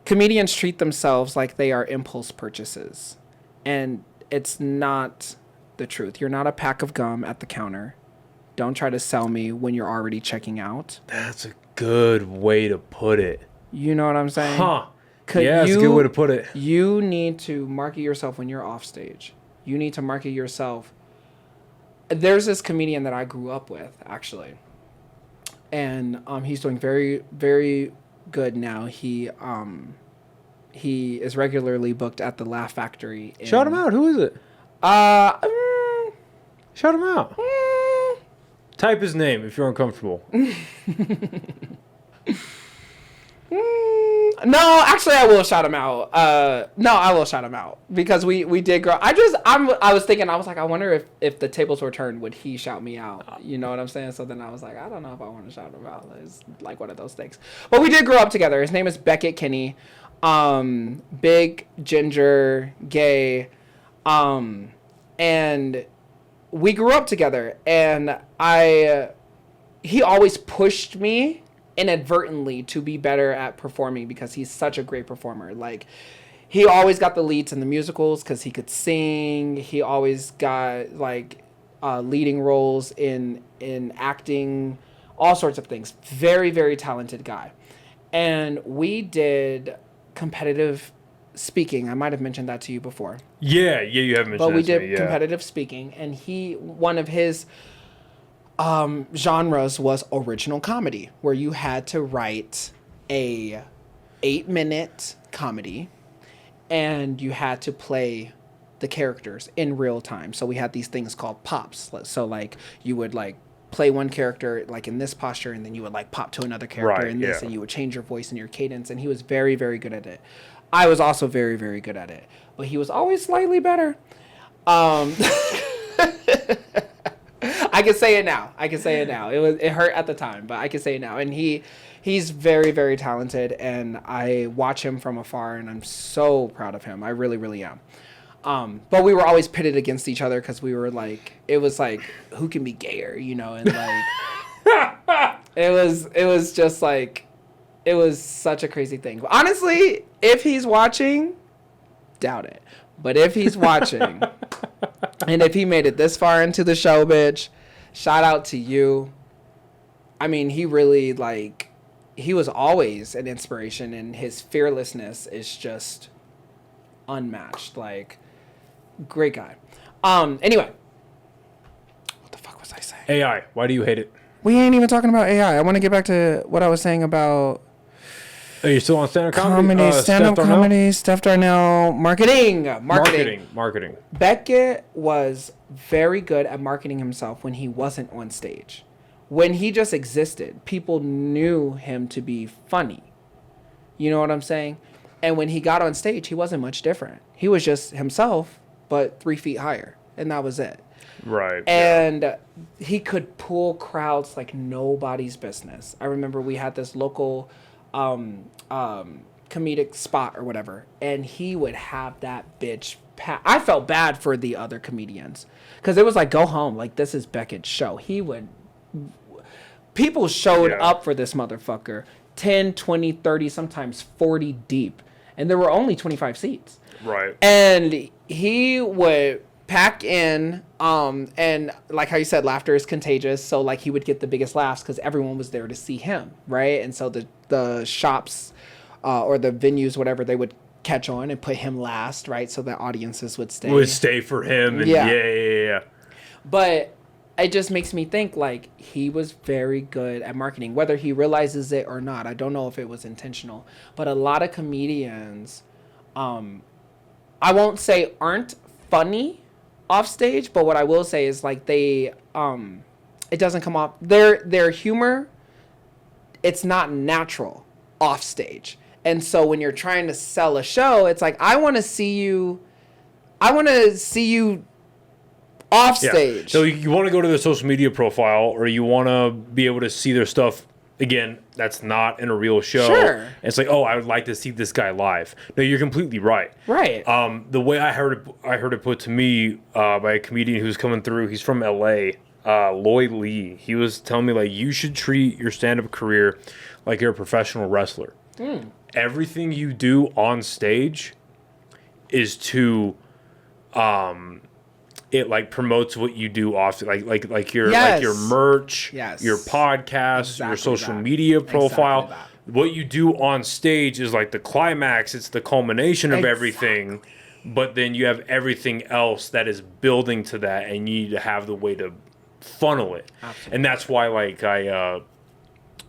comedians treat themselves like they are impulse purchases. And it's not the truth. You're not a pack of gum at the counter. Don't try to sell me when you're already checking out. That's a good way to put it. You know what I'm saying? Huh. Yeah, that's a good way to put it. You need to market yourself when you're off stage. You need to market yourself. There's this comedian that I grew up with, actually. And he's doing very, very good now. He is regularly booked at the Laugh Factory. Shout him out. Who is it? Shout him out. Type his name if you're uncomfortable. No, actually, I will shout him out. I will shout him out because we did grow. I was thinking, I was like, I wonder if the tables were turned, would he shout me out? You know what I'm saying? So then I was like, I don't know if I want to shout him out. It's like one of those things. But we did grow up together. His name is Beckett Kinney. Big, ginger, gay, and we grew up together. And he always pushed me inadvertently to be better at performing because he's such a great performer. Like, he always got the leads in the musicals because he could sing. He always got leading roles in acting, all sorts of things. Very, very talented guy. And we did competitive speaking. I might have mentioned that to you before. Yeah, you have mentioned that to me. But we did competitive speaking, and one of his genres was original comedy, where you had to write a 8-minute comedy and you had to play the characters in real time. So we had these things called pops. So like you would like play one character like in this posture, and then you would like pop to another character in this, and you would change your voice and your cadence. And he was very, very good at it. I was also very, very good at it, but he was always slightly better. I can say it now. It hurt at the time, but I can say it now. And he's very, very talented, and I watch him from afar, and I'm so proud of him. I really, really am. But we were always pitted against each other because we were like, it was like, who can be gayer, you know? And like, it was just like, it was such a crazy thing. Honestly, if he's watching, doubt it. But if he's watching, and if he made it this far into the show, bitch, shout out to you. I mean, he really, like, he was always an inspiration, and his fearlessness is just unmatched. Like, great guy. Anyway, what the fuck was I saying? AI. Why do you hate it? We ain't even talking about AI. I want to get back to what I was saying about... Are you still on stand-up comedy? Stand-up comedy, Steph Darnell, marketing. Beckett was very good at marketing himself when he wasn't on stage. When he just existed, people knew him to be funny. You know what I'm saying? And when he got on stage, he wasn't much different. He was just himself, but 3 feet higher. And that was it. Right. And he could pull crowds like nobody's business. I remember we had this local... comedic spot or whatever, and he would have that bitch I felt bad for the other comedians because it was like, go home, like this is Beckett's show. People showed up for this motherfucker 10, 20, 30, sometimes 40 deep, and there were only 25 seats, right? And he would pack in, and like how you said, laughter is contagious, so like he would get the biggest laughs because everyone was there to see him, right? And so the shops or the venues, whatever, they would catch on and put him last, right? So the audiences would stay for him. And yeah. But it just makes me think like he was very good at marketing, whether he realizes it or not. I don't know if it was intentional, but a lot of comedians, I won't say aren't funny off stage, but what I will say is like they, it doesn't come off, their humor, it's not natural off stage. And so when you're trying to sell a show, it's like, I want to see you off stage. So you want to go to their social media profile, or you want to be able to see their stuff. Again, that's not in a real show. Sure. And it's like, oh, I would like to see this guy live. No, you're completely right. Right. The way I heard it put to me by a comedian who's coming through. He's from L.A. Lloyd Lee. He was telling me like, you should treat your stand-up career like you're a professional wrestler. Everything you do on stage is to, it like promotes what you do off, like your merch, your podcast, your social media profile. What you do on stage is like the climax. It's the culmination of everything, but then you have everything else that is building to that, and you need to have the way to funnel it. Absolutely. And that's why like I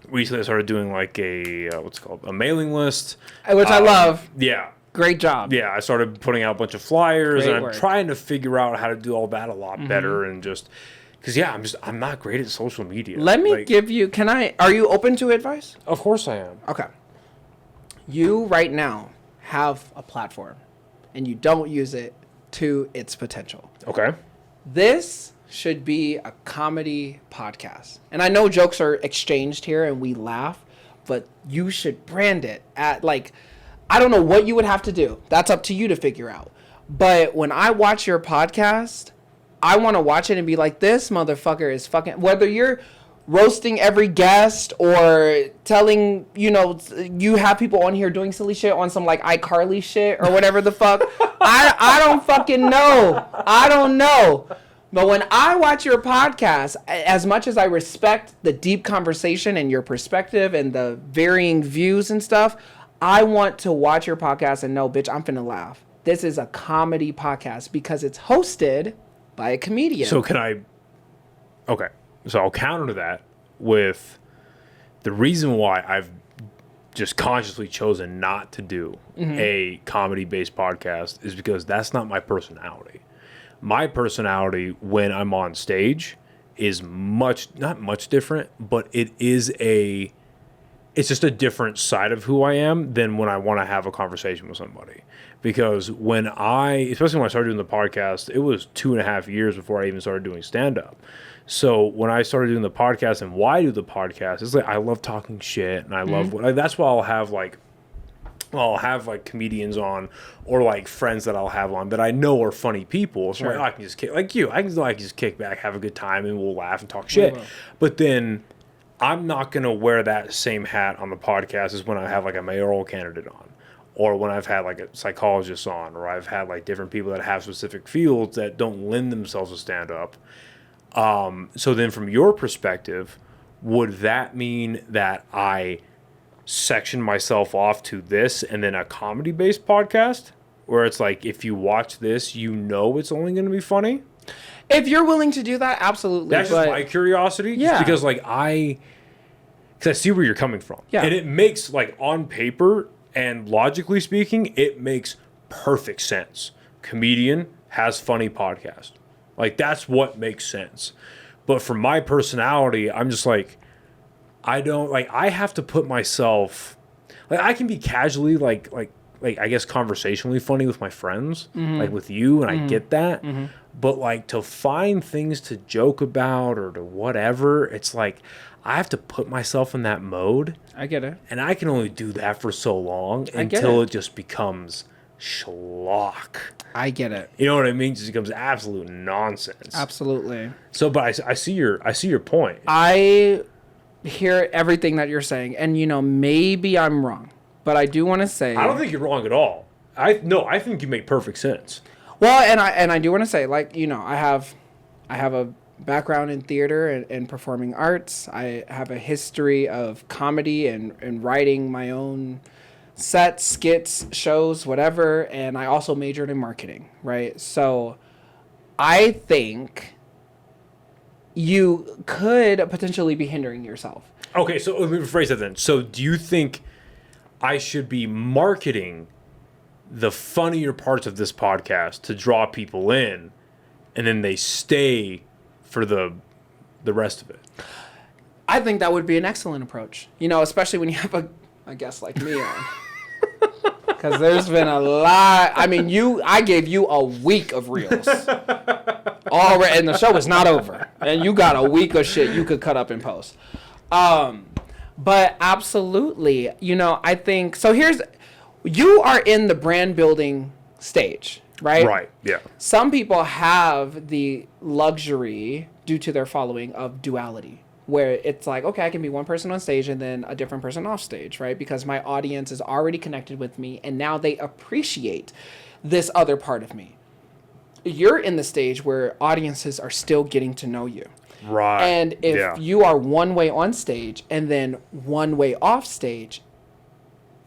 recently started doing like a what's it called, a mailing list, which I love. Yeah. Great job. Yeah, I started putting out a bunch of flyers, and I'm trying to figure out how to do all that a lot better, and just because I'm not great at social media. Let me give you. Are you open to advice? Of course I am. Okay. You right now have a platform, and you don't use it to its potential. Okay. This should be a comedy podcast, and I know jokes are exchanged here, and we laugh, but you should brand it at like. I don't know what you would have to do. That's up to you to figure out. But when I watch your podcast, I want to watch it and be like, this motherfucker is fucking... Whether you're roasting every guest or telling, you have people on here doing silly shit on some like iCarly shit or whatever the fuck. I don't fucking know. I don't know. But when I watch your podcast, as much as I respect the deep conversation and your perspective and the varying views and stuff... I want to watch your podcast and know, bitch, I'm finna laugh. This is a comedy podcast because it's hosted by a comedian. So can I... Okay. So I'll counter that with the reason why I've just consciously chosen not to do a comedy-based podcast is because that's not my personality. My personality when I'm on stage is not much different, but it's just a different side of who I am than when I want to have a conversation with somebody. Because especially when I started doing the podcast, it was 2.5 years before I even started doing stand-up. So when I started doing the podcast and why I do the podcast, it's like I love talking shit, and I love that's why I'll have like comedians on, or like friends that I'll have on that I know are funny people. So like, I can just kick back, have a good time, and we'll laugh and talk shit. But then I'm not gonna wear that same hat on the podcast as when I have like a mayoral candidate on, or when I've had like a psychologist on, or I've had like different people that have specific fields that don't lend themselves to stand up. So then from your perspective, would that mean that I section myself off to this and then a comedy-based podcast? Where it's like, if you watch this, you know it's only going to be funny? If you're willing to do that, absolutely. That's just my curiosity. Yeah. Just because because I see where you're coming from. Yeah. And it makes, like, on paper and logically speaking, it makes perfect sense. Comedian has funny podcast. Like, that's what makes sense. But for my personality, I'm just like, I have to put myself, like, I can be casually, like I guess conversationally funny with my friends, like with you, and I get that. But, like, to find things to joke about or to whatever, it's like, I have to put myself in that mode. I get it. And I can only do that for so long until it just becomes schlock. I get it. You know what I mean? It just becomes absolute nonsense. Absolutely. So, but I see your point. I hear everything that you're saying, and maybe I'm wrong, but I do want to say I don't think you're wrong at all. I think you make perfect sense. Well, and I do want to say, like, I have a background in theater and performing arts. I have a history of comedy and writing my own sets, skits, shows, whatever, and I also majored in marketing, right? So I think you could potentially be hindering yourself. Okay, so let me rephrase that then. So do you think I should be marketing the funnier parts of this podcast to draw people in, and then they stay for the rest of it? I think that would be an excellent approach, especially when you have a guest like me on. Because there's been a lot. I mean, I gave you a week of reels. Already, and the show is not over. And you got a week of shit you could cut up and post. But absolutely, I think, so you are in the brand building stage, right? Right, yeah. Some people have the luxury, due to their following, of duality, where it's like, okay, I can be one person on stage and then a different person off stage, right? Because my audience is already connected with me, and now they appreciate this other part of me. You're in the stage where audiences are still getting to know you. Right. And if you are one way on stage and then one way off stage,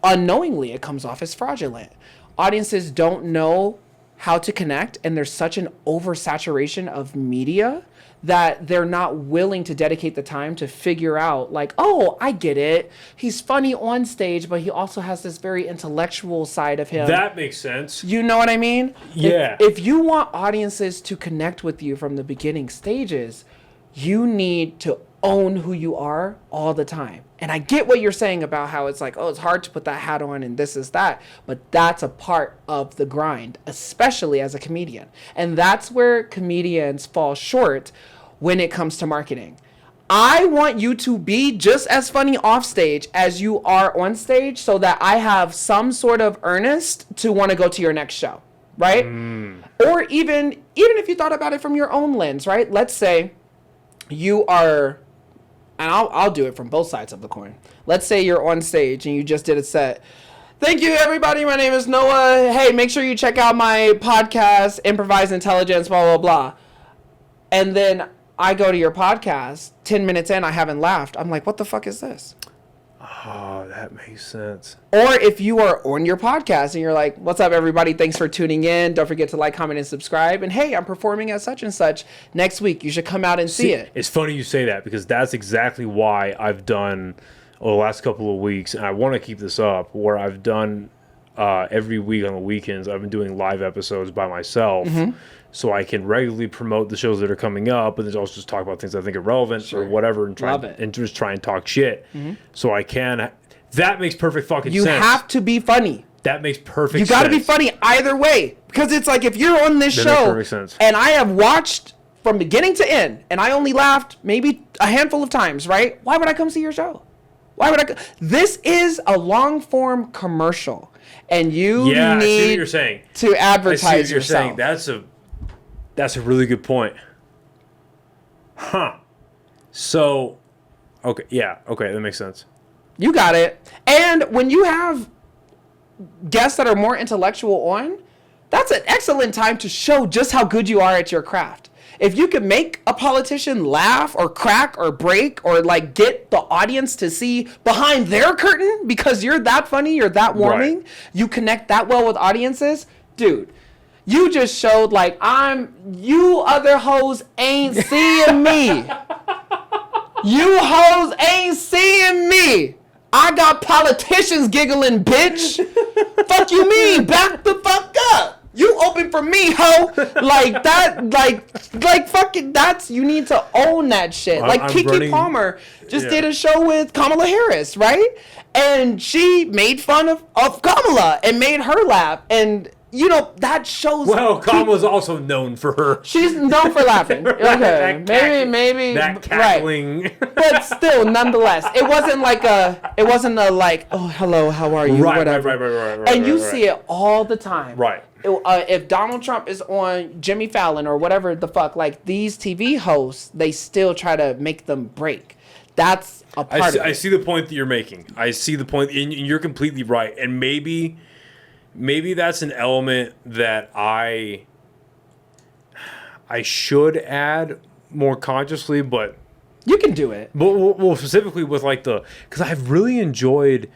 unknowingly it comes off as fraudulent. Audiences don't know how to connect, and there's such an oversaturation of media that they're not willing to dedicate the time to figure out, like, oh, I get it. He's funny on stage, but he also has this very intellectual side of him. That makes sense. You know what I mean? Yeah. If you want audiences to connect with you from the beginning stages, you need to own who you are all the time. And I get what you're saying about how it's like, oh, it's hard to put that hat on and this is that. But that's a part of the grind, especially as a comedian. And that's where comedians fall short when it comes to marketing. I want you to be just as funny off stage as you are on stage, so that I have some sort of earnest to want to go to your next show, right? Or even if you thought about it from your own lens, right? Let's say you are, and I'll do it from both sides of the coin. Let's say you're on stage and you just did a set. Thank you, everybody. My name is Noah. Hey, make sure you check out my podcast, Improvised Intelligence, blah, blah, blah. And then I go to your podcast, 10 minutes in, I haven't laughed. I'm like, what the fuck is this? Oh, that makes sense. Or if you are on your podcast and you're like, what's up, everybody? Thanks for tuning in. Don't forget to like, comment, and subscribe. And hey, I'm performing at such and such next week. You should come out and see it. It's funny you say that because that's exactly why I've done the last couple of weeks, and I want to keep this up, where I've done every week on the weekends, I've been doing live episodes by myself. So I can regularly promote the shows that are coming up, but then also just talk about things I think are relevant or whatever, and just try and talk shit. So I can. That makes perfect fucking sense. You have to be funny. That makes perfect sense. You got to be funny either way, because it's like if you're on this show and I have watched from beginning to end and I only laughed maybe a handful of times, right? Why would I come see your show? Why would I? This is a long form commercial, and you need I see what you're saying. To advertise I see what you're yourself. saying. That's a really good point. Huh. So, okay, that makes sense. You got it. And when you have guests that are more intellectual on, that's an excellent time to show just how good you are at your craft. If you can make a politician laugh or crack or break or like get the audience to see behind their curtain because you're that funny, you're that warming, you connect that well with audiences, dude. You just showed like you other hoes ain't seeing me. You hoes ain't seeing me. I got politicians giggling, bitch. Fuck you mean? Back the fuck up. You open for me, ho. Like that, like fucking you need to own that shit. Like Keke Palmer just did a show with Kamala Harris, right? And she made fun of Kamala and made her laugh. And you know, that shows... Well, Kamala's also known for her... She's known for laughing. Okay, maybe... That cackling... Right. But still, nonetheless, it wasn't a like, oh, hello, how are you, whatever. Right. And you see it all the time. Right. If Donald Trump is on Jimmy Fallon or whatever the fuck, like, these TV hosts, they still try to make them break. That's a part of it. I see the point that you're making. I see the point, and you're completely right. And maybe that's an element that I should add more consciously, but you can do it. But well, specifically with like because I've really enjoyed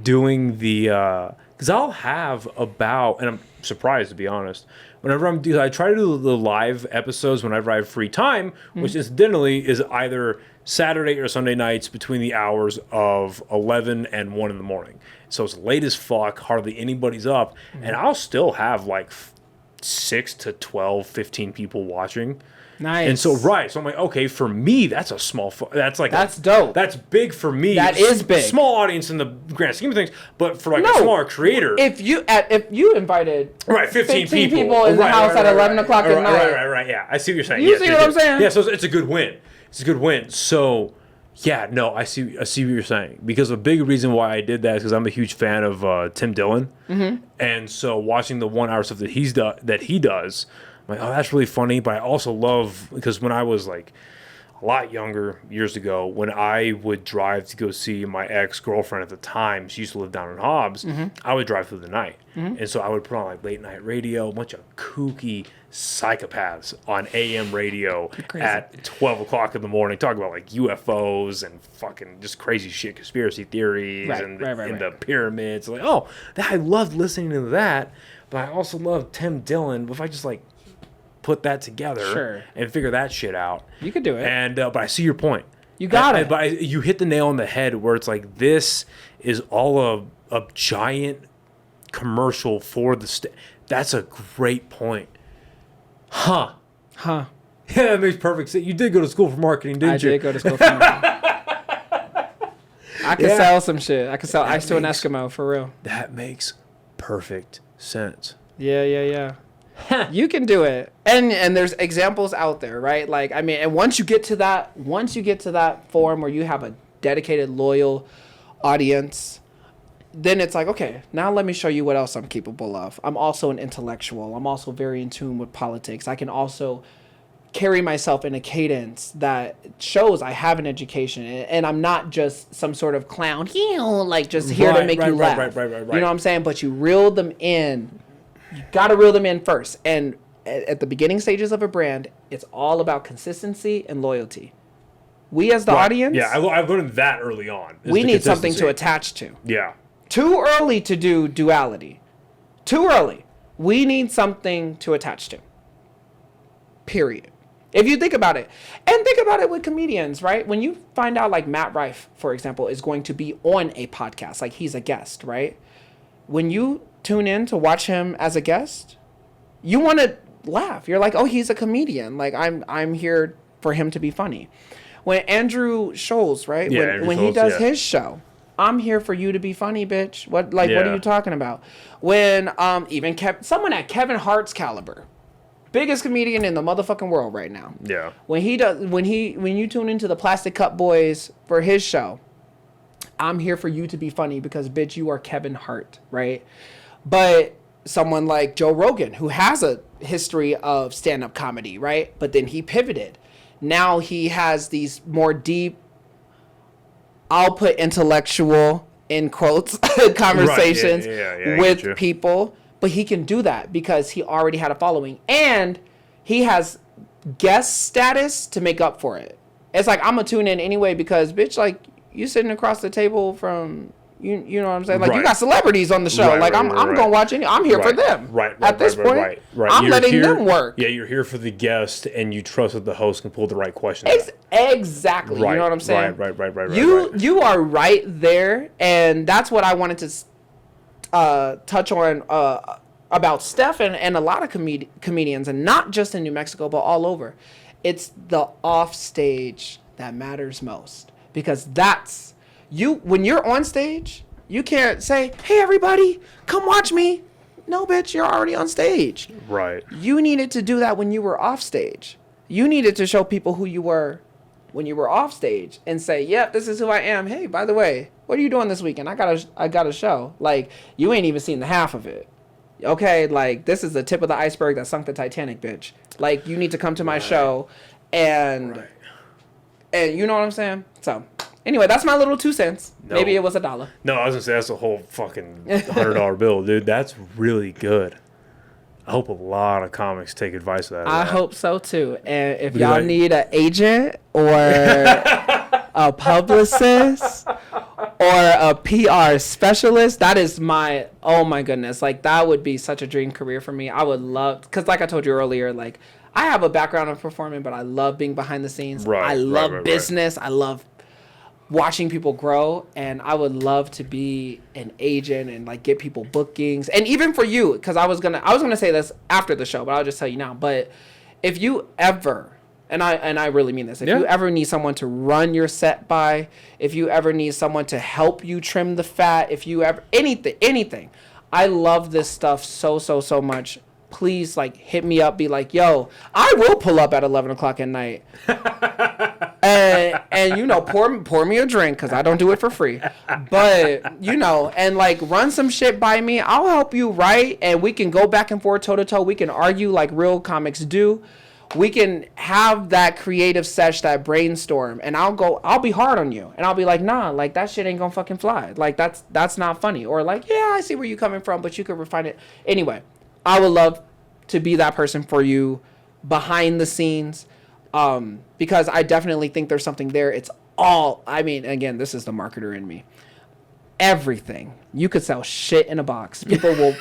doing because I'll have and I'm surprised to be honest. Whenever I try to do the live episodes whenever I have free time, which incidentally is either Saturday or Sunday nights between the hours of 11 and 1 in the morning. So it's late as fuck, hardly anybody's up, and I'll still have like 6 to 12, 15 people watching. Nice. And so I'm like, okay, for me, that's a small, that's dope. That's big for me. That is big. Small audience in the grand scheme of things, but for like a smaller creator. If you invited 15 people in the house at 11 o'clock at night. Right, yeah. I see what you're saying. You see what I'm saying? Yeah, so it's a good win. It's a good win. So, yeah, no, I see what you're saying. Because a big reason why I did that is because I'm a huge fan of Tim Dillon. And so watching the 1 hour stuff that he does, I'm like, oh, that's really funny. But I also love, because when I was like a lot younger, years ago, when I would drive to go see my ex-girlfriend at the time, she used to live down in Hobbs, I would drive through the night. And so I would put on like late night radio, a bunch of kooky psychopaths on AM radio at 12 o'clock in the morning, talking about like UFOs and fucking just crazy shit, conspiracy theories and the pyramids. Like, I loved listening to that, but I also love Tim Dillon. If I just like put that together and figure that shit out, you could do it. And but I see your point. You got it. But you hit the nail on the head where it's like, this is all a giant commercial for the that's a great point. Huh. Yeah, that makes perfect sense. You did go to school for marketing, didn't you? I did go to school for marketing. I could sell some shit. I could sell ice to an Eskimo, for real. That makes perfect sense. Yeah. You can do it. And there's examples out there, right? Like, I mean, and once you get to that form where you have a dedicated, loyal audience, then it's like, okay, now let me show you what else I'm capable of. I'm also an intellectual. I'm also very in tune with politics. I can also carry myself in a cadence that shows I have an education, and I'm not just some sort of clown, like just here to make you laugh. Right. You know what I'm saying? But you reel them in. You got to reel them in first. And at the beginning stages of a brand, it's all about consistency and loyalty. We as the audience, I learned that early on. We need something to attach to. Yeah. Too early to do duality. Too early. We need something to attach to. Period. If you think about it, and think about it with comedians, right? When you find out like Matt Rife, for example, is going to be on a podcast, like he's a guest, right? When you tune in to watch him as a guest, you want to laugh. You're like, oh, he's a comedian. Like I'm here for him to be funny. When Andrew Scholes, right? Yeah, when he does his show, I'm here for you to be funny, bitch. What are you talking about? When even someone at Kevin Hart's caliber, biggest comedian in the motherfucking world right now. Yeah. When you tune into the Plastic Cup Boys for his show, I'm here for you to be funny because bitch, you are Kevin Hart, right? But someone like Joe Rogan, who has a history of stand-up comedy, right? But then he pivoted. Now he has these more deep, I'll put intellectual in quotes conversations with people, but he can do that because he already had a following and he has guest status to make up for it. It's like, I'm gonna tune in anyway because bitch, like you sitting across the table from you know what I'm saying? Like you got celebrities on the show. I'm gonna watch it. I'm here for them. At this point, I'm letting them work. Yeah, you're here for the guest, and you trust that the host can pull the right questions. Exactly. You know what I'm saying? Right. You are right there, and that's what I wanted to touch on about Steph and a lot of comedians, and not just in New Mexico, but all over. It's the off stage that matters most because that's. When you're on stage, you can't say, hey, everybody, come watch me. No, bitch, you're already on stage. Right. You needed to do that when you were off stage. You needed to show people who you were when you were off stage and say, yep, this is who I am. Hey, by the way, what are you doing this weekend? I got a show. Like, you ain't even seen the half of it. Okay, like, this is the tip of the iceberg that sunk the Titanic, bitch. Like, you need to come to my show and you know what I'm saying? So... Anyway, that's my little 2 cents. No. Maybe it was $1. No, I was gonna say that's a whole fucking $100 bill, dude. That's really good. I hope a lot of comics take advice of that. I hope so too. And if y'all need an agent or a publicist or a PR specialist, that is oh my goodness. Like that would be such a dream career for me. I would love, because like I told you earlier, like I have a background in performing, but I love being behind the scenes. I love business. I love watching people grow, and I would love to be an agent and like get people bookings. And even for you, because I was gonna say this after the show, but I'll just tell you now. But if you ever, and I really mean this, if you ever need someone to run your set by, if you ever need someone to help you trim the fat, if you ever anything, I love this stuff so much. Please like hit me up, be like, yo, I will pull up at 11 o'clock at night. and you know, pour me a drink because I don't do it for free. But you know, and like run some shit by me. I'll help you write, and we can go back and forth toe to toe. We can argue like real comics do. We can have that creative sesh, that brainstorm, and I'll be hard on you, and I'll be like, nah, like that shit ain't gonna fucking fly. Like that's not funny. Or like, yeah, I see where you're coming from, but you could refine it anyway. I would love to be that person for you behind the scenes. Because I definitely think there's something there. It's all, I mean, again, this is the marketer in me. Everything. You could sell shit in a box. People will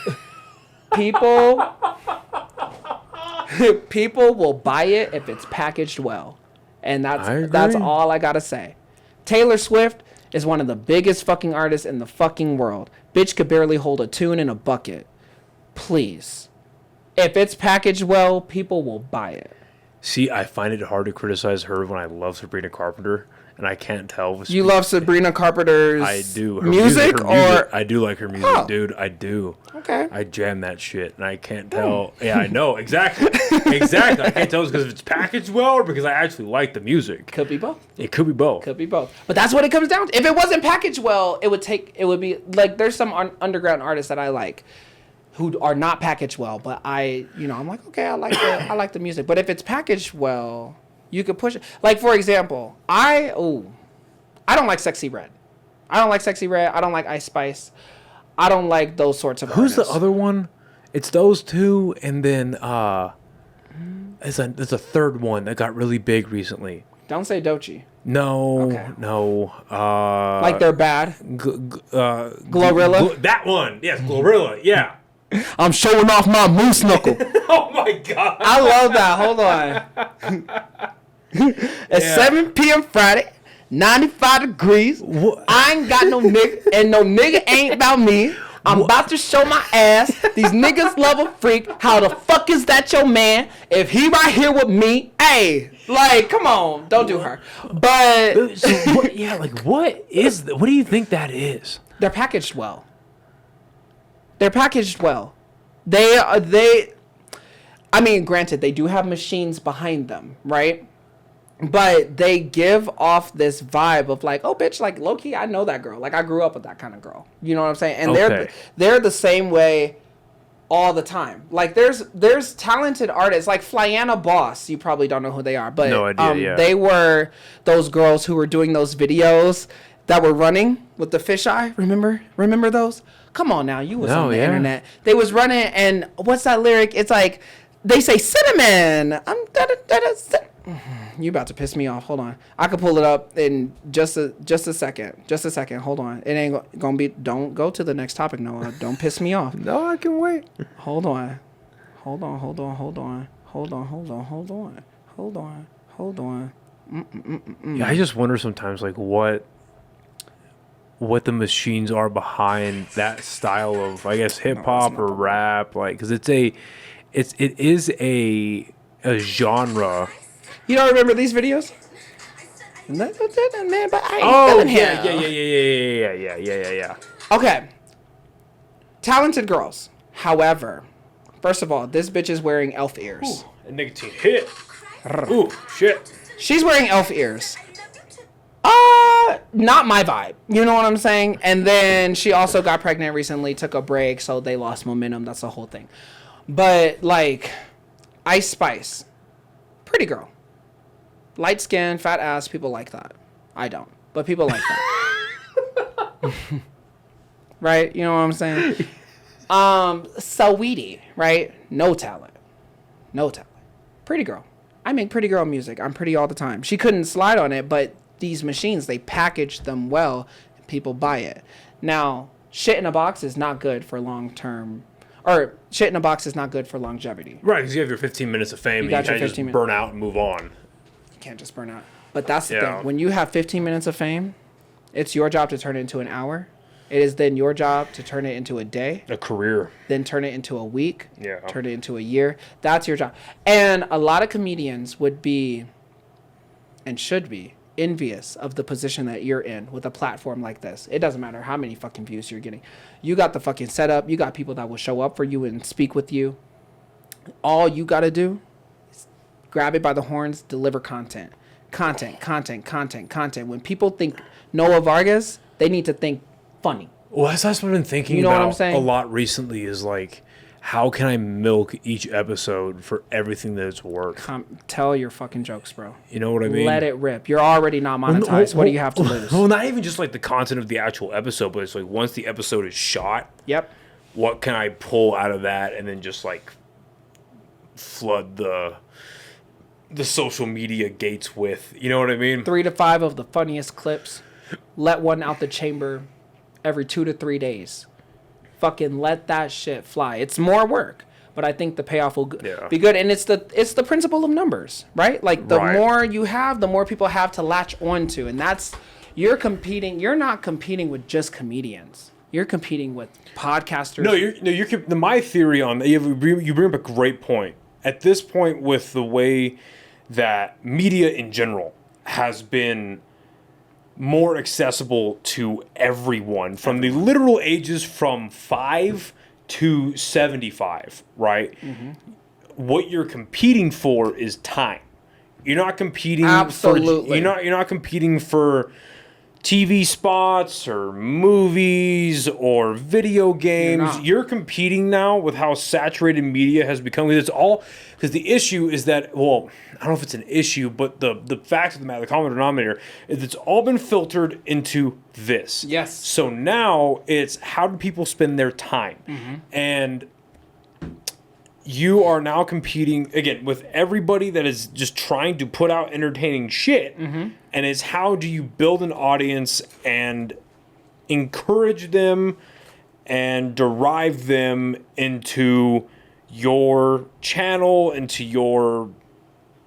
buy it if it's packaged well. And that's all I gotta say. Taylor Swift is one of the biggest fucking artists in the fucking world. Bitch could barely hold a tune in a bucket. Please. If it's packaged well, people will buy it. See, I find it hard to criticize her when I love Sabrina Carpenter, and I can't tell. You love Sabrina Carpenter's I do. Her music? I do like her music, dude. I do. Okay. I jam that shit, and I can't tell. Yeah, I know. Exactly. Exactly. I can't tell because if it's packaged well or because I actually like the music. Could be both. It could be both. Could be both. But that's what it comes down to. If it wasn't packaged well, it would be, like, there's some underground artists that I like who are not packaged well, but I'm like, okay, I like the music. But if it's packaged well, you could push it. Like, for example, I don't like Sexy Red. I don't like Ice Spice. I don't like those sorts of artists. Who's the other one? It's those two, and then there's a third one that got really big recently. Don't say Doechii. No, Okay. no. Like they're bad. Glorilla. That one. Yes, Glorilla. Yeah. I'm showing off my moose knuckle. Oh my god. I love that. Hold on. It's 7 p.m. Friday, 95 degrees. What? I ain't got no nigga, and no nigga ain't about me. I'm about to show my ass. These niggas love a freak. How the fuck is that your man? If he right here with me, hey, like, come on, don't do her. But So what, yeah, like what is what do you think that is? they're packaged well. They're packaged well. They. I mean, granted, they do have machines behind them, right? But they give off this vibe of like, oh, bitch, like low key, I know that girl. Like I grew up with that kind of girl. You know what I'm saying? And Okay. they're the same way all the time. Like there's talented artists like Flyana Boss. You probably don't know who they are, but No idea, yeah. they were those girls who were doing those videos that were running with the fisheye. Remember those? Come on now, you was No, on the yeah. internet. They was running, and what's that lyric? It's like they say cinnamon. You about to piss me off. Hold on. I could pull it up in just a second. Just a second. Hold on. It ain't gonna be. Don't go to the next topic, Noah. Don't piss me off. No, I can wait. Hold on. Yeah, I just wonder sometimes like what the machines are behind that style of, I guess, hip hop or rap, like, because it is a genre. You don't remember these videos? Man, but I ain't Oh feeling yeah, him. yeah. Okay. Talented girls. However, first of all, this bitch is wearing elf ears. A nicotine hit. Ooh, shit. She's wearing elf ears. Not my vibe. You know what I'm saying? And then she also got pregnant recently, took a break, so they lost momentum. That's the whole thing. But like, Ice Spice, pretty girl, light skin, fat ass. People like that. I don't, but people like that. Right? You know what I'm saying? Saweetie, right? No talent. Pretty girl. I make pretty girl music. I'm pretty all the time. She couldn't slide on it, but these machines, they package them well, and people buy it. Now, shit in a box is not good for long term, or shit in a box is not good for longevity. Right, because you have your 15 minutes of fame, You got and you your kind of 15 just burn out and move on. You can't just burn out. But that's the Yeah. thing. When you have 15 minutes of fame, it's your job to turn it into an hour. It is then your job to turn it into a day, A career. then turn it into a week, Yeah. turn it into a year. That's your job. And a lot of comedians would be, and should be, envious of the position that you're in with a platform like this. It doesn't matter how many fucking views you're getting. You got the fucking setup. You got people that will show up for you and speak with you. All you got to do is grab it by the horns, deliver content. Content. When people think Noah Vargas, they need to think funny. Well, that's what I've been thinking You know about what I'm saying? a lot recently is like, how can I milk each episode for everything that it's worth? Tell your fucking jokes, bro. You know what I mean? Let it rip. You're already not monetized. What do you have to lose? Well, not even just like the content of the actual episode, but it's like once the episode is shot, Yep. what can I pull out of that and then just like flood the social media gates with, you know what I mean? 3 to 5 of the funniest clips. Let one out the chamber every 2 to 3 days. Fucking let that shit fly. It's more work, but I think the payoff will be good. And it's the principle of numbers, right? Like the more you have, the more people have to latch onto, and that's you're competing. You're not competing with just comedians. You're competing with podcasters. No, my theory on that, you bring up a great point. At this point, with the way that media in general has been more accessible to everyone from the literal ages from 5 to 75, right? Mm-hmm. What you're competing for is time. You're not competing Absolutely. You're not competing for TV spots or movies or video games. You're competing now with how saturated media has become. Because the issue is that, well, I don't know if it's an issue, but the fact of the matter, the common denominator, is it's all been filtered into this. Yes. So now it's how do people spend their time? Mm-hmm. And you are now competing again with everybody that is just trying to put out entertaining shit. And it's how do you build an audience and encourage them and derive them into your channel, into your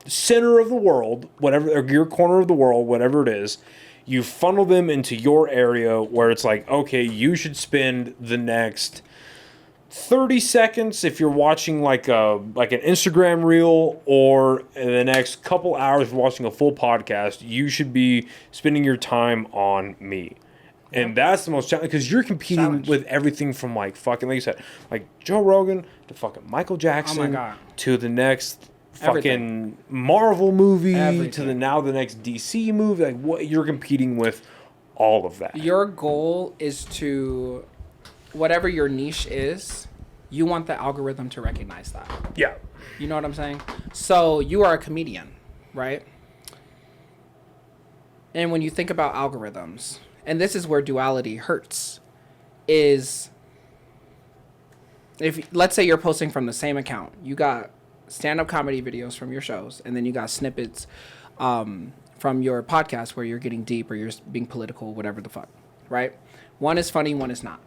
center of the world, whatever, or your corner of the world, whatever it is. You funnel them into your area where it's like, okay, you should spend the next 30 seconds if you're watching like an Instagram reel, or the next couple hours watching a full podcast, you should be spending your time on me. And that's the most challenging, because you're competing with everything from like fucking, like you said, like Joe Rogan to fucking Michael Jackson to the next fucking Marvel movie to the next DC movie. Like, what, you're competing with all of that. Your goal is to, whatever your niche is, you want the algorithm to recognize that. Yeah. You know what I'm saying? So you are a comedian, right? And when you think about algorithms, and this is where duality hurts, is if, let's say you're posting from the same account, you got stand-up comedy videos from your shows, and then you got snippets from your podcast where you're getting deep or you're being political, whatever the fuck, right? One is funny, one is not.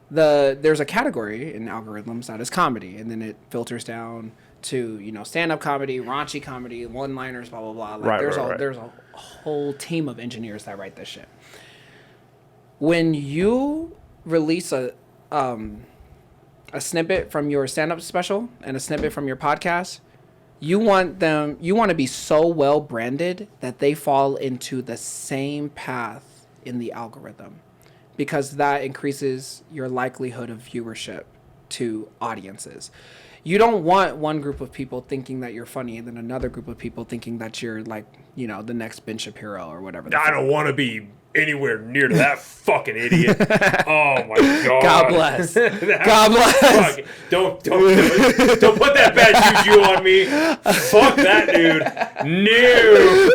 There's a category in algorithms that is comedy, and then it filters down to, you know, stand-up comedy, raunchy comedy, one-liners, blah, blah, blah. Like, there's a whole team of engineers that write this shit. When you release a snippet from your stand-up special and a snippet from your podcast, you want to be so well branded that they fall into the same path in the algorithm, because that increases your likelihood of viewership to audiences. You don't want one group of people thinking that you're funny and then another group of people thinking that you're like, you know, the next Ben Shapiro or whatever. I don't want to be anywhere near to that fucking idiot. Oh my god. God bless. God bless. Don't put that bad juju on me. Fuck that dude. No.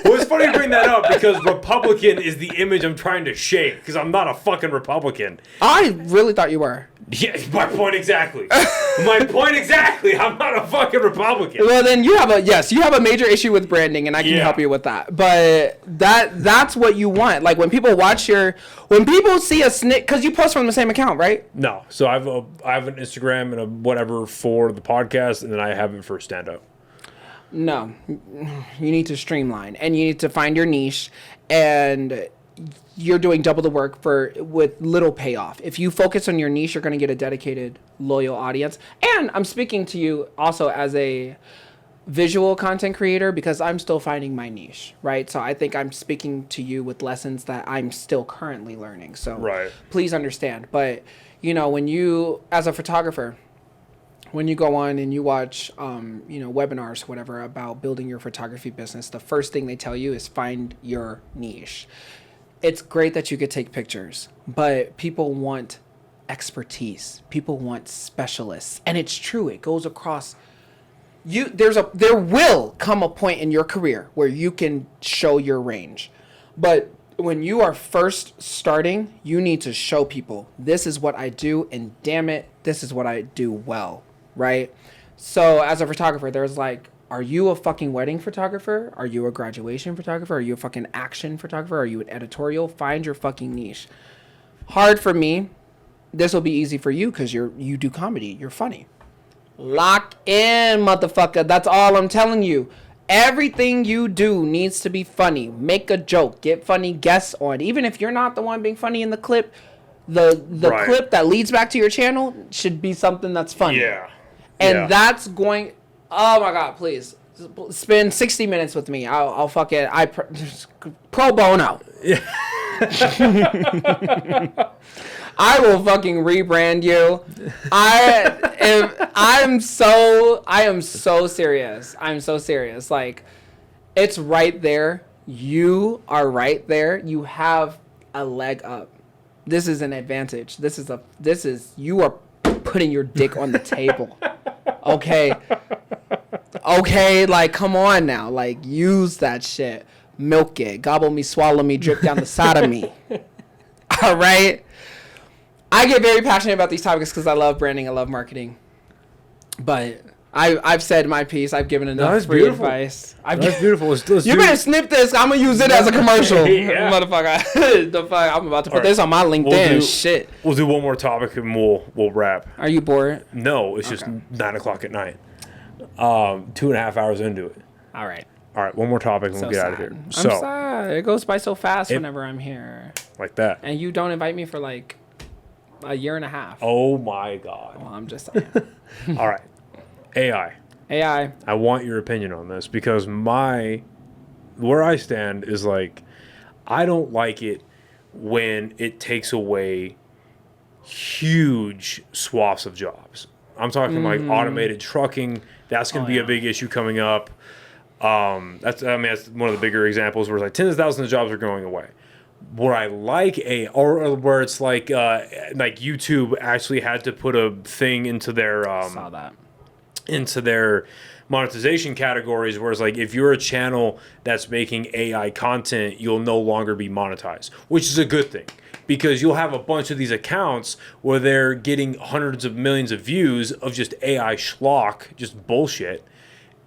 Well, it's funny you bring that up, because Republican is the image I'm trying to shape, because I'm not a fucking Republican. I really thought you were. Yeah, my point exactly. My point exactly. I'm not a fucking Republican. Well, then you have a major issue with branding, and I can help you with that. But that's what you want. Like, when people when people see a snip, because you post from the same account, right? No. So I have an Instagram and a whatever for the podcast, and then I have it for stand up. No, you need to streamline, and you need to find your niche, and you're doing double the work with little payoff. If you focus on your niche, you're going to get a dedicated, loyal audience. And I'm speaking to you also as a visual content creator, because I'm still finding my niche, right? So I think I'm speaking to you with lessons that I'm still currently learning. So please understand. But, you know, when you, as a photographer, when you go on and you watch, webinars, whatever, about building your photography business, the first thing they tell you is find your niche. It's great that you could take pictures, but people want expertise. People want specialists. And it's true. It goes across. There will come a point in your career where you can show your range. But when you are first starting, you need to show people, this is what I do, and damn it, this is what I do well, right? So as a photographer, there's like, are you a fucking wedding photographer? Are you a graduation photographer? Are you a fucking action photographer? Are you an editorial? Find your fucking niche. Hard for me. This will be easy for you because you do comedy. You're funny. Lock in, motherfucker. That's all I'm telling you. Everything you do needs to be funny. Make a joke. Get funny guests on. Even if you're not the one being funny in the clip, the clip that leads back to your channel should be something that's funny. Yeah. And that's going... Oh my God, please. Spend 60 minutes with me. I'll fuck it. Pro bono. Yeah. I will fucking rebrand you. I am so serious. I'm so serious. Like, it's right there. You are right there. You have a leg up. This is an advantage. You are putting your dick on the table. Okay, like, come on now. Like, use that shit. Milk it. Gobble me, swallow me, drip down the side of me. All right? I get very passionate about these topics because I love branding. I love marketing. But I've said my piece. I've given enough that's free beautiful. advice. That's beautiful. You better snip this. I'm gonna use it as a commercial, Yeah. motherfucker. The fuck. I'm about to put this on my LinkedIn. Shit. We'll do one more topic and we'll wrap. Are you bored? No, it's just 9:00 at night. 2.5 hours into it. All right. All right, one more topic and we'll get out of here. I'm sad. It goes by so fast whenever I'm here. Like that. And you don't invite me for like a year and a half. Oh my God. Well, I'm just saying. All right. AI. I want your opinion on this because where I stand is like, I don't like it when it takes away huge swaths of jobs. I'm talking like automated trucking. That's going to be a big issue coming up. That's one of the bigger examples where it's like tens of thousands of jobs are going away. Where I like or where it's like YouTube actually had to put a thing into their saw that. Into their monetization categories, where it's like if you're a channel that's making AI content, you'll no longer be monetized, which is a good thing because you'll have a bunch of these accounts where they're getting hundreds of millions of views of just AI schlock, just bullshit,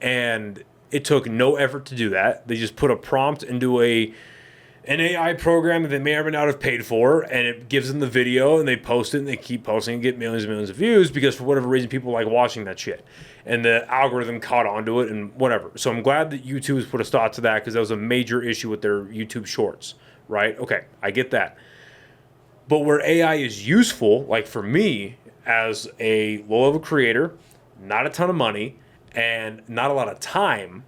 and it took no effort to do that. They just put a prompt into an AI program that they may or may not have paid for, and it gives them the video, and they post it, and they keep posting and get millions and millions of views because for whatever reason people like watching that shit. And the algorithm caught onto it and whatever. So I'm glad that YouTube has put a stop to that because that was a major issue with their YouTube shorts, right? Okay, I get that. But where AI is useful, like for me as a low-level creator, not a ton of money, and not a lot of time,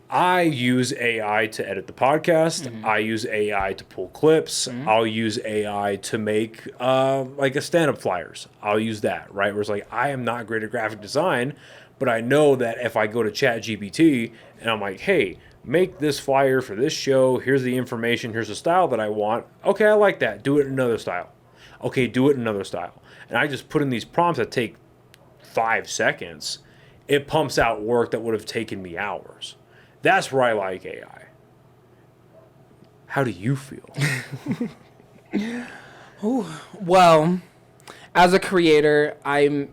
I use AI to edit the podcast. I use AI to pull clips. I'll use AI to make like a stand-up flyers. I'll use that, right? Where it's like, I am not great at graphic design, but I know that if I go to ChatGPT and I'm like, hey, make this flyer for this show. Here's the information. Here's the style that I want. Okay, I like that. Do it in another style. Okay, do it in another style. And I just put in these prompts that take 5 seconds. It pumps out work that would have taken me hours. That's where I like AI. How do you feel? Well, as a creator, I am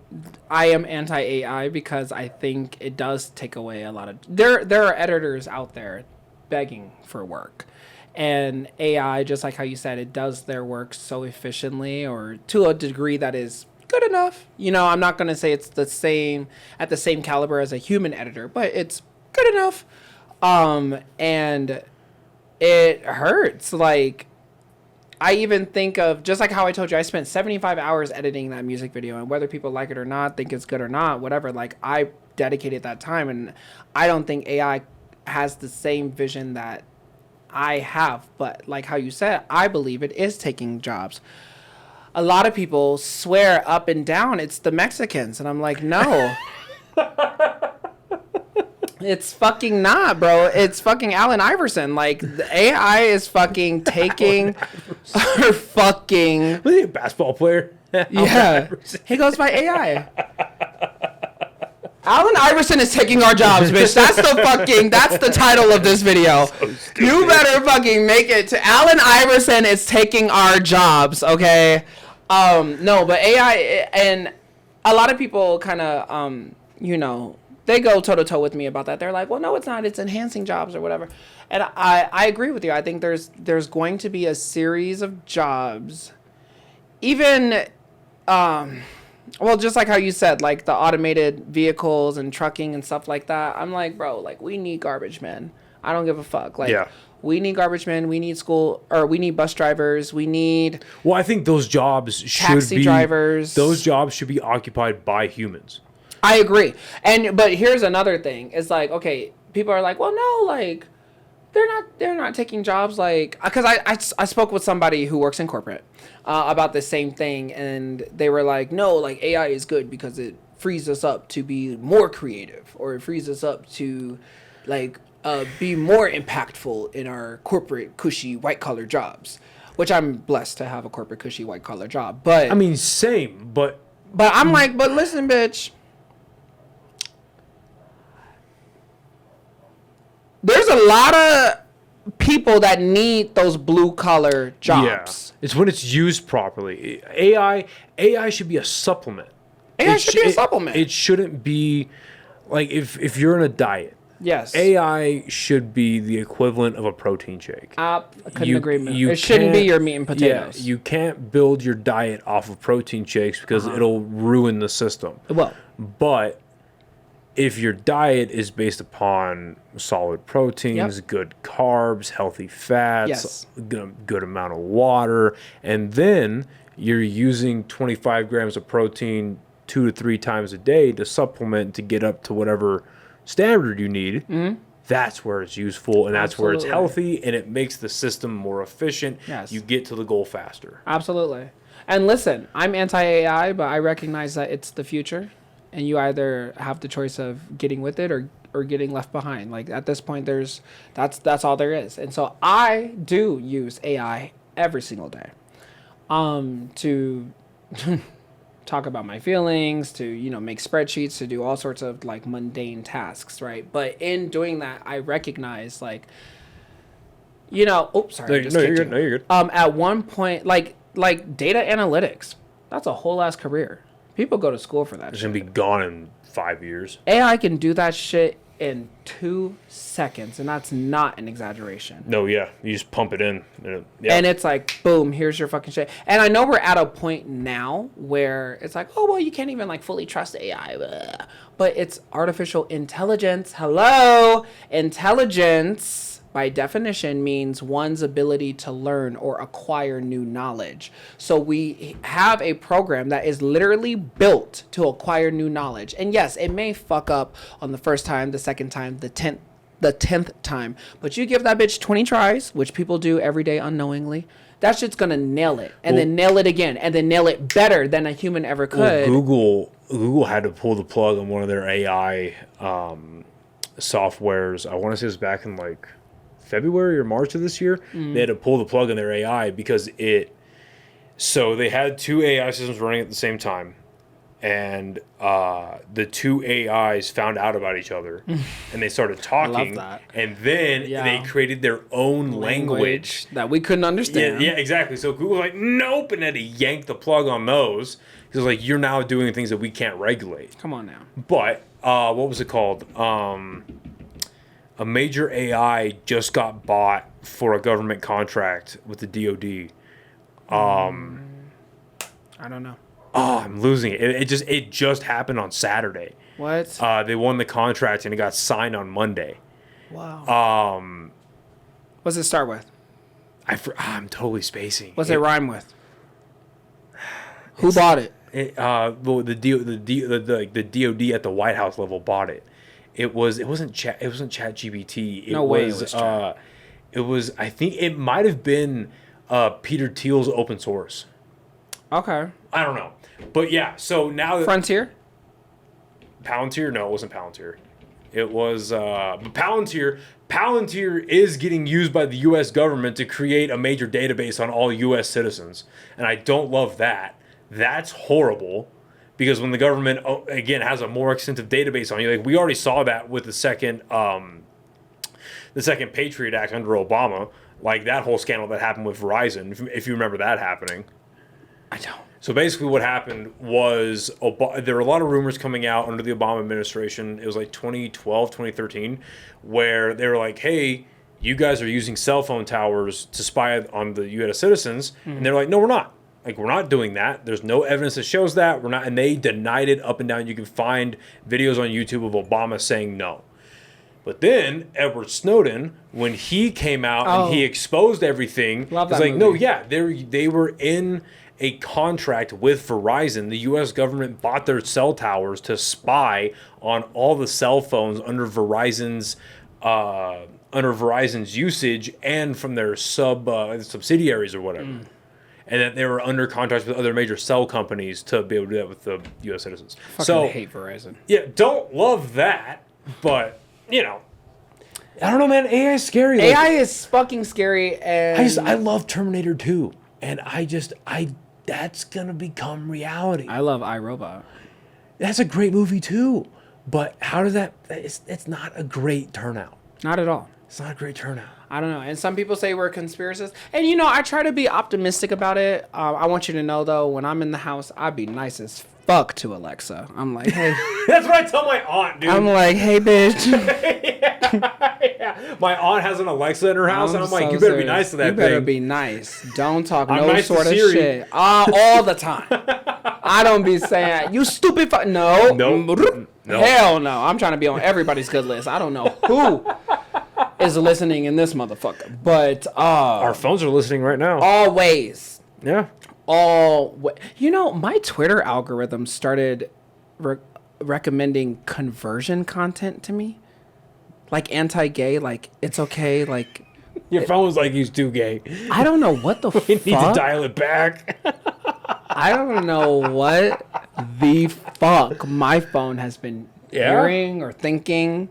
anti-AI because I think it does take away a lot of... There are editors out there begging for work. And AI, just like how you said, it does their work so efficiently or to a degree that is good enough. You know, I'm not going to say it's at the same caliber as a human editor, but it's good enough. And it hurts. Like, I even think of, just like how I told you, I spent 75 hours editing that music video, and whether people like it or not, think it's good or not, whatever, like, I dedicated that time, and I don't think AI has the same vision that I have. But like how you said, I believe it is taking jobs. A lot of people swear up and down it's the Mexicans, and I'm like, no. It's fucking not, bro. It's fucking Allen Iverson. Like, the AI is fucking taking our fucking... Was he a basketball player? Yeah. He goes by AI. Allen Iverson is taking our jobs, bitch. That's the title of this video. So you better fucking make it to Allen Iverson is taking our jobs, okay? No, but AI, and a lot of people kind of, they go toe-to-toe with me about that. They're like, well, no, it's not. It's enhancing jobs or whatever. And I agree with you. I think there's going to be a series of jobs. Even, well, just like how you said, like the automated vehicles and trucking and stuff like that. I'm like, bro, like, we need garbage men. I don't give a fuck. Like, yeah. We need garbage men. We need we need bus drivers. We need... Well, I think those jobs taxi drivers. Those jobs should be occupied by humans. I agree. But here's another thing. It's like, okay, people are like, well, no, like, they're not taking jobs, like, because I spoke with somebody who works in corporate about the same thing, and they were like, no, like, AI is good because it frees us up to be more creative, or it frees us up to, like, be more impactful in our corporate cushy white collar jobs, which I'm blessed to have a corporate cushy white collar job. But I mean, same, but I'm like, but listen, bitch. There's a lot of people that need those blue collar jobs. Yeah. It's when it's used properly. AI should be a supplement. AI should be a supplement. It shouldn't be like if you're in a diet. Yes. AI should be the equivalent of a protein shake. I couldn't agree more. You It shouldn't be can't- your meat and potatoes. Yeah, you can't build your diet off of protein shakes because it'll ruin the system. Well, But if your diet is based upon solid proteins, good carbs, healthy fats, Yes. good amount of water, and then you're using 25 grams of protein 2 to 3 times a day to supplement to get up to whatever standard you need, that's where it's useful, and that's where it's Absolutely. healthy, and it makes the system more efficient. Yes. You get to the goal faster. absolutely. And listen, I'm anti-AI, but I recognize that it's the future, and you either have the choice of getting with it or getting left behind. Like at this point, that's all there is. And so I do use AI every single day, to talk about my feelings, to make spreadsheets, to do all sorts of like mundane tasks, right? But in doing that, I recognize like, oops, sorry, I just No, kicked you're you. good. No, you're good. At one point, like data analytics, that's a whole ass career. People go to school for that It's shit. gonna be gone in 5 years. AI can do that shit in 2 seconds, and that's not an exaggeration. No, yeah, you just pump it in. Yeah. And it's like, boom, here's your fucking shit. And I know we're at a point now where it's like, oh, well, you can't even like fully trust AI. Blah. But it's artificial intelligence. Hello? Intelligence, by definition, means one's ability to learn or acquire new knowledge. So we have a program that is literally built to acquire new knowledge. And yes, it may fuck up on the first time, the second time, the 10th time. But you give that bitch 20 tries, which people do every day unknowingly, that shit's gonna nail it. And then nail it again. And then nail it better than a human ever could. Well, Google had to pull the plug on one of their AI softwares. I want to say it was back in like February or March of this year. They had to pull the plug on their AI because so they had 2 AI systems running at the same time, and the 2 AIs found out about each other and they started talking, that. and then they created their own language that we couldn't understand. Yeah, exactly. So Google's like, nope, and had to yank the plug on those because like, you're now doing things that we can't regulate. Come on now. But what was it called? A major AI just got bought for a government contract with the DoD. I don't know. Oh, I'm losing it. It just happened on Saturday. What? They won the contract and it got signed on Monday. Wow. What's it start with? I'm totally spacing. What's it rhyme with? Who bought it? Well, the DoD at the White House level bought it. It wasn't ChatGPT. No way it was Chat. It was, I think it might have been Peter Thiel's open source. Okay. I don't know. But yeah, so now that Frontier? Palantir, no, it wasn't Palantir. It was but Palantir is getting used by the US government to create a major database on all US citizens. And I don't love that. That's horrible. Because when the government, again, has a more extensive database on you, like we already saw that with the second Patriot Act under Obama, like that whole scandal that happened with Verizon, if you remember that happening. I don't. So basically what happened was there were a lot of rumors coming out under the Obama administration. It was like 2012, 2013, where they were like, hey, you guys are using cell phone towers to spy on the U.S. citizens. And they're like, no, we're not. Like, we're not doing that. There's no evidence that shows that. We're not. And they denied it up and down. You can find videos on YouTube of Obama saying no. But then Edward Snowden, when he came out and he exposed everything, Love was that like, movie. no, yeah, they were in a contract with Verizon. The U.S. government bought their cell towers to spy on all the cell phones under Verizon's usage and from their subsidiaries or whatever. And that they were under contract with other major cell companies to be able to do that with the U.S. citizens. I hate Verizon. Yeah, don't love that, but, I don't know, man. AI is scary. Like, AI is fucking scary, and I love Terminator 2, and that's going to become reality. I love iRobot. That's a great movie, too. But how does it's not a great turnout. Not at all. It's not a great turnout. I don't know. And some people say we're conspiracists. And, you know, I try to be optimistic about it. I want you to know, though, when I'm in the house, I be nice as fuck to Alexa. I'm like, hey. That's what I tell my aunt, dude. I'm like, hey, bitch. Yeah. My aunt has an Alexa in her house, and I'm like, you better be nice to that thing. You better be nice. Don't talk no nice sort of Siri. shit. All the time. I don't be saying, you stupid fuck. No. Nope. No. Hell no. I'm trying to be on everybody's good list. I don't know who is listening in this motherfucker. But our phones are listening right now. Always. Yeah. You know, my Twitter algorithm started recommending conversion content to me. Like anti-gay, like it's okay, like your phone's like he's too gay. I don't know what the fuck. We need to dial it back. I don't know what the fuck my phone has been hearing or thinking.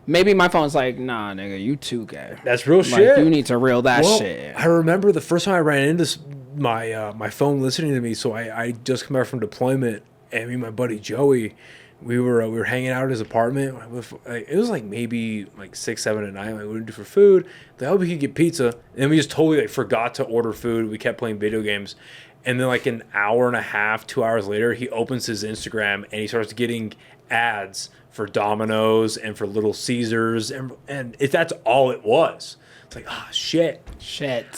Maybe my phone's like, nah, nigga, you too gay. That's real like, shit. You need to reel that shit. I remember the first time I ran into my phone listening to me. So I just come back from deployment, and me and my buddy Joey, we were hanging out at his apartment. It was like maybe like 6, 7 at night. Like, we went to for food. Like, oh, we could get pizza, and then we just totally like forgot to order food. We kept playing video games, and then like an hour and a half, 2 hours later, he opens his Instagram and he starts getting ads for Domino's and for Little Caesars, and that's all it was. It's like, oh, shit.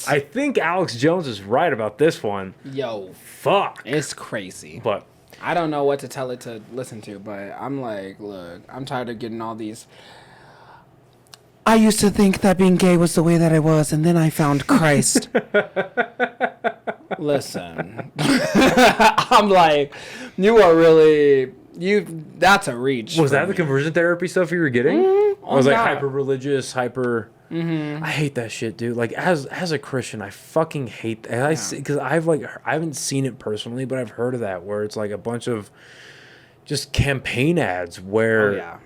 I think Alex Jones is right about this one. Yo. Fuck. It's crazy. But I don't know what to tell it to listen to, but I'm like, look, I'm tired of getting all these. I used to think that being gay was the way that I was, and then I found Christ. Listen. I'm like, you are really... that's a reach. Was that the conversion therapy stuff you were getting? I was like hyper religious, hyper. Mm-hmm. I hate that shit, dude. Like as a Christian, I fucking hate that. Because I haven't seen it personally, but I've heard of that where it's like a bunch of just campaign ads where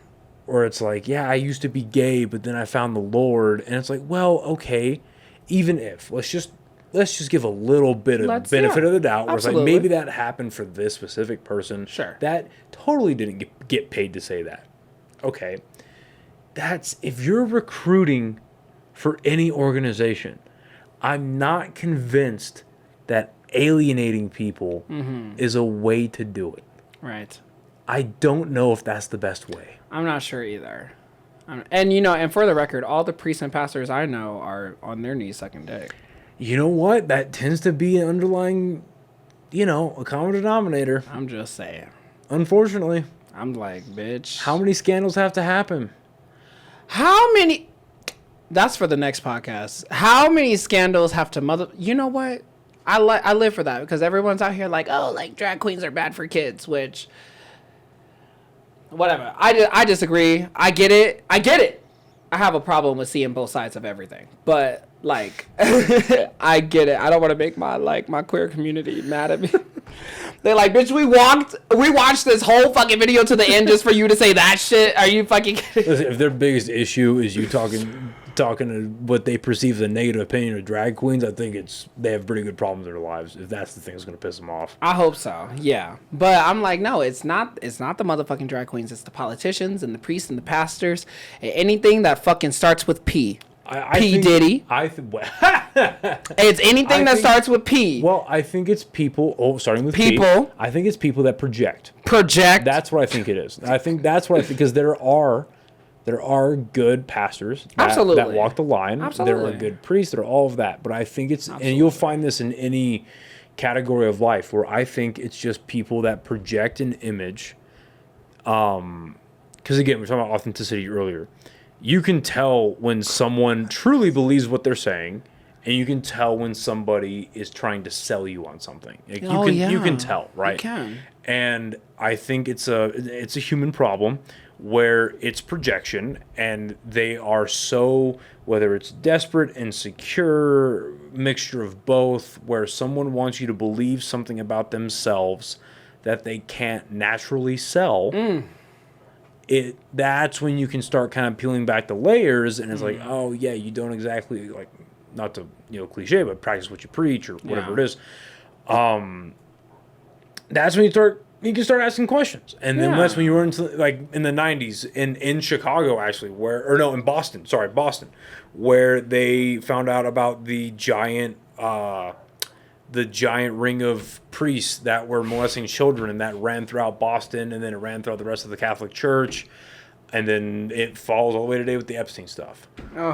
it's like, yeah, I used to be gay, but then I found the Lord, and it's like, well, okay, even if let's just give a little bit of benefit of the doubt. Where it's like maybe that happened for this specific person. Sure. That totally didn't get paid to say that. Okay. That's if you're recruiting for any organization, I'm not convinced that alienating people is a way to do it. Right. I don't know if that's the best way. I'm not sure either. And, you know, and for the record, all the priests and pastors I know are on their knees sucking dick. You know what? That tends to be an underlying, a common denominator. I'm just saying. Unfortunately. I'm like, bitch. How many scandals have to happen? How many... That's for the next podcast. How many scandals have to You know what? I live for that because everyone's out here like, oh, like drag queens are bad for kids, which... Whatever. I disagree. I get it. I have a problem with seeing both sides of everything. But, like, I get it. I don't want to make my queer community mad at me. They're like, bitch, we watched this whole fucking video to the end just for you to say that shit. Are you fucking kidding? Listen, if their biggest issue is you talking to what they perceive as a negative opinion of drag queens, I think they have pretty good problems in their lives if that's the thing that's going to piss them off. I hope so, yeah. But I'm like, no, it's not the motherfucking drag queens. It's the politicians and the priests and the pastors and anything that fucking starts with P. P. Diddy. It's anything that starts with P. Well, I think it's people. Starting with people. P. I think it's people that project. That's what I think it is. I think that's what I think because there are good pastors that walk the line. Absolutely. There are good priests. There are all of that. But I think it's and you'll find this in any category of life where I think it's just people that project an image. Because again, we were talking about authenticity earlier. You can tell when someone truly believes what they're saying, and you can tell when somebody is trying to sell you on something. Like you can tell, right? You can. And I think it's a human problem where it's projection, and they are so, whether it's desperate, insecure, mixture of both, where someone wants you to believe something about themselves that they can't naturally sell. That's when you can start kind of peeling back the layers, and it's like, oh yeah, you don't exactly like, not to cliche, but practice what you preach or whatever it is. That's when you start you can start asking questions. And then Yeah. that's when you were into, like, in the 90s in Chicago, actually, in Boston, where they found out about the giant ring of priests that were molesting children, and that ran throughout Boston, and then it ran throughout the rest of the Catholic Church. And then it follows all the way today with the Epstein stuff.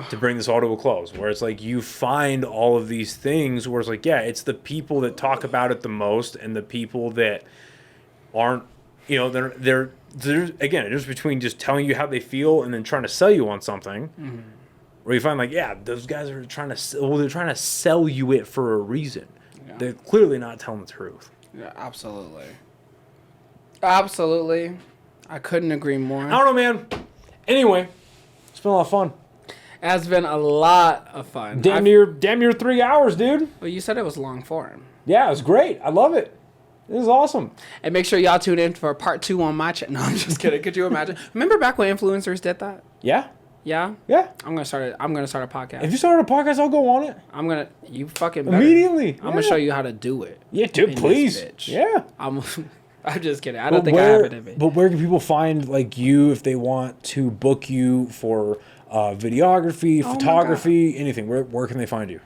To bring this all to a close, where it's like you find all of these things where it's like, yeah, it's the people that talk about it the most, and the people that aren't, they're again, it is between just telling you how they feel and then trying to sell you on something. Mm-hmm. Where you find, like, yeah, those guys are trying to sell you it for a reason. Yeah. They're clearly not telling the truth. Yeah, absolutely. I couldn't agree more. I don't know, man. Anyway, it's been a lot of fun. It has been a lot of fun. Damn near 3 hours, dude. Well, you said it was long form. Yeah, it was great. I love it. This is awesome. And make sure y'all tune in for part 2 on my channel. No, I'm just kidding. Could you imagine? Remember back when influencers did that? Yeah. Yeah? Yeah. I'm gonna start a podcast. If you started a podcast, I'll go on it. You fucking better. Immediately. I'm gonna show you how to do it. Yeah, dude, please. Yeah. I'm just kidding. I don't think I have it in me. But where can people find, like, you if they want to book you for videography, photography, anything? Where can they find you?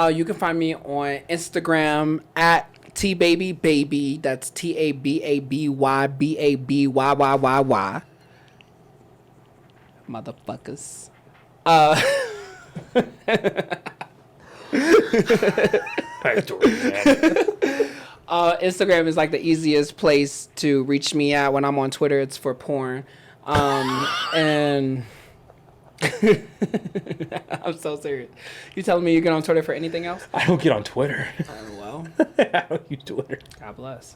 You can find me on Instagram at tbabybaby. That's TABABYBABYYYY. Motherfuckers. Instagram is like the easiest place to reach me at. When I'm on Twitter, it's for porn. And I'm so serious. You telling me you get on Twitter for anything else? I don't get on Twitter. Well, I don't use Twitter. God bless.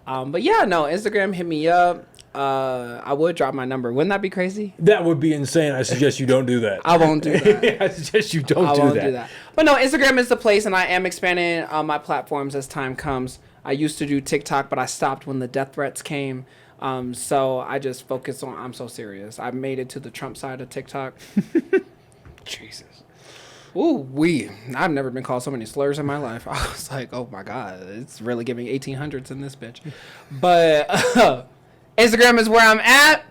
But yeah, no, Instagram, hit me up. I would drop my number. Wouldn't that be crazy? That would be insane. I suggest you don't do that. I won't do that. I suggest you don't do that. But no, Instagram is the place, and I am expanding my platforms as time comes. I used to do TikTok, but I stopped when the death threats came. So I just focus on, I'm so serious. I made it to the Trump side of TikTok. Jesus. Ooh, I've never been called so many slurs in my life. I was like, oh my God, it's really giving 1800s in this bitch. But Instagram is where I'm at.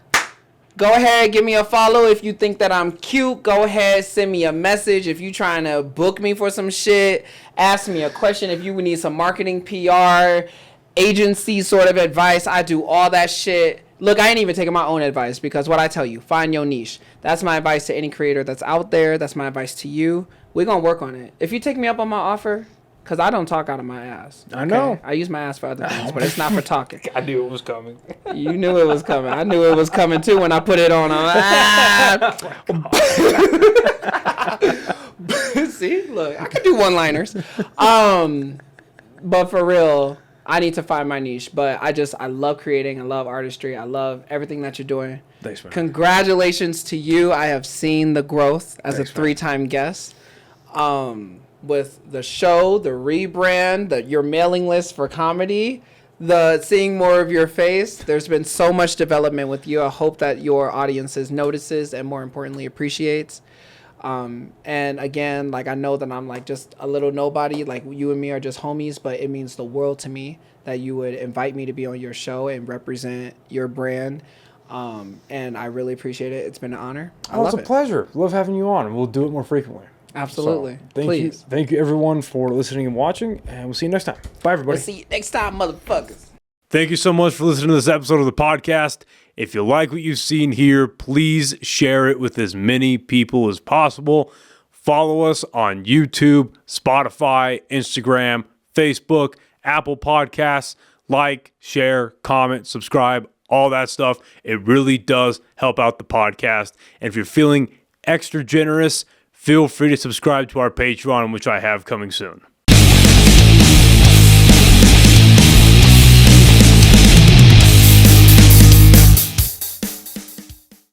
Go ahead, give me a follow. If you think that I'm cute, go ahead, send me a message. If you trying to book me for some shit, ask me a question. If you would need some marketing, PR, agency sort of advice, I do all that shit. Look, I ain't even taking my own advice, because what I tell you, find your niche. That's my advice to any creator that's out there. That's my advice to you. We're going to work on it. If you take me up on my offer, because I don't talk out of my ass. Okay? I know. I use my ass for other things, but it's not for talking. I knew it was coming. You knew it was coming. I knew it was coming too when I put it on. See, look, I could do one-liners. But for real, I need to find my niche. But I love creating. I love artistry. I love everything that you're doing. Thanks, man. Congratulations to you. I have seen the growth as a 3-time guest. With the show, the rebrand, your mailing list for comedy, the seeing more of your face. There's been so much development with you. I hope that your audiences notices and, more importantly, appreciates. And again, like, I know that I'm like just a little nobody, like you and me are just homies, but it means the world to me that you would invite me to be on your show and represent your brand. And I really appreciate it. It's been an honor. It's a pleasure. Love having you on. We'll do it more frequently. Absolutely. So, thank you everyone for listening and watching, and we'll see you next time. Bye, everybody. We'll see you next time, motherfuckers. Thank you so much for listening to this episode of the podcast. If you like what you've seen here, please share it with as many people as possible. Follow us on YouTube, Spotify, Instagram, Facebook, Apple Podcasts. Like, share, comment, subscribe, all that stuff. It really does help out the podcast. And if you're feeling extra generous, feel free to subscribe to our Patreon, which I have coming soon.